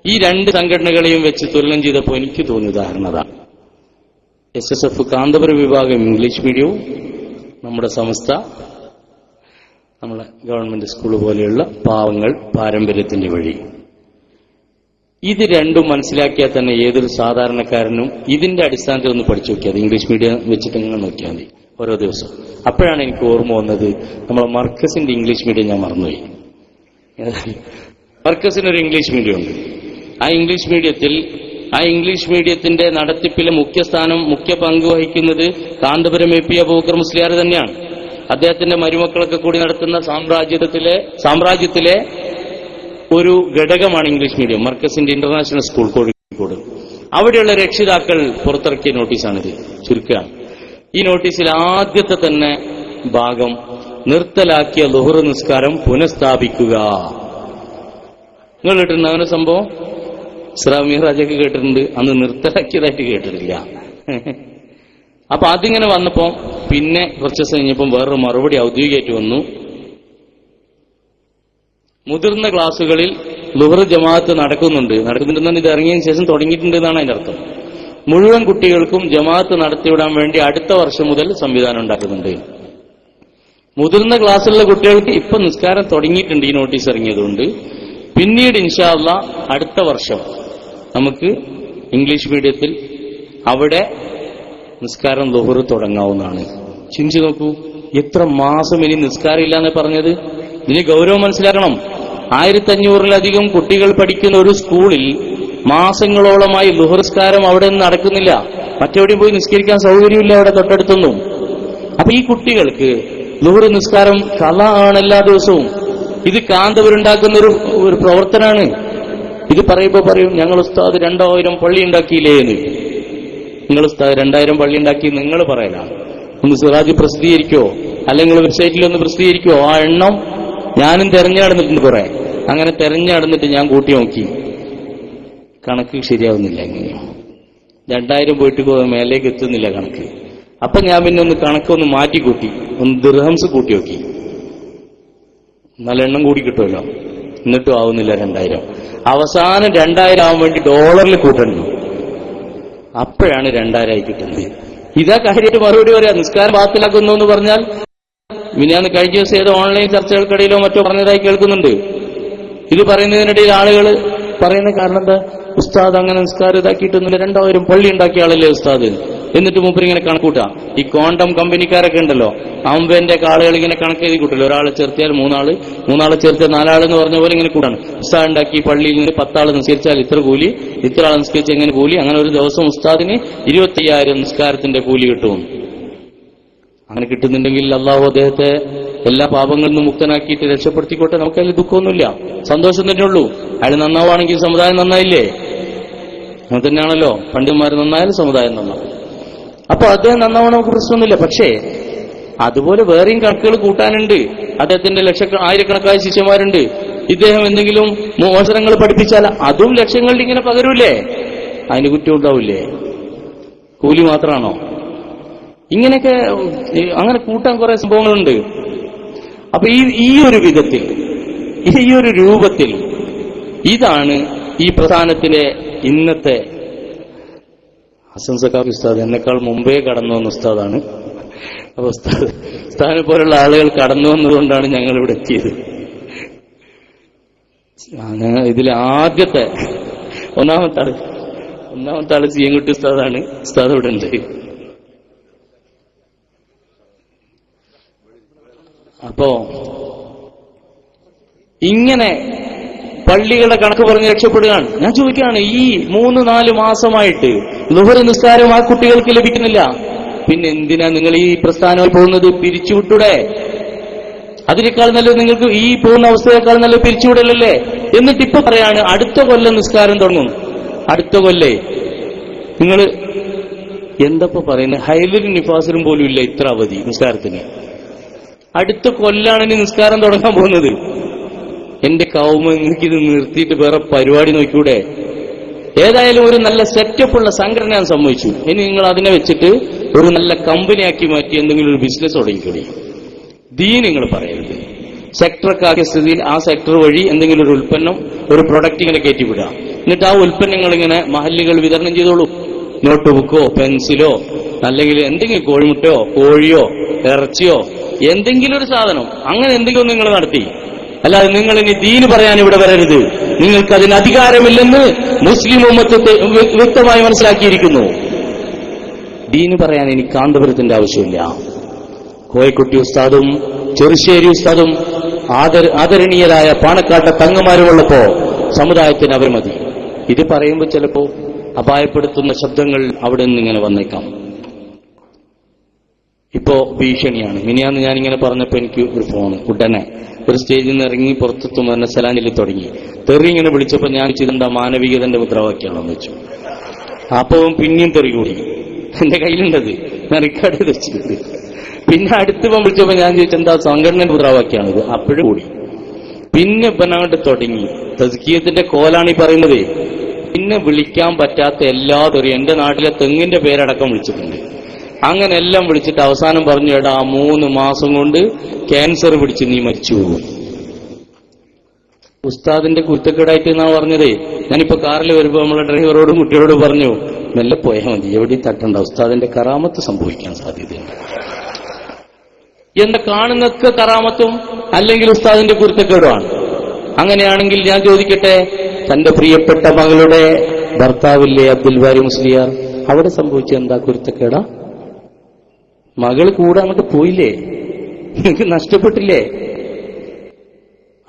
ഈ രണ്ട് സംഘടനകളെയും വെച്ച് തുലനം ചെയ്തപ്പോൾ എനിക്ക് തോന്നിയ ഉദാഹരണത SSF കാന്തപുരം വിഭാഗം ഇംഗ്ലീഷ് മീഡിയവും നമ്മുടെ സംസ്ഥ നമ്മളെ ഗവൺമെന്റ് സ്കൂൾ പോലെയുള്ള പാവങ്ങൾ പാരമ്പര്യത്തിന്റെ വഴി. ഇത് രണ്ടും മനസ്സിലാക്കിയാൽ തന്നെ ഏതൊരു സാധാരണക്കാരനും ഇതിന്റെ അടിസ്ഥാനത്തിൽ ഒന്ന് പഠിച്ചു നോക്കിയാൽ, ഇംഗ്ലീഷ് മീഡിയം വെച്ചിട്ട് ഇങ്ങനെ നോക്കിയാൽ മതി ഓരോ ദിവസം. അപ്പോഴാണ് എനിക്ക് ഓർമ്മ വന്നത്, നമ്മളെ മർക്കസിന്റെ ഇംഗ്ലീഷ് മീഡിയം ഞാൻ മറന്നുപോയി. മർക്കസിനൊരു ഇംഗ്ലീഷ് മീഡിയം ഉണ്ട്. ആ ഇംഗ്ലീഷ് മീഡിയത്തിന്റെ നടത്തിപ്പിലെ മുഖ്യ പങ്ക് വഹിക്കുന്നത് കാന്തപുരം എ പി അബൂബക്കർ മുസ്ലിയാർ തന്നെയാണ്. അദ്ദേഹത്തിന്റെ മരുമക്കളൊക്കെ കൂടി നടത്തുന്ന സാമ്രാജ്യത്തിലെ ഒരു ഘടകമാണ് ഇംഗ്ലീഷ് മീഡിയം. മർക്കസിന്റെ ഇന്റർനാഷണൽ സ്കൂൾ കോഴിക്കോട്. അവിടെയുള്ള രക്ഷിതാക്കൾ പുറത്തിറക്കിയ നോട്ടീസാണിത്. ചുരുക്കുകയാണ്. ഈ നോട്ടീസിൽ ആദ്യത്തെ തന്നെ ഭാഗം നിർത്തലാക്കിയ ളുഹ്ർ നിസ്കാരം പുനഃസ്ഥാപിക്കുക. നിങ്ങൾ കേട്ടിട്ടുണ്ട് അങ്ങനെ സംഭവം? ഇസ്രാ മിഹ്റാജൊക്കെ കേട്ടിട്ടുണ്ട്, അന്ന് നിർത്തലാക്കിയതായിട്ട് കേട്ടിട്ടില്ല. അപ്പൊ അതിങ്ങനെ വന്നപ്പോ പിന്നെ കുറച്ച് ദിവസം കഴിഞ്ഞപ്പം വേറൊരു മറുപടി ഔദ്യോഗികമായിട്ട് വന്നു. മുതിർന്ന ക്ലാസുകളിൽ ളുഹ്ർ ജമാഅത്ത് നടക്കുന്നുണ്ടെന്നാണ് ഇത് ഇറങ്ങിയതിനു ശേഷം തുടങ്ങിയിട്ടുണ്ട് എന്നാണ് അതിന്റെ അർത്ഥം. മുഴുവൻ കുട്ടികൾക്കും ജമാഅത്ത് നടത്തിവിടാൻ വേണ്ടി അടുത്ത വർഷം മുതൽ സംവിധാനം ഉണ്ടാക്കുന്നുണ്ട്. മുതിർന്ന ക്ലാസ്സിലുള്ള കുട്ടികൾക്ക് ഇപ്പൊ നിസ്കാരം തുടങ്ങിയിട്ടുണ്ട് ഈ നോട്ടീസ് ഇറങ്ങിയതുകൊണ്ട്. പിന്നീട് ഇൻഷാ അല്ലാഹ് അടുത്ത വർഷം നമുക്ക് ഇംഗ്ലീഷ് മീഡിയത്തിൽ അവിടെ നിസ്കാരം ളുഹ്ർ തുടങ്ങാവുന്നതാണ്. ചിന്തിച്ചു നോക്കൂ, എത്ര മാസം ഇനി നിസ്കാരം ഇല്ലാന്ന് പറഞ്ഞത്. ഇതിന് ഗൗരവം മനസ്സിലാക്കണം. 1500-ലധികം കുട്ടികൾ പഠിക്കുന്ന ഒരു സ്കൂളിൽ മാസങ്ങളോളമായി ളുഹ്ർ നിസ്കാരം അവിടെ നിന്ന് നടക്കുന്നില്ല. മറ്റെവിടെയും പോയി നിസ്കരിക്കാൻ സൗകര്യമില്ല അവിടെ തൊട്ടടുത്തൊന്നും. അപ്പൊ ഈ കുട്ടികൾക്ക് ളുഹ്ർ നിസ്കാരം ഖളാ ആണ് എല്ലാ ദിവസവും. ഇത് കാന്തപുരുണ്ടാക്കുന്ന ഒരു പ്രവർത്തനമാണ്. ഇത് പറയുമ്പോ പറയും ഞങ്ങൾ ഉസ്താദ് 2000 പള്ളി ഉണ്ടാക്കിയില്ലേ എന്ന്. നിങ്ങൾ ഉസ്താദ് 2000 പള്ളി ഉണ്ടാക്കി നിങ്ങൾ പറയലാണ്. ഒന്ന് സിറാജ് പ്രസിദ്ധീകരിക്കോ, അല്ലെങ്കിൽ വെബ്സൈറ്റിലൊന്ന് പ്രസിദ്ധീകരിക്കോ ആ എണ്ണം? ഞാനും തെരഞ്ഞെടുത്തിട്ടുണ്ട് കുറെ. അങ്ങനെ തെരഞ്ഞെടുത്തിട്ട് ഞാൻ കൂട്ടി നോക്കി, കണക്ക് ശരിയാവുന്നില്ല. എങ്ങനെയോ 2000 പോയിട്ട് മേലേക്ക് എത്തുന്നില്ല കണക്ക്. അപ്പൊ ഞാൻ പിന്നെ ഒന്ന് കണക്കൊന്ന് മാറ്റി കൂട്ടി, ഒന്ന് ദിർഹംസ് കൂട്ടി നോക്കി. നല്ല എണ്ണം കൂടി കിട്ടുമല്ലോ. എന്നിട്ടും ആവുന്നില്ല 2000. അവസാനം 2000 ആവാൻ വേണ്ടി ഡോളറിൽ കൂട്ടണം. അപ്പോഴാണ് 2000 ആയി കിട്ടുന്നത്. ഇതാ കാര്യമായിട്ട് മറുപടി പറയാം. നിസ്കാരം ബാത്തിലാക്കുന്നു എന്ന് പറഞ്ഞാൽ മിനിയാന്ന് കഴിഞ്ഞ ദിവസം ഏതോ ഓൺലൈൻ ചർച്ചകൾക്കിടയിലോ മറ്റോ പറഞ്ഞതായി കേൾക്കുന്നുണ്ട്. ഇത് പറയുന്നതിനിടയിൽ ആളുകൾ പറയുന്ന കാരണം എന്താ, ഉസ്താദ് അങ്ങനെ നിസ്കാരം ഇതാക്കിയിട്ടൊന്നുമില്ല, 2000 പള്ളി ഉണ്ടാക്കിയ ആളല്ലേ ഉസ്താദ്. എന്നിട്ട് മൂപ്പര് ഇങ്ങനെ കണക്കൂട്ടാം. ഈ ക്വാണ്ടം കമ്പനിക്കാരൊക്കെ ഉണ്ടല്ലോ, അമ്പന്റെ ആളുകൾ ഇങ്ങനെ കണക്ക് എഴുതി കൂട്ടല്ലോ. ഒരാളെ ചേർത്തിയാൽ 3 മൂന്നാളെ ചേർത്തിയാൽ 4 ആളെന്ന് പറഞ്ഞ പോലെ ഇങ്ങനെ കൂട്ടാണ്. ഉസ്താദ് ഉണ്ടാക്കി പള്ളിയിൽ നിന്ന് 10 ആൾ നിസ്കരിച്ചാൽ ഇത്ര കൂലി, ഇത്ര ആൾ നിസ്കരിച്ച് എങ്ങനെ കൂലി, അങ്ങനെ ഒരു ദിവസം ഉസ്താദിന് 25,000 നിസ്കാരത്തിന്റെ കൂലി കിട്ടും. അങ്ങനെ കിട്ടുന്നുണ്ടെങ്കിൽ അള്ളാഹു അദ്ദേഹത്തെ എല്ലാ പാപങ്ങളിൽ നിന്നും മുക്തനാക്കിയിട്ട് രക്ഷപ്പെടുത്തിക്കോട്ടെ. നമുക്കതിൽ ദുഃഖമൊന്നുമില്ല, സന്തോഷം തന്നെയുള്ളൂ. അയാൾ നന്നാവാണെങ്കിൽ സമുദായം നന്നായില്ലേ? അങ്ങനെ തന്നെയാണല്ലോ, പണ്ഡിതന്മാർ നന്നായാലും സമുദായം നന്നാവും. അപ്പൊ അദ്ദേഹം നന്നാവണം, നമുക്ക് പ്രശ്നമൊന്നുമില്ല. പക്ഷേ അതുപോലെ വേറെയും കണക്കുകൾ കൂട്ടാനുണ്ട്. അദ്ദേഹത്തിന്റെ ആയിരക്കണക്കായ ശിഷ്യന്മാരുണ്ട്. ഇദ്ദേഹം എന്തെങ്കിലും മോശങ്ങൾ പഠിപ്പിച്ചാൽ അതും ലക്ഷങ്ങളിൽ ഇങ്ങനെ പകരൂലേ? അതിന് കുറ്റം ഉണ്ടാവില്ലേ? കൂലി മാത്രമാണോ? ഇങ്ങനെയൊക്കെ അങ്ങനെ കൂട്ടാൻ കുറെ സംഭവങ്ങളുണ്ട്. അപ്പൊ ഈ ഒരു വിധത്തിൽ, ഈ ഒരു രൂപത്തിൽ ഇതാണ് ഈ പ്രസ്ഥാനത്തിലെ ഇന്നത്തെ. ഹസൻ സഖാഫി ഉസ്താദ് എന്നെക്കാൾ മുമ്പേ കടന്നു വന്ന ഉസ്താദാണ്. അപ്പൊ ഉസ്താദിനെ പോലുള്ള ആളുകൾ കടന്നു വന്നതുകൊണ്ടാണ് ഞങ്ങൾ ഇവിടെ എത്തിയത്. ഇതിലെ ആദ്യത്തെ ഒന്നാമത്തെ ആള് ചീയൻകുട്ടി ഉസ്താദാണ്. ഉസ്താദ് ഇവിടെ ഉണ്ട്. അപ്പോ ഇങ്ങനെ പള്ളികളുടെ കണക്ക് പറഞ്ഞ് രക്ഷപ്പെടുകയാണ്. ഞാൻ ചോദിക്കുകയാണ്, ഈ 3-4 മാസമായിട്ട് ളുഹ്ർ നിസ്കാരം ആ കുട്ടികൾക്ക് ലഭിക്കുന്നില്ല. പിന്നെ എന്തിനാ നിങ്ങൾ ഈ പ്രസ്ഥാനമായി പോകുന്നത്? പിരിച്ചുവിട്ടൂടെ? അതിനേക്കാൾ നല്ലത് നിങ്ങൾക്ക് ഈ പോകുന്ന അവസ്ഥയേക്കാൾ നല്ലത് പിരിച്ചുവിടലല്ലേ? എന്നിട്ട് ഇപ്പൊ പറയാണ് അടുത്ത കൊല്ലം നിസ്കാരം തുടങ്ങും. അടുത്ത കൊല്ലേ നിങ്ങൾ എന്തപ്പോ പറയുന്നത്? ഹൈലിനും നിഫാസിലും പോലും ഇല്ല ഇത്ര അവധി നിസ്കാരത്തിന്. അടുത്ത കൊല്ലാണ് ഇനി നിസ്കാരം തുടങ്ങാൻ പോകുന്നത്. എന്റെ കൗമ, എനിക്കിത് നിർത്തിയിട്ട് വേറെ പരിപാടി നോക്കിക്കൂടെ? ഏതായാലും ഒരു നല്ല സെറ്റപ്പുള്ള സംഘടന ഞാൻ സമ്മതിച്ചു. ഇനി നിങ്ങൾ അതിനെ വെച്ചിട്ട് ഒരു നല്ല കമ്പനിയാക്കി മാറ്റി എന്തെങ്കിലും ഒരു ബിസിനസ് തുടങ്ങിക്കൂടി. നിങ്ങൾ പറയരുത്. സെക്ടറൊക്കെ ആക്കിയ സ്ഥിതിയിൽ ആ സെക്ടർ വഴി എന്തെങ്കിലും ഒരു ഉൽപ്പന്നം, ഒരു പ്രൊഡക്റ്റ് ഇങ്ങനെ കയറ്റിവിടുക. എന്നിട്ട് ആ ഉൽപ്പന്നങ്ങൾ ഇങ്ങനെ മഹല്ലുകൾ വിതരണം ചെയ്തോളൂ. നോട്ട് ബുക്കോ പെൻസിലോ അല്ലെങ്കിൽ എന്തെങ്കിലും കോഴിമുട്ടയോ കോഴിയോ ഇറച്ചിയോ എന്തെങ്കിലും ഒരു സാധനം, അങ്ങനെ എന്തെങ്കിലും നിങ്ങൾ നടത്തി. അല്ലാതെ നിങ്ങൾ ഇനി ദീന് പറയാൻ ഇവിടെ വരരുത്. നിങ്ങൾക്ക് അതിന് അധികാരമില്ലെന്ന് മുസ്ലിം ഉമ്മത്ത് വ്യക്തമായി മനസ്സിലാക്കിയിരിക്കുന്നു. ദീന് പറയാൻ എനിക്ക് കാന്തപുരത്തിന്റെ ആവശ്യമില്ല. കോയക്കുട്ടി ഉസ്താദും ചെറുശ്ശേരി ഉസ്താദും ആദരണീയരായ പാണക്കാട്ടെ തങ്ങന്മാരുമുള്ളപ്പോ സമുദായത്തിന് അവർ മതി. ഇത് പറയുമ്പോൾ ചിലപ്പോൾ അപായപ്പെടുത്തുന്ന ശബ്ദങ്ങൾ അവിടെ നിന്ന് ഇങ്ങനെ വന്നേക്കാം. ഇപ്പോ ഭീഷണിയാണ്. മിനിയാന്ന് ഞാനിങ്ങനെ പറഞ്ഞപ്പോൾ എനിക്ക് ഒരു ഫോണ് ഉടനെ ഒരു സ്റ്റേജിൽ നിന്ന് ഇറങ്ങി പുറത്തെത്തും എന്നെ സലാനിൽ തുടങ്ങി തെറി ഇങ്ങനെ വിളിച്ചപ്പോൾ ഞാൻ ചെയ്തെന്താ മാനവികതന്റെ മുദ്രാവാക്യാണെന്ന് വെച്ചു. അപ്പം പിന്നെയും തെറി കൂടി എന്റെ കയ്യിലുണ്ടത്, ഞാൻ റെക്കോർഡ് ചെയ്ത് വെച്ചിട്ടുണ്ട്. പിന്നെ അടുത്ത് വിളിച്ചപ്പോൾ ഞാൻ ചോദിച്ചെന്താ സംഘടനയുടെ മുദ്രാവാക്യാണിത്, അപ്പോഴും കൂടി. പിന്നെ ഇപ്പനങ്ങോട്ട് തുടങ്ങി തസ്കിയത്തിന്റെ കോലാണ് ഈ പറയുന്നത്. പിന്നെ വിളിക്കാൻ പറ്റാത്ത എല്ലാ തെറിയും എന്റെ നാട്ടിലെ തെങ്ങിന്റെ പേരടക്കം വിളിച്ചിട്ടുണ്ട്. അങ്ങനെ എല്ലാം വിളിച്ചിട്ട് അവസാനം പറഞ്ഞു, എടാ 3 മാസം കൊണ്ട് ക്യാൻസർ പിടിച്ച് നീ മരിച്ചു പോകും. ഉസ്താദിന്റെ കുരുത്തക്കേടായിട്ട് എന്നാ പറഞ്ഞത്. ഞാനിപ്പോ കാറിൽ വരുമ്പോ നമ്മളെ ഡ്രൈവറോടും കുട്ടികളോടും പറഞ്ഞു, മെല്ലെ പോയാൽ മതി, എവിടെയും തട്ടണ്ട, ഉസ്താദിന്റെ കറാമത്ത് സംഭവിക്കാൻ സാധ്യതയുണ്ട്. എന്താ കാണുന്നൊക്കെ കറാമത്തും അല്ലെങ്കിൽ ഉസ്താദിന്റെ കുരുത്തക്കേടുമാണ്. അങ്ങനെയാണെങ്കിൽ ഞാൻ ചോദിക്കട്ടെ, തന്റെ പ്രിയപ്പെട്ട മകളുടെ ഭർത്താവില്ലേ അബ്ദുൽ ബാരി മുസ്ലിയാർ, അവിടെ സംഭവിച്ച എന്താ കുരുത്തക്കേടാ? മകൾ കൂടെ അങ്ങോട്ട് പോയില്ലേ? നിങ്ങൾക്ക് നഷ്ടപ്പെട്ടില്ലേ?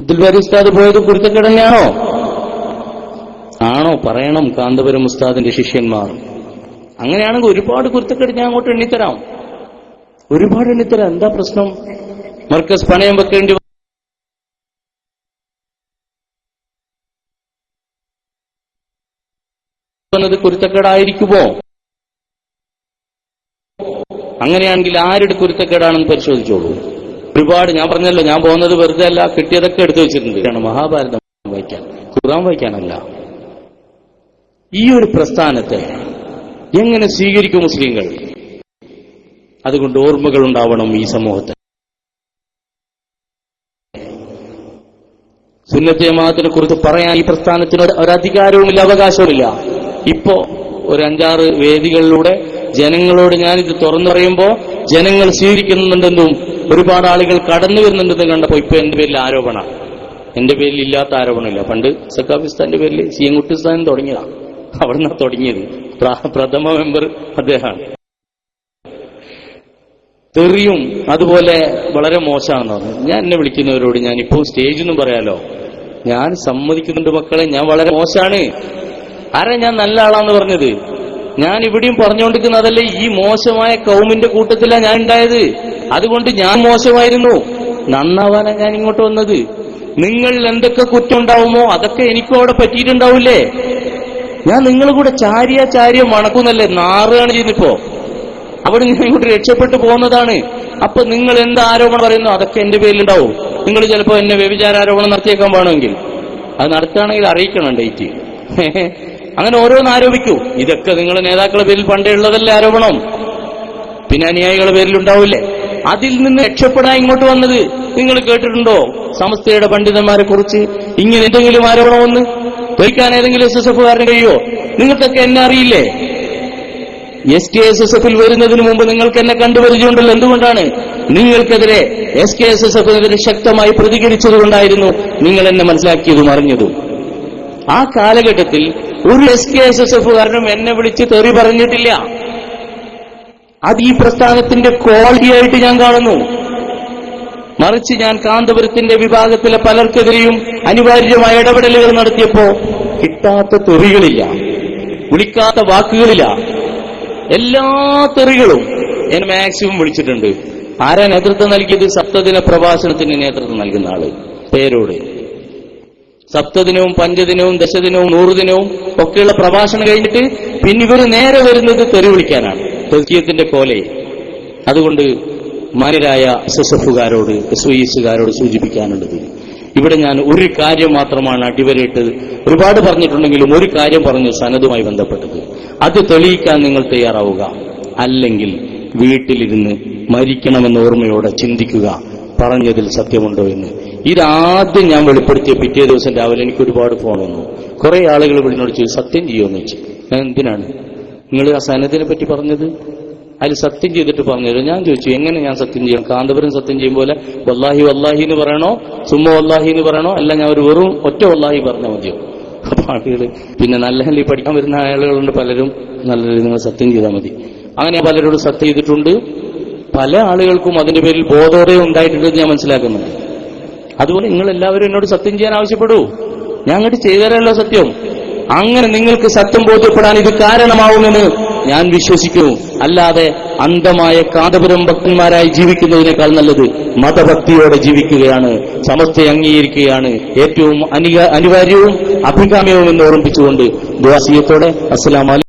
അബ്ദുൽ ബാരി ഉസ്താദ് പോയത് കുരുത്തക്കേട് തന്നെയാണോ? ആണോ? പറയണം കാന്തപുരം ഉസ്താദിന്റെ ശിഷ്യന്മാർ. അങ്ങനെയാണെങ്കിൽ ഒരുപാട് കുരുത്തക്കേട് ഞാൻ അങ്ങോട്ട് എണ്ണിത്തരാം, ഒരുപാട് എണ്ണിത്തരാം. എന്താ പ്രശ്നം? മർക്കസ് പണയം വെക്കേണ്ടി വന്നത് കുരുത്തക്കേടായിരിക്കുമോ? അങ്ങനെയാണെങ്കിൽ ആരുടെ കുരുത്തക്കേടാണെന്ന് പരിശോധിച്ചോളൂ. ഒരുപാട് ഞാൻ പറഞ്ഞല്ലോ, ഞാൻ പോകുന്നത് വെറുതെ അല്ല, കിട്ടിയതൊക്കെ എടുത്തു വെച്ചിട്ടുണ്ട്. മഹാഭാരതം വായിക്കാൻ, ഖുർആൻ വായിക്കാനല്ല. ഈ ഒരു പ്രസ്ഥാനത്തെ എങ്ങനെ സ്വീകരിക്കും മുസ്ലിങ്ങൾ? അതുകൊണ്ട് ഓർമ്മകൾ ഉണ്ടാവണം ഈ സമൂഹത്തിൽ. സുന്നത്ത് ജമാഅത്തിനെ കുറിച്ച് പറയാൻ ഈ പ്രസ്ഥാനത്തിന് ഒരധികാരവുമില്ല, അവകാശവുമില്ല. ഇപ്പോ ഒരു 5-6 വേദികളിലൂടെ ജനങ്ങളോട് ഞാനിത് തുറന്നു പറയുമ്പോ ജനങ്ങൾ സ്വീകരിക്കുന്നുണ്ടെന്നും ഒരുപാട് ആളുകൾ കടന്നു വരുന്നുണ്ടെന്നും കണ്ടപ്പോ ഇപ്പൊ എന്റെ പേരിൽ ആരോപണം. എന്റെ പേരിൽ ഇല്ലാത്ത ആരോപണമില്ല. പണ്ട് സക്കാഫിസ്ഥാന്റെ പേരിൽ സിയങ്കുട്ടിസ്ഥാൻ തുടങ്ങിയതാണ്, അവിടുന്ന് തുടങ്ങിയത്. പ്രഥമ മെമ്പർ അദ്ദേഹമാണ്. തെറിയും അതുപോലെ വളരെ മോശമാണെന്ന് പറഞ്ഞു. ഞാൻ എന്നെ വിളിക്കുന്നവരോട് ഞാനിപ്പോ സ്റ്റേജൊന്നും പറയാലോ, ഞാൻ സമ്മതിക്കുന്നുണ്ട് മക്കളെ, ഞാൻ വളരെ മോശമാണ്. ആരാ ഞാൻ നല്ല ആളാന്ന് പറഞ്ഞത്? ഞാൻ ഇവിടെയും പറഞ്ഞുകൊണ്ടിരിക്കുന്നതല്ലേ, ഈ മോശമായ കൗമിന്റെ കൂട്ടത്തിലാണ് ഞാൻ ഉണ്ടായത്. അതുകൊണ്ട് ഞാൻ മോശമായിരുന്നു, നന്നാവാനാണ് ഞാൻ ഇങ്ങോട്ട് വന്നത്. നിങ്ങൾ എന്തൊക്കെ കുറ്റം ഉണ്ടാവുമോ അതൊക്കെ എനിക്കും അവിടെ പറ്റിയിട്ടുണ്ടാവില്ലേ? ഞാൻ നിങ്ങൾ കൂടെ ചാരിയ മണക്കുന്നല്ലേ, നാറുകയാണ് ചെയ്യുന്നിപ്പോ. അവിടെ ഞാൻ ഇങ്ങോട്ട് രക്ഷപ്പെട്ടു പോകുന്നതാണ്. അപ്പൊ നിങ്ങൾ എന്ത് ആരോപണം പറയുന്നു അതൊക്കെ എന്റെ പേരിലുണ്ടാവും. നിങ്ങൾ ചിലപ്പോ എന്നെ വ്യഭിചാരാരോപണം നടത്തിയേക്കാൻ വേണമെങ്കിൽ അത് നടത്തുകയാണെങ്കിൽ അറിയിക്കണം ഡേറ്റ്. അങ്ങനെ ഓരോന്ന് ആരോപിക്കൂ. ഇതൊക്കെ നിങ്ങളുടെ നേതാക്കളുടെ പേരിൽ പണ്ടേ ഉള്ളതല്ലേ ആരോപണം, പിന്നെ അനുയായികളുടെ പേരിലുണ്ടാവില്ലേ? അതിൽ നിന്ന് രക്ഷപ്പെടാൻ ഇങ്ങോട്ട് വന്നത് നിങ്ങൾ കേട്ടിട്ടുണ്ടോ? സമസ്തയുടെ പണ്ഡിതന്മാരെ കുറിച്ച് ഇങ്ങനെ എന്തെങ്കിലും ആരോപണം വന്ന് തോൽക്കാൻ ഏതെങ്കിലും SSF-കാരന് കഴിയോ? നിങ്ങൾക്കൊക്കെ എന്നെ അറിയില്ലേ? SKSSF-ൽ വരുന്നതിന് മുമ്പ് നിങ്ങൾക്ക് എന്നെ കണ്ടുപരിചയമുണ്ടല്ലോ. എന്തുകൊണ്ടാണ്? നിങ്ങൾക്കെതിരെ SKSSF-നെതിരെ ശക്തമായി പ്രതികരിച്ചതുകൊണ്ടായിരുന്നു നിങ്ങൾ എന്നെ മനസ്സിലാക്കിയതും അറിഞ്ഞതും. ആ കാലഘട്ടത്തിൽ ഒരു SKSSF-കാരനും എന്നെ വിളിച്ച് തെറി പറഞ്ഞിട്ടില്ല. അത് ഈ പ്രസ്ഥാനത്തിന്റെ ക്വാളിറ്റിയായിട്ട് ഞാൻ കാണുന്നു. മറിച്ച് ഞാൻ കാന്തപുരത്തിന്റെ വിഭാഗത്തിലെ പലർക്കെതിരെയും അനിവാര്യമായ ഇടപെടലുകൾ നടത്തിയപ്പോ കിട്ടാത്ത തെറികളില്ല, വിളിക്കാത്ത വാക്കുകളില്ല. എല്ലാ തെറികളും എന്നെ മാക്സിമം വിളിച്ചിട്ടുണ്ട്. ആരാ നേതൃത്വം നൽകിയത്? സപ്തദിന പ്രഭാഷണത്തിന് നേതൃത്വം നൽകുന്ന ആള് പേരോട്. സപ്തദിനവും 5 ദിനവും 10 ദിനവും 100 ദിനവും ഒക്കെയുള്ള പ്രഭാഷണം കഴിഞ്ഞിട്ട് പിന്നെ ഇവര് നേരെ വരുന്നത് തെറി വിളിക്കാനാണ്, തസ്കിയത്തിന്റെ കോലെ. അതുകൊണ്ട് മാന്യരായ SSF-കാരോട് SYS-കാരോട് സൂചിപ്പിക്കാനുള്ളത്, ഇവിടെ ഞാൻ ഒരു കാര്യം മാത്രമാണ് അടിവരയിട്ടത്. ഒരുപാട് പറഞ്ഞിട്ടുണ്ടെങ്കിലും ഒരു കാര്യം പറഞ്ഞു, സനതുമായി ബന്ധപ്പെട്ടത്. അത് തെളിയിക്കാൻ നിങ്ങൾ തയ്യാറാവുക. അല്ലെങ്കിൽ വീട്ടിലിരുന്ന് മരിക്കണമെന്ന ഓർമ്മയോടെ ചിന്തിക്കുക, പറഞ്ഞതിൽ സത്യമുണ്ടോ എന്ന്. ഇതാദ്യം ഞാൻ വെളിപ്പെടുത്തിയ പിറ്റേ ദിവസം രാവിലെ എനിക്ക് ഒരുപാട് ഫോൺ വന്നു. കുറെ ആളുകൾ വിളിനോട് ചോദിച്ചു, സത്യം ചെയ്യുമെന്ന് വെച്ചു. ഞാൻ എന്തിനാണ് നിങ്ങൾ ആ സനദിനെ പറ്റി പറഞ്ഞത്? അതിൽ സത്യം ചെയ്തിട്ട് പറഞ്ഞത്. ഞാൻ ചോദിച്ചു, എങ്ങനെ ഞാൻ സത്യം ചെയ്യണം? കാന്തപുരം സത്യം ചെയ്യും പോലെ വല്ലാഹി വല്ലാഹി എന്ന് പറയണോ, സുമ്മ വല്ലാഹി എന്ന് പറയണോ? അല്ല, ഞാൻ ഒരു വെറും ഒറ്റ വല്ലാഹി പറഞ്ഞാൽ മതിയോ? അപ്പൊ ആളുകൾ പിന്നെ നല്ല ഹല്ലി പഠിക്കാൻ വരുന്ന ആളുകളുണ്ട് പലരും, നല്ല നിങ്ങൾ സത്യം ചെയ്താൽ മതി. അങ്ങനെ പലരോട് സത്യം ചെയ്തിട്ടുണ്ട്. പല ആളുകൾക്കും അതിന്റെ പേരിൽ ബോധോദയം ഉണ്ടായിട്ടുണ്ടെന്ന് ഞാൻ മനസ്സിലാക്കുന്നുണ്ട്. അതുപോലെ നിങ്ങൾ എല്ലാവരും എന്നോട് സത്യം ചെയ്യാൻ ആവശ്യപ്പെടൂ, ഞാൻ അങ്ങോട്ട് ചെയ്തുതരാമല്ലോ സത്യം. അങ്ങനെ നിങ്ങൾക്ക് സത്യം ബോധ്യപ്പെടാൻ ഇത് കാരണമാവുമെന്ന് ഞാൻ വിശ്വസിക്കുന്നു. അല്ലാതെ അന്ധമായ കാന്തപുരം ഭക്തന്മാരായി ജീവിക്കുന്നതിനേക്കാൾ നല്ലത് മതഭക്തിയോടെ ജീവിക്കുകയാണ്, സമസ്തയെ അംഗീകരിക്കുകയാണ് ഏറ്റവും അനിവാര്യവും അഭികാമ്യവും എന്ന് ഓർമ്മിപ്പിച്ചുകൊണ്ട് ദുആ സിയ്യത്തോടെ അസ്സലാമു അലൈക്കും.